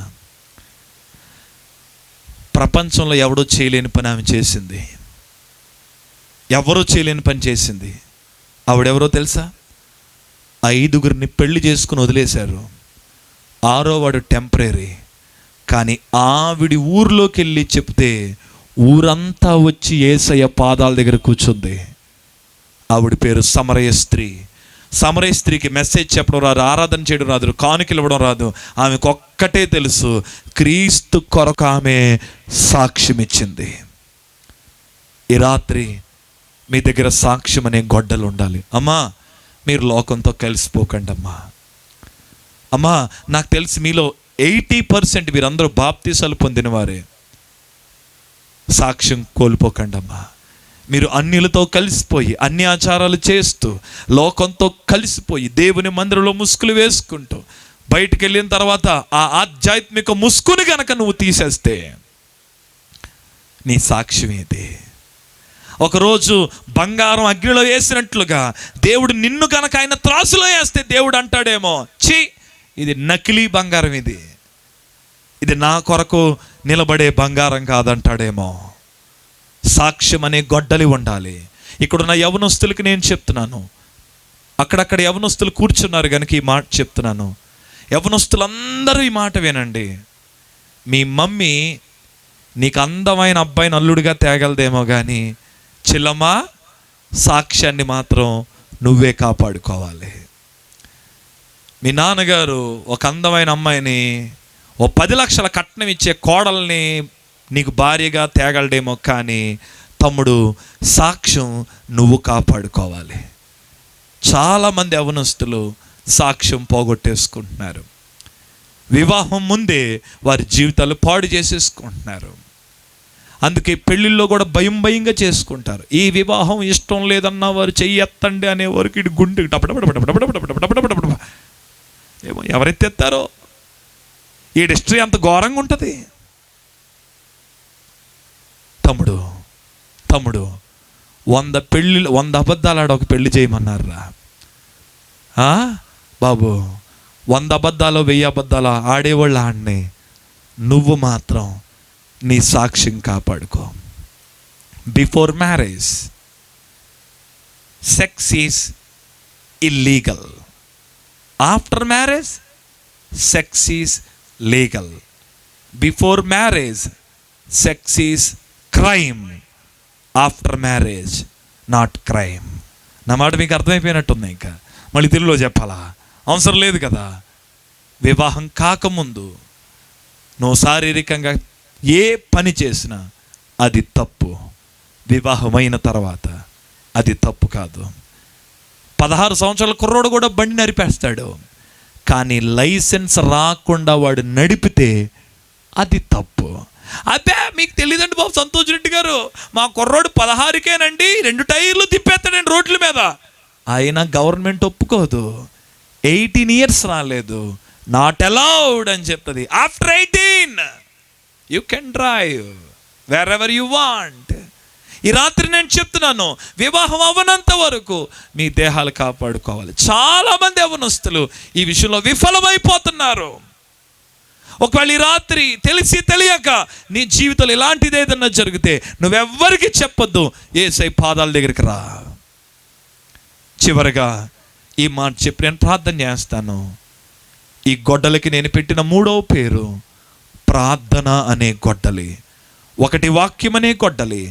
ప్రపంచంలో ఎవడో చేయలేని పని ఆమె చేసింది. ఎవరో చేయలేని పని చేసింది. ఆవిడెవరో తెలుసా? 5గురిని పెళ్లి చేసుకుని వదిలేశారు. 6వ వాడు టెంపరీ. కానీ ఆవిడి ఊర్లోకి వెళ్ళి చెప్తే ఊరంతా వచ్చి యేసయ్య పాదాల దగ్గర కూర్చుంది. ఆవిడ పేరు సమరయ స్త్రీ. సమరయ స్త్రీకి మెసేజ్ చెప్పడం రాదు, ఆరాధన చేయడం రాదు, కానుకలు ఇవ్వడం రాదు. ఆమెకు ఒక్కటే తెలుసు, క్రీస్తు కొరకు ఆమె సాక్ష్యం ఇచ్చింది. ఈ రాత్రి మీ దగ్గర సాక్ష్యం అనే గొడ్డలు ఉండాలి. అమ్మా, మీరు లోకంతో కలిసిపోకండి అమ్మా. అమ్మా, నాకు తెలిసి మీలో 80% వీరందరూ బాప్తీసాలు పొందిన వారే. సాక్ష్యం కోల్పోకండి అమ్మా. మీరు అన్యులతో కలిసిపోయి అన్ని ఆచారాలు చేస్తూ లోకంతో కలిసిపోయి దేవుని మందిరంలో ముసుగులు వేసుకుంటూ బయటికి వెళ్ళిన తర్వాత ఆ ఆధ్యాత్మిక ముసుగుని గనక నువ్వు తీసేస్తే నీ సాక్ష్యం ఏది? ఒకరోజు బంగారం అగ్నిలో వేసినట్లుగా దేవుడు నిన్ను కనుక ఆయన త్రాసులో వేస్తే దేవుడు అంటాడేమో, ఛీ, ఇది నకిలీ బంగారం, ఇది నా కొరకు నిలబడే బంగారం కాదంటాడేమో. సాక్ష్యం అనే గొడ్డలి ఉండాలి. ఇక్కడున్న యవనస్తులకి నేను చెప్తున్నాను, అక్కడక్కడ యవనస్తులు కూర్చున్నారు కనుక ఈ మాట చెప్తున్నాను. యవనస్తులందరూ ఈ మాట వినండి. మీ మమ్మీ నీకు అందమైన అబ్బాయిని అల్లుడిగా తేగలదేమో కానీ చిల్లమ్మా, సాక్ష్యాన్ని మాత్రం నువ్వే కాపాడుకోవాలి. మీ నాన్నగారు ఒక అందమైన అమ్మాయిని, ఓ 10 లక్షల కట్నం ఇచ్చే కోడల్ని నీకు భార్యగా తేగలడేమో కానీ తమ్ముడు, సాక్ష్యం నువ్వు కాపాడుకోవాలి. చాలామంది యవనస్తులు సాక్ష్యం పోగొట్టేసుకుంటున్నారు. వివాహం ముందే వారి జీవితాలు పాడు చేసేసుకుంటున్నారు. అందుకే పెళ్ళిళ్ళు కూడా భయంగా చేసుకుంటారు. ఈ వివాహం ఇష్టం లేదన్నా వారు చెయ్యి ఎత్తండి అనే వరకు ఇటు గుండె టపటపటపటపటపటపటపటపటపటపటపటపట ఏమో ఎవరెత్తేస్తారో. ఈ హిస్టరీ అంత ఘోరంగా ఉంటుంది. తమ్ముడు 100 అబద్ధాలు ఆడ ఒక పెళ్లి చేయమన్నారా? బాబు 100 అబద్ధాలు 1000 అబద్ధాలు ఆడేవాళ్ళు ఆడిని, నువ్వు మాత్రం నీ సాక్ష్యం కాపాడుకో. Before marriage sex is illegal, after marriage sex is legal. Before marriage sex is crime, after marriage not crime. నా మాట మీకు అర్థమైపోయినట్టుంది. ఇంకా మళ్ళీ తెలుగులో చెప్పాలా? అవసరం లేదు కదా. వివాహం కాకముందు నువ్వు శారీరకంగా ఏ పని చేసినా అది తప్పు. వివాహమైన తర్వాత అది తప్పు కాదు. 16 సంవత్సరాల కుర్రోడు కూడా బండి నడిపేస్తాడు, కానీ లైసెన్స్ రాకుండా వాడు నడిపితే అది తప్పు. అదే మీకు తెలియదండి బాబు సంతోష్ రెడ్డి గారు, మా కుర్రోడు 16కేనండి 2 టైర్లు తిప్పేస్తాడండి రోడ్ల మీద. అయినా గవర్నమెంట్ ఒప్పుకోదు. 18 years రాలేదు, నాట్ అలౌడ్ అని చెప్తుంది. After 18 you can drive wear ever you want. ఈ రాత్రి నేను చెప్తున్నాను, వివాహం అవ్వనంత వరకు మీ దేహాలు కాపాడుకోవాలి. చాలామంది యవ్వనస్తులు ఈ విషయంలో విఫలమైపోతున్నారు. ఒకవేళ ఈ రాత్రి తెలిసి తెలియక నీ జీవితంలో ఇలాంటిది ఏదన్నా జరిగితే నువ్వెవ్వరికి చెప్పొద్దు, యేసయ్య పాదాల దగ్గరికి రా. చివరగా ఈ మాట చెప్పి నేను ప్రార్థన చేస్తాను. ఈ గొడ్డలికి నేను పెట్టిన 3వ పేరు ప్రార్థన అనే గొడ్డలి. 1 వాక్యం అనే గొడ్డలి,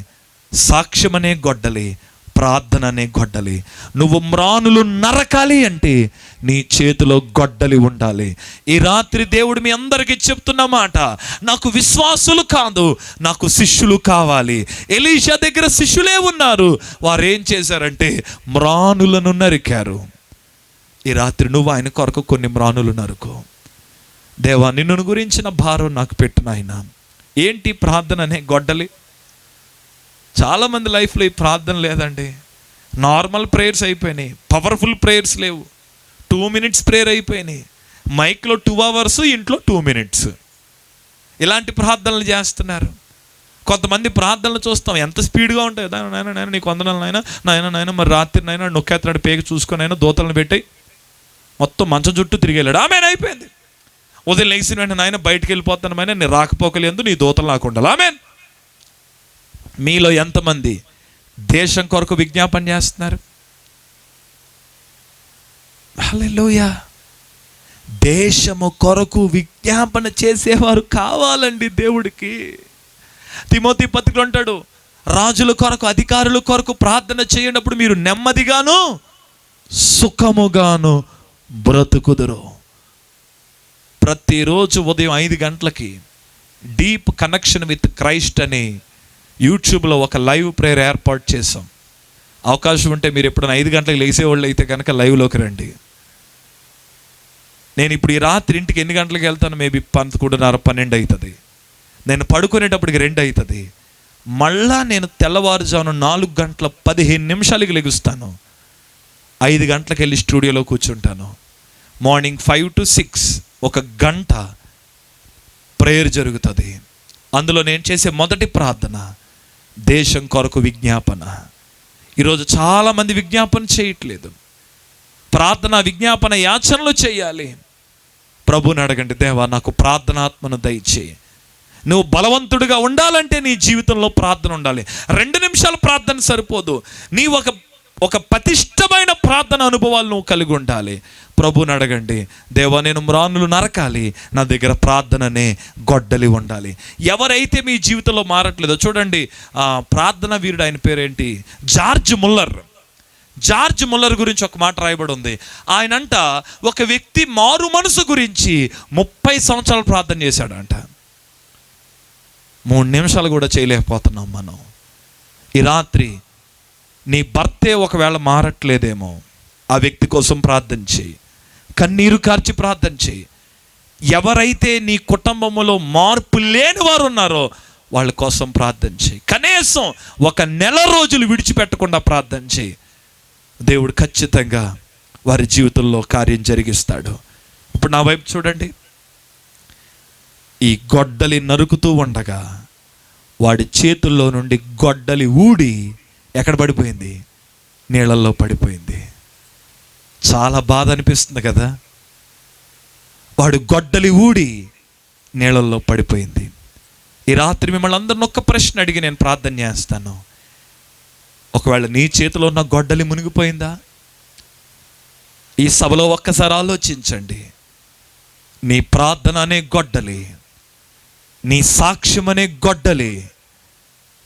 సాక్ష్యం అనే గొడ్డలి, ప్రార్థన అనే గొడ్డలి. నువ్వు మ్రానులు నరకాలి అంటే నీ చేతిలో గొడ్డలి ఉండాలి. ఈ రాత్రి దేవుడు మీ అందరికీ చెప్తున్న మాట, నాకు విశ్వాసులు కాదు, నాకు శిష్యులు కావాలి. ఎలీషా దగ్గర శిష్యులే ఉన్నారు. వారు ఏం చేశారంటే మ్రానులను నరికారు. ఈ రాత్రి నువ్వు ఆయన కొరకు కొన్ని మ్రానులు నరుకో. దేవా, నిన్ను గురించిన భారం నాకు పెట్టు నాయనా. ఏంటి ప్రార్థన అనే గొడ్డలి? చాలామంది లైఫ్లో ఈ ప్రార్థన లేదండి. నార్మల్ ప్రేయర్స్ అయిపోయినాయి, పవర్ఫుల్ ప్రేయర్స్ లేవు. 2 minutes ప్రేయర్ అయిపోయినాయి. మైక్లో 2 hours, ఇంట్లో 2 minutes. ఇలాంటి ప్రార్థనలు చేస్తున్నారు. కొంతమంది ప్రార్థనలు చూస్తాం ఎంత స్పీడ్గా ఉంటాయి. నాయన నీకు వందనాలు నాయన మరి రాత్రి నాయన నొక్కేస్తున్నాడు పేగి చూసుకొని అయినా దూతలను పెట్టాయి, మొత్తం మంచం చుట్టూ తిరిగి వెళ్ళాడు. ఆమెన్ అయిపోయింది. ఉదయం లేచిన వెంటనే నాయన బయటికి వెళ్ళిపోతాను, మైన నీ రాకపోకలేదు, నీ దూతలు నాకు ఉండాలి. ఆమెన్. మీలో ఎంతమంది దేశం కొరకు విజ్ఞాపన చేస్తున్నారు? హల్లెలూయా. దేశము కొరకు విజ్ఞాపన చేసేవారు కావాలండి దేవుడికి. తిమోతి పత్రికలో అంటాడు, రాజుల కొరకు అధికారుల కొరకు ప్రార్థన చేయనప్పుడు మీరు నెమ్మదిగాను సుఖముగాను బ్రతుకుదురు. ప్రతిరోజు ఉదయం 5 గంటలకి డీప్ కనెక్షన్ విత్ క్రైస్ట్ అని యూట్యూబ్లో ఒక లైవ్ ప్రేయర్ ఏర్పాటు చేసాం. అవకాశం ఉంటే మీరు ఎప్పుడైనా 5 గంటలకు లేసేవాళ్ళు అయితే కనుక లైవ్లోకి రండి. నేను ఇప్పుడు ఈ రాత్రి ఇంటికి ఎన్ని గంటలకు వెళ్తాను? మేబీ 11:30, 12 అవుతుంది. నేను పడుకునేటప్పటికి 2 అవుతుంది. మళ్ళా నేను తెల్లవారుజామున 4:15 లెగుస్తాను. 5 గంటలకు వెళ్ళి స్టూడియోలో కూర్చుంటాను. మార్నింగ్ 5 to 6 1 గంట ప్రేయర్ జరుగుతుంది. అందులో నేను చేసే మొదటి ప్రార్థన దేశం కొరకు విజ్ఞాపన. ఈరోజు చాలామంది విజ్ఞాపన చేయట్లేదు. ప్రార్థన విజ్ఞాపన యాచనలు చేయాలి. ప్రభుని అడగండి, దేవా నాకు ప్రార్థనాత్మను దయచేయి. నువ్వు బలవంతుడిగా ఉండాలంటే నీ జీవితంలో ప్రార్థన ఉండాలి. 2 నిమిషాల ప్రార్థన సరిపోదు. నీ ఒక పటిష్టమైన ప్రార్థన అనుభవాలు నువ్వు కలిగి ఉండాలి. ప్రభుని అడగండి, దేవా నేను మ్రానులు నరకాలి, నా దగ్గర ప్రార్థననే గొడ్డలి ఉండాలి. ఎవరైతే మీ జీవితంలో మారట్లేదో చూడండి, ప్రార్థన వీరుడు, ఆయన పేరేంటి, జార్జ్ ముల్లర్ గురించి ఒక మాట రాయబడి ఉంది. ఆయనంట ఒక వ్యక్తి మారు మనసు గురించి 30 సంవత్సరాలు ప్రార్థన చేశాడంట. 3 నిమిషాలు కూడా చేయలేకపోతున్నాం మనం. ఈ రాత్రి నీ భర్తే ఒకవేళ మారట్లేదేమో, ఆ వ్యక్తి కోసం ప్రార్థన చేయి. కన్నీరు కార్చి ప్రార్థన చేయి. ఎవరైతే నీ కుటుంబంలో మార్పు లేని వారు ఉన్నారో వాళ్ళ కోసం ప్రార్థన చేయి. కనీసం 1 నెల రోజులు విడిచిపెట్టకుండా ప్రార్థన చేయి. దేవుడు ఖచ్చితంగా వారి జీవితంలో కార్యం జరిగిస్తాడు. ఇప్పుడు నా వైపు చూడండి. ఈ గొడ్డలి నరుకుతూ ఉండగా వాడి చేతుల్లో నుండి గొడ్డలి ఊడి ఎక్కడ పడిపోయింది? నీళ్ళల్లో పడిపోయింది. చాలా బాధ అనిపిస్తుంది కదా. వాడు గొడ్డలి ఊడి నీళ్ళల్లో పడిపోయింది. ఈ రాత్రి మిమ్మల్ని అందరిని ఒక్క ప్రశ్న అడిగి నేను ప్రార్థన చేస్తాను. ఒకవేళ నీ చేతిలో ఉన్న గొడ్డలి మునిగిపోయిందా? ఈ సభలో ఒక్కసారి ఆలోచించండి. నీ ప్రార్థన అనే గొడ్డలి, నీ సాక్ష్యం అనే గొడ్డలి,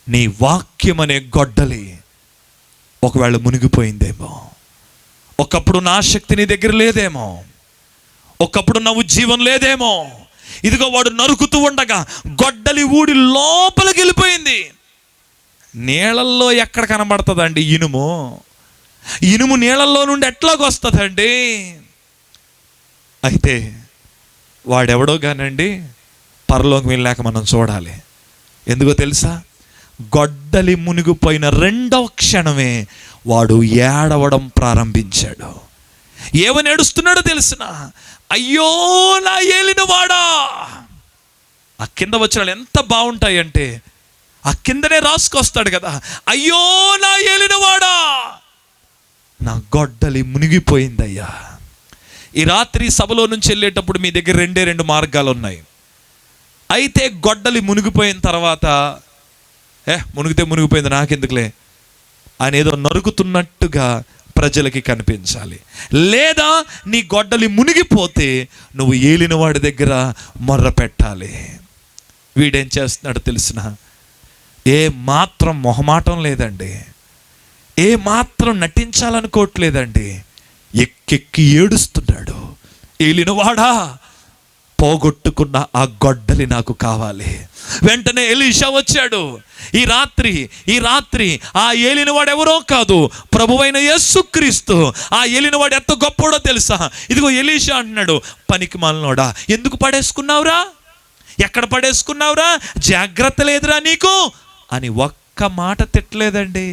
నీ వాక్యం అనే గొడ్డలి ఒకవేళ మునిగిపోయిందేమో. ఒకప్పుడు నా శక్తి నీ దగ్గర లేదేమో, ఒకప్పుడు నా ఉజ్జీవం లేదేమో. ఇదిగో వాడు నరుకుతూ ఉండగా గొడ్డలి ఊడి లోపలికి వెళ్ళిపోయింది. నీళ్ళల్లో ఎక్కడ కనబడుతుందండి ఇనుము? ఇనుము నీళ్ళల్లో నుండి ఎట్లాగొస్తుందండి? అయితే వాడెవడో కానండి పరలోకి వెళ్ళాక మనం చూడాలి. ఎందుకో తెలుసా? గొడ్డలి మునిగిపోయిన రెండవ క్షణమే వాడు ఏడవడం ప్రారంభించాడు. ఏమని ఏడుస్తున్నాడో తెలిసిన? అయ్యో నా ఏలినవాడా. ఆ కింద వచ్చిన ఎంత బాగుంటాయంటే ఆ కిందనే రాసుకొస్తాడు కదా, అయ్యో నా ఏలినవాడా, నా గొడ్డలి మునిగిపోయిందయ్యా. ఈ రాత్రి సభలో నుంచి వెళ్ళేటప్పుడు మీ దగ్గర రెండు మార్గాలు ఉన్నాయి. అయితే గొడ్డలి మునిగిపోయిన తర్వాత మునిగితే మునిగిపోయింది నాకెందుకులే అనేదో నరుకుతున్నట్టుగా ప్రజలకి కనిపించాలి. లేదా నీ గొడ్డలి మునిగిపోతే నువ్వు ఏలినవాడి దగ్గర మొర్ర పెట్టాలి. వీడేం చేస్తున్నాడు తెలిసిన? ఏ మాత్రం మొహమాటం లేదండి, ఏ మాత్రం నటించాలనుకోవట్లేదండి. ఎక్కెక్కి ఏడుస్తున్నాడు. ఏలినవాడా, పోగొట్టుకున్న ఆ గొడ్డలి నాకు కావాలి. వెంటనే ఎలీషా వచ్చాడు. ఈ రాత్రి ఆ ఏలినవాడు ఎవరో కాదు, ప్రభువైన యేసుక్రీస్తు. ఆ ఏలినవాడు ఎంత గొప్పోడో తెలుసా? ఇదిగో ఎలీషా అంటున్నాడు, పనికి మాలినోడా ఎందుకు పడేసుకున్నావురా, ఎక్కడ పడేసుకున్నావురా, జాగ్రత్త లేదురా నీకు అని ఒక్క మాట తిట్టలేదండి.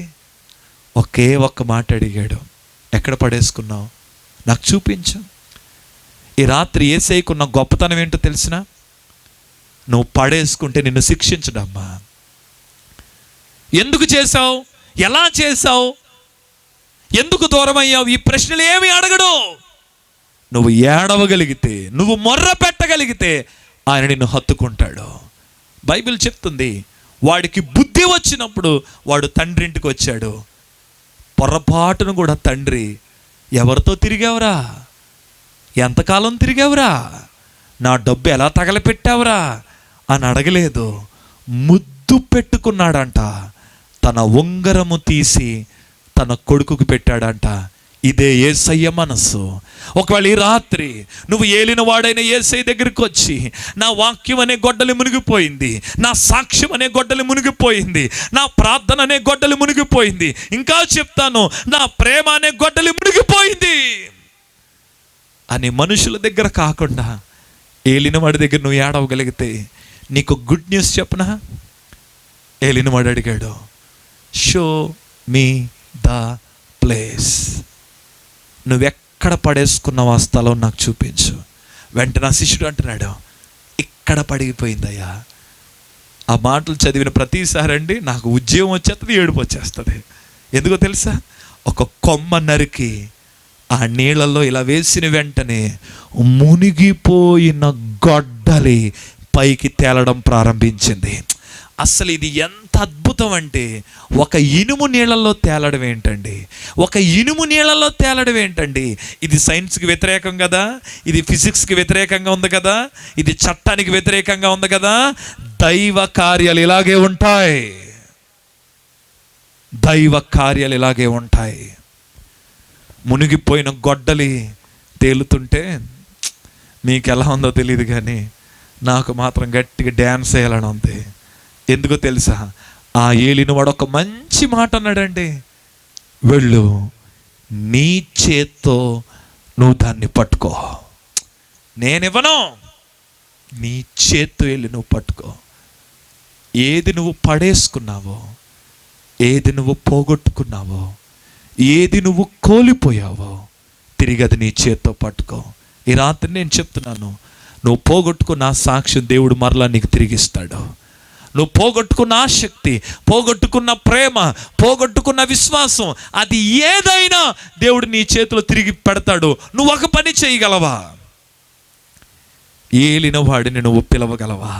ఒకే ఒక్క మాట అడిగాడు, ఎక్కడ పడేసుకున్నావు నాకు చూపించు. ఈ రాత్రి యేసయ్యకున్న గొప్పతనం ఏంటో తెలిసిన? నువ్వు పడేసుకుంటే నిన్ను శిక్షించడమ్మా. ఎందుకు చేశావు, ఎలా చేశావు, ఎందుకు దూరం అయ్యావు, ఈ ప్రశ్నలు ఏమి అడగడు. నువ్వు ఏడవగలిగితే, నువ్వు మొర్ర పెట్టగలిగితే ఆయన నిన్ను హత్తుకుంటాడు. బైబిల్ చెప్తుంది, వాడికి బుద్ధి వచ్చినప్పుడు వాడు తండ్రి ఇంటికి వచ్చాడు. పొరపాటును కూడా తండ్రి, ఎవరితో తిరిగావురా, ఎంతకాలం తిరిగావురా, నా డబ్బు ఎలా తగలపెట్టావురా అని అడగలేదు. ముద్దు పెట్టుకున్నాడంట. తన ఉంగరము తీసి తన కొడుకుకు పెట్టాడంట. ఇదే యేసయ్య మనస్సు. ఒకవేళ ఈ రాత్రి నువ్వు ఏలిన వాడైన యేసయ్య దగ్గరికి వచ్చి, నా వాక్యం అనే గొడ్డలి మునిగిపోయింది, నా సాక్ష్యం అనే గొడ్డలి మునిగిపోయింది, నా ప్రార్థన అనే గొడ్డలి మునిగిపోయింది, ఇంకా చెప్తాను నా ప్రేమ అనే గొడ్డలి మునిగిపోయింది అని మనుషుల దగ్గర కాకుండా ఏలినవాడి దగ్గర నువ్వు ఏడవగలిగితే, నీకు గుడ్ న్యూస్ చెప్పనా? ఏలినవాడు అడిగాడు, షో మీ ద ప్లేస్. నువ్వెక్కడ పడేసుకున్నావు ఆ స్థలం నాకు చూపించు. వెంటనే ఆ శిష్యుడు అంటున్నాడు, ఇక్కడ పడిపోయిందయ్యా. ఆ మాటలు చదివిన ప్రతిసారి అండి నాకు ఉద్యోగం వచ్చేస్తుంది, ఏడుపు వచ్చేస్తుంది. ఎందుకో తెలుసా? ఒక కొమ్మ నరికి ఆ నీళ్ళల్లో ఇలా వేసిన వెంటనే మునిగిపోయిన గొడ్డలి పైకి తేలడం ప్రారంభించింది. అసలు ఇది ఎంత అద్భుతం అంటే, ఒక ఇనుము నీళ్ళల్లో తేలడం ఏంటండి, ఒక ఇనుము నీళ్ళల్లో తేలడం ఏంటండి. ఇది సైన్స్కి వ్యతిరేకం కదా, ఇది ఫిజిక్స్కి వ్యతిరేకంగా ఉంది కదా, ఇది చట్టానికి వ్యతిరేకంగా ఉంది కదా. దైవ కార్యాలు ఇలాగే ఉంటాయి, దైవ కార్యాలు ఇలాగే ఉంటాయి. మునిగిపోయిన గొడ్డలి తేలుతుంటే మీకు ఎలా ఉందో తెలియదు కానీ నాకు మాత్రం గట్టిగా డ్యాన్స్ వేయాలని ఉంది. ఎందుకో తెలుసా? ఆ ఏలినవాడు ఒక మంచి మాట అన్నాడండి, వెళ్ళు నీ చేత్తో నువ్వు దాన్ని పట్టుకో, నేనివ్వను, నీ చేత్తో వెళ్ళి నువ్వు పట్టుకో. ఏది నువ్వు పడేసుకున్నావో, ఏది నువ్వు పోగొట్టుకున్నావో, ఏది నువ్వు కోల్పోయావో తిరిగి అది నీ చేత్తో పట్టుకో. ఈ రాత్రి నేను చెప్తున్నాను, నువ్వు పోగొట్టుకున్న సాక్ష్యం దేవుడు మరలా నీకు తిరిగిస్తాడు. నువ్వు పోగొట్టుకున్న ఆసక్తి, పోగొట్టుకున్న ప్రేమ, పోగొట్టుకున్న విశ్వాసం, అది ఏదైనా దేవుడు నీ చేతిలో తిరిగి పెడతాడు. నువ్వు ఒక పని చేయగలవా? ఏలిన వాడిని నువ్వు పిలవగలవా?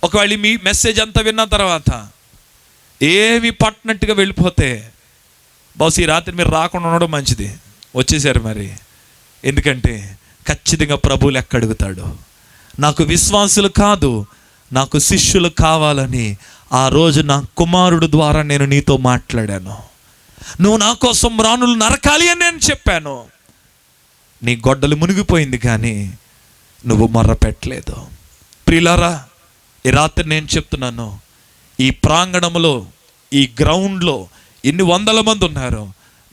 ఒకవేళ మీ మెసేజ్ అంతా విన్న తర్వాత ఏమి పట్టినట్టుగా వెళ్ళిపోతే, బహుశా ఈ రాత్రి మీరు రాకుండా ఉండడం మంచిది. వచ్చేసారు మరి. ఎందుకంటే ఖచ్చితంగా ప్రభువు లెక్క అడుగుతాడు. నాకు విశ్వాసులు కాదు, నాకు శిష్యులు కావాలని ఆ రోజు నా కుమారుడు ద్వారా నేను నీతో మాట్లాడాను. నువ్వు నా కోసం రాణులు నరకాలి అని నేను చెప్పాను. నీ గొడ్డలు మునిగిపోయింది కానీ నువ్వు మొర్ర పెట్టలేదు. ప్రియులారా, ఈ రాత్రి నేను చెప్తున్నాను, ఈ ప్రాంగణంలో, ఈ గ్రౌండ్లో ఎన్ని వందల మంది ఉన్నారు,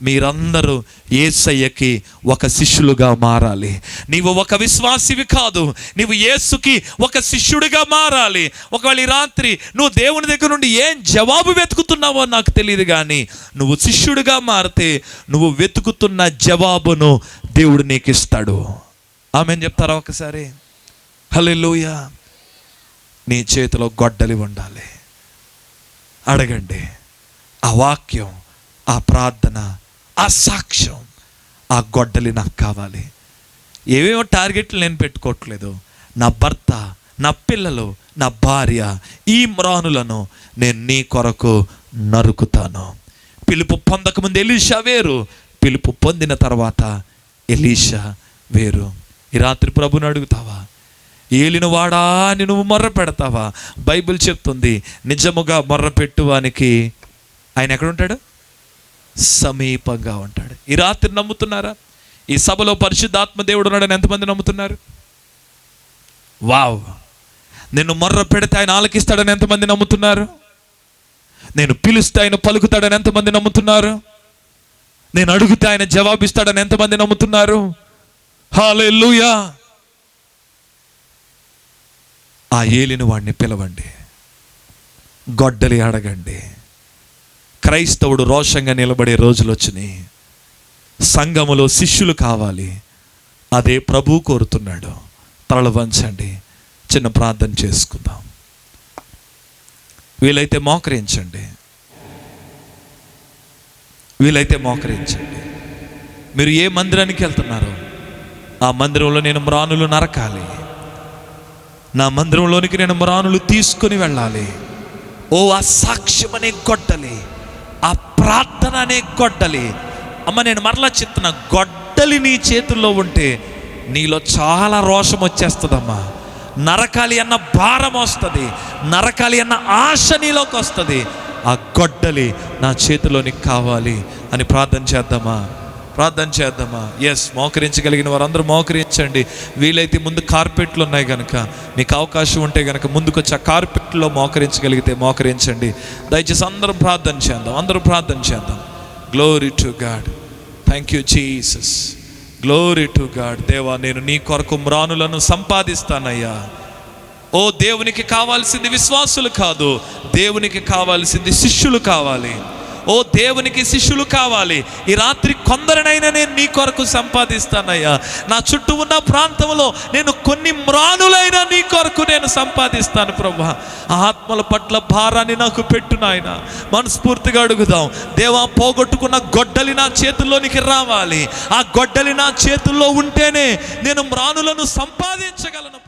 మీరందరూ యేసయ్యకి ఒక శిష్యులుగా మారాలి. నీవు ఒక విశ్వాసివి కాదు, నీవు యేసుకి ఒక శిష్యుడిగా మారాలి. ఒకవేళ ఈ రాత్రి నువ్వు దేవుని దగ్గర నుండి ఏం జవాబు వెతుకుతున్నావో నాకు తెలియదు, కానీ నువ్వు శిష్యుడిగా మారితే నువ్వు వెతుకుతున్న జవాబును దేవుడు నీకు ఇస్తాడు. ఆమేన్ చెప్తారా ఒకసారి? హల్లెలూయా. నీ చేతిలో గొడ్డలి ఉండాలి. అడగండి. ఆ వాక్యం, ఆ ప్రార్థన, ఆ సాక్ష్యం, ఆ గొడ్డలి నాకు కావాలి. ఏవేమో టార్గెట్లు నేను పెట్టుకోవట్లేదు. నా భర్త, నా పిల్లలు, నా భార్య, ఈ మ్రానులను నేను నీ కొరకు నరుకుతాను. పిలుపు పొందకముందు ఎలీషా వేరు, పిలుపు పొందిన తర్వాత ఎలీషా వేరు. ఈ రాత్రి ప్రభుని అడుగుతావా? ఏలిన వాడా అని నువ్వు మొర్ర పెడతావా? బైబిల్ చెప్తుంది, నిజముగా మొర్ర పెట్టువానికి ఆయన ఎక్కడుంటాడు? సమీపంగా ఉంటాడు. ఈ రాత్రి నమ్ముతున్నారా? ఈ సభలో పరిశుద్ధాత్మ దేవుడు ఉన్నాడని ఎంతమంది నమ్ముతున్నారు? వావ్. నేను మొర్ర పెడితే ఆయన ఆలకిస్తాడని ఎంతమంది నమ్ముతున్నారు? నేను పిలిస్తే ఆయన పలుకుతాడని ఎంతమంది నమ్ముతున్నారు? నేను అడిగితే ఆయన జవాబిస్తాడని ఎంతమంది నమ్ముతున్నారు? హల్లెలూయా. ఆ ఏలిన వాడిని పిలవండి, గొడ్డలి అడగండి. క్రైస్తవుడు రోషంగా నిలబడే రోజులు వచ్చినాయి. సంఘములో శిష్యులు కావాలి, అదే ప్రభువు కోరుతున్నాడు. తలలు వంచండి, చిన్న ప్రార్థన చేసుకుందాం. వీలైతే మోకరించండి, వీలైతే మోకరించండి. మీరు ఏ మందిరానికి వెళ్తున్నారో ఆ మందిరంలో నేను మ్రానులు నరకాలి, నా మందిరంలోనికి నేను మ్రానులు తీసుకొని వెళ్ళాలి. ఓ ఆ సాక్ష్యం అనే గొడ్డలి, ఆ ప్రార్థన అనే గొడ్డలి. అమ్మ, నేను మరలా చెప్తున్నా, గొడ్డలి నీ చేతుల్లో ఉంటే నీలో చాలా రోషం వచ్చేస్తుందమ్మా. నరకాలి అన్న భారం వస్తుంది, నరకాలి అన్న ఆశ నీలోకి వస్తుంది. ఆ గొడ్డలి నా చేతిలోనికి కావాలి అని ప్రార్థన చేద్దామా? ప్రార్థన చేద్దామా? ఎస్, మోకరించగలిగిన వారందరూ మోకరించండి. వీలైతే ముందు కార్పెట్లు ఉన్నాయి కనుక, మీకు అవకాశం ఉంటే కనుక ముందుకు వచ్చి ఆ కార్పెట్లో మోకరించగలిగితే మోకరించండి. దయచేసి అందరం ప్రార్థన చేద్దాం, అందరూ ప్రార్థన చేద్దాం. Glory to God. Thank you Jesus. Glory to God. దేవా, నేను నీ కొరకు మ్రానులను సంపాదిస్తానయ్యా. ఓ, దేవునికి కావాల్సింది విశ్వాసులు కాదు, దేవునికి కావాల్సింది శిష్యులు కావాలి. ఓ, దేవునికి శిష్యులు కావాలి. ఈ రాత్రి కొందరినైనా నేను నీ కొరకు సంపాదిస్తానయ్యా. నా చుట్టూ ఉన్న ప్రాంతంలో నేను కొన్ని మ్రానులైనా నీ కొరకు నేను సంపాదిస్తాను ప్రభువా. ఆత్మల పట్ల భారాన్ని నాకు పెట్టు నాయన. మనస్ఫూర్తిగా అడుగుదాం. దేవా, పోగొట్టుకున్న గొడ్డలి నా చేతుల్లోనికి రావాలి. ఆ గొడ్డలి నా చేతుల్లో ఉంటేనే నేను మ్రానులను సంపాదించగలను.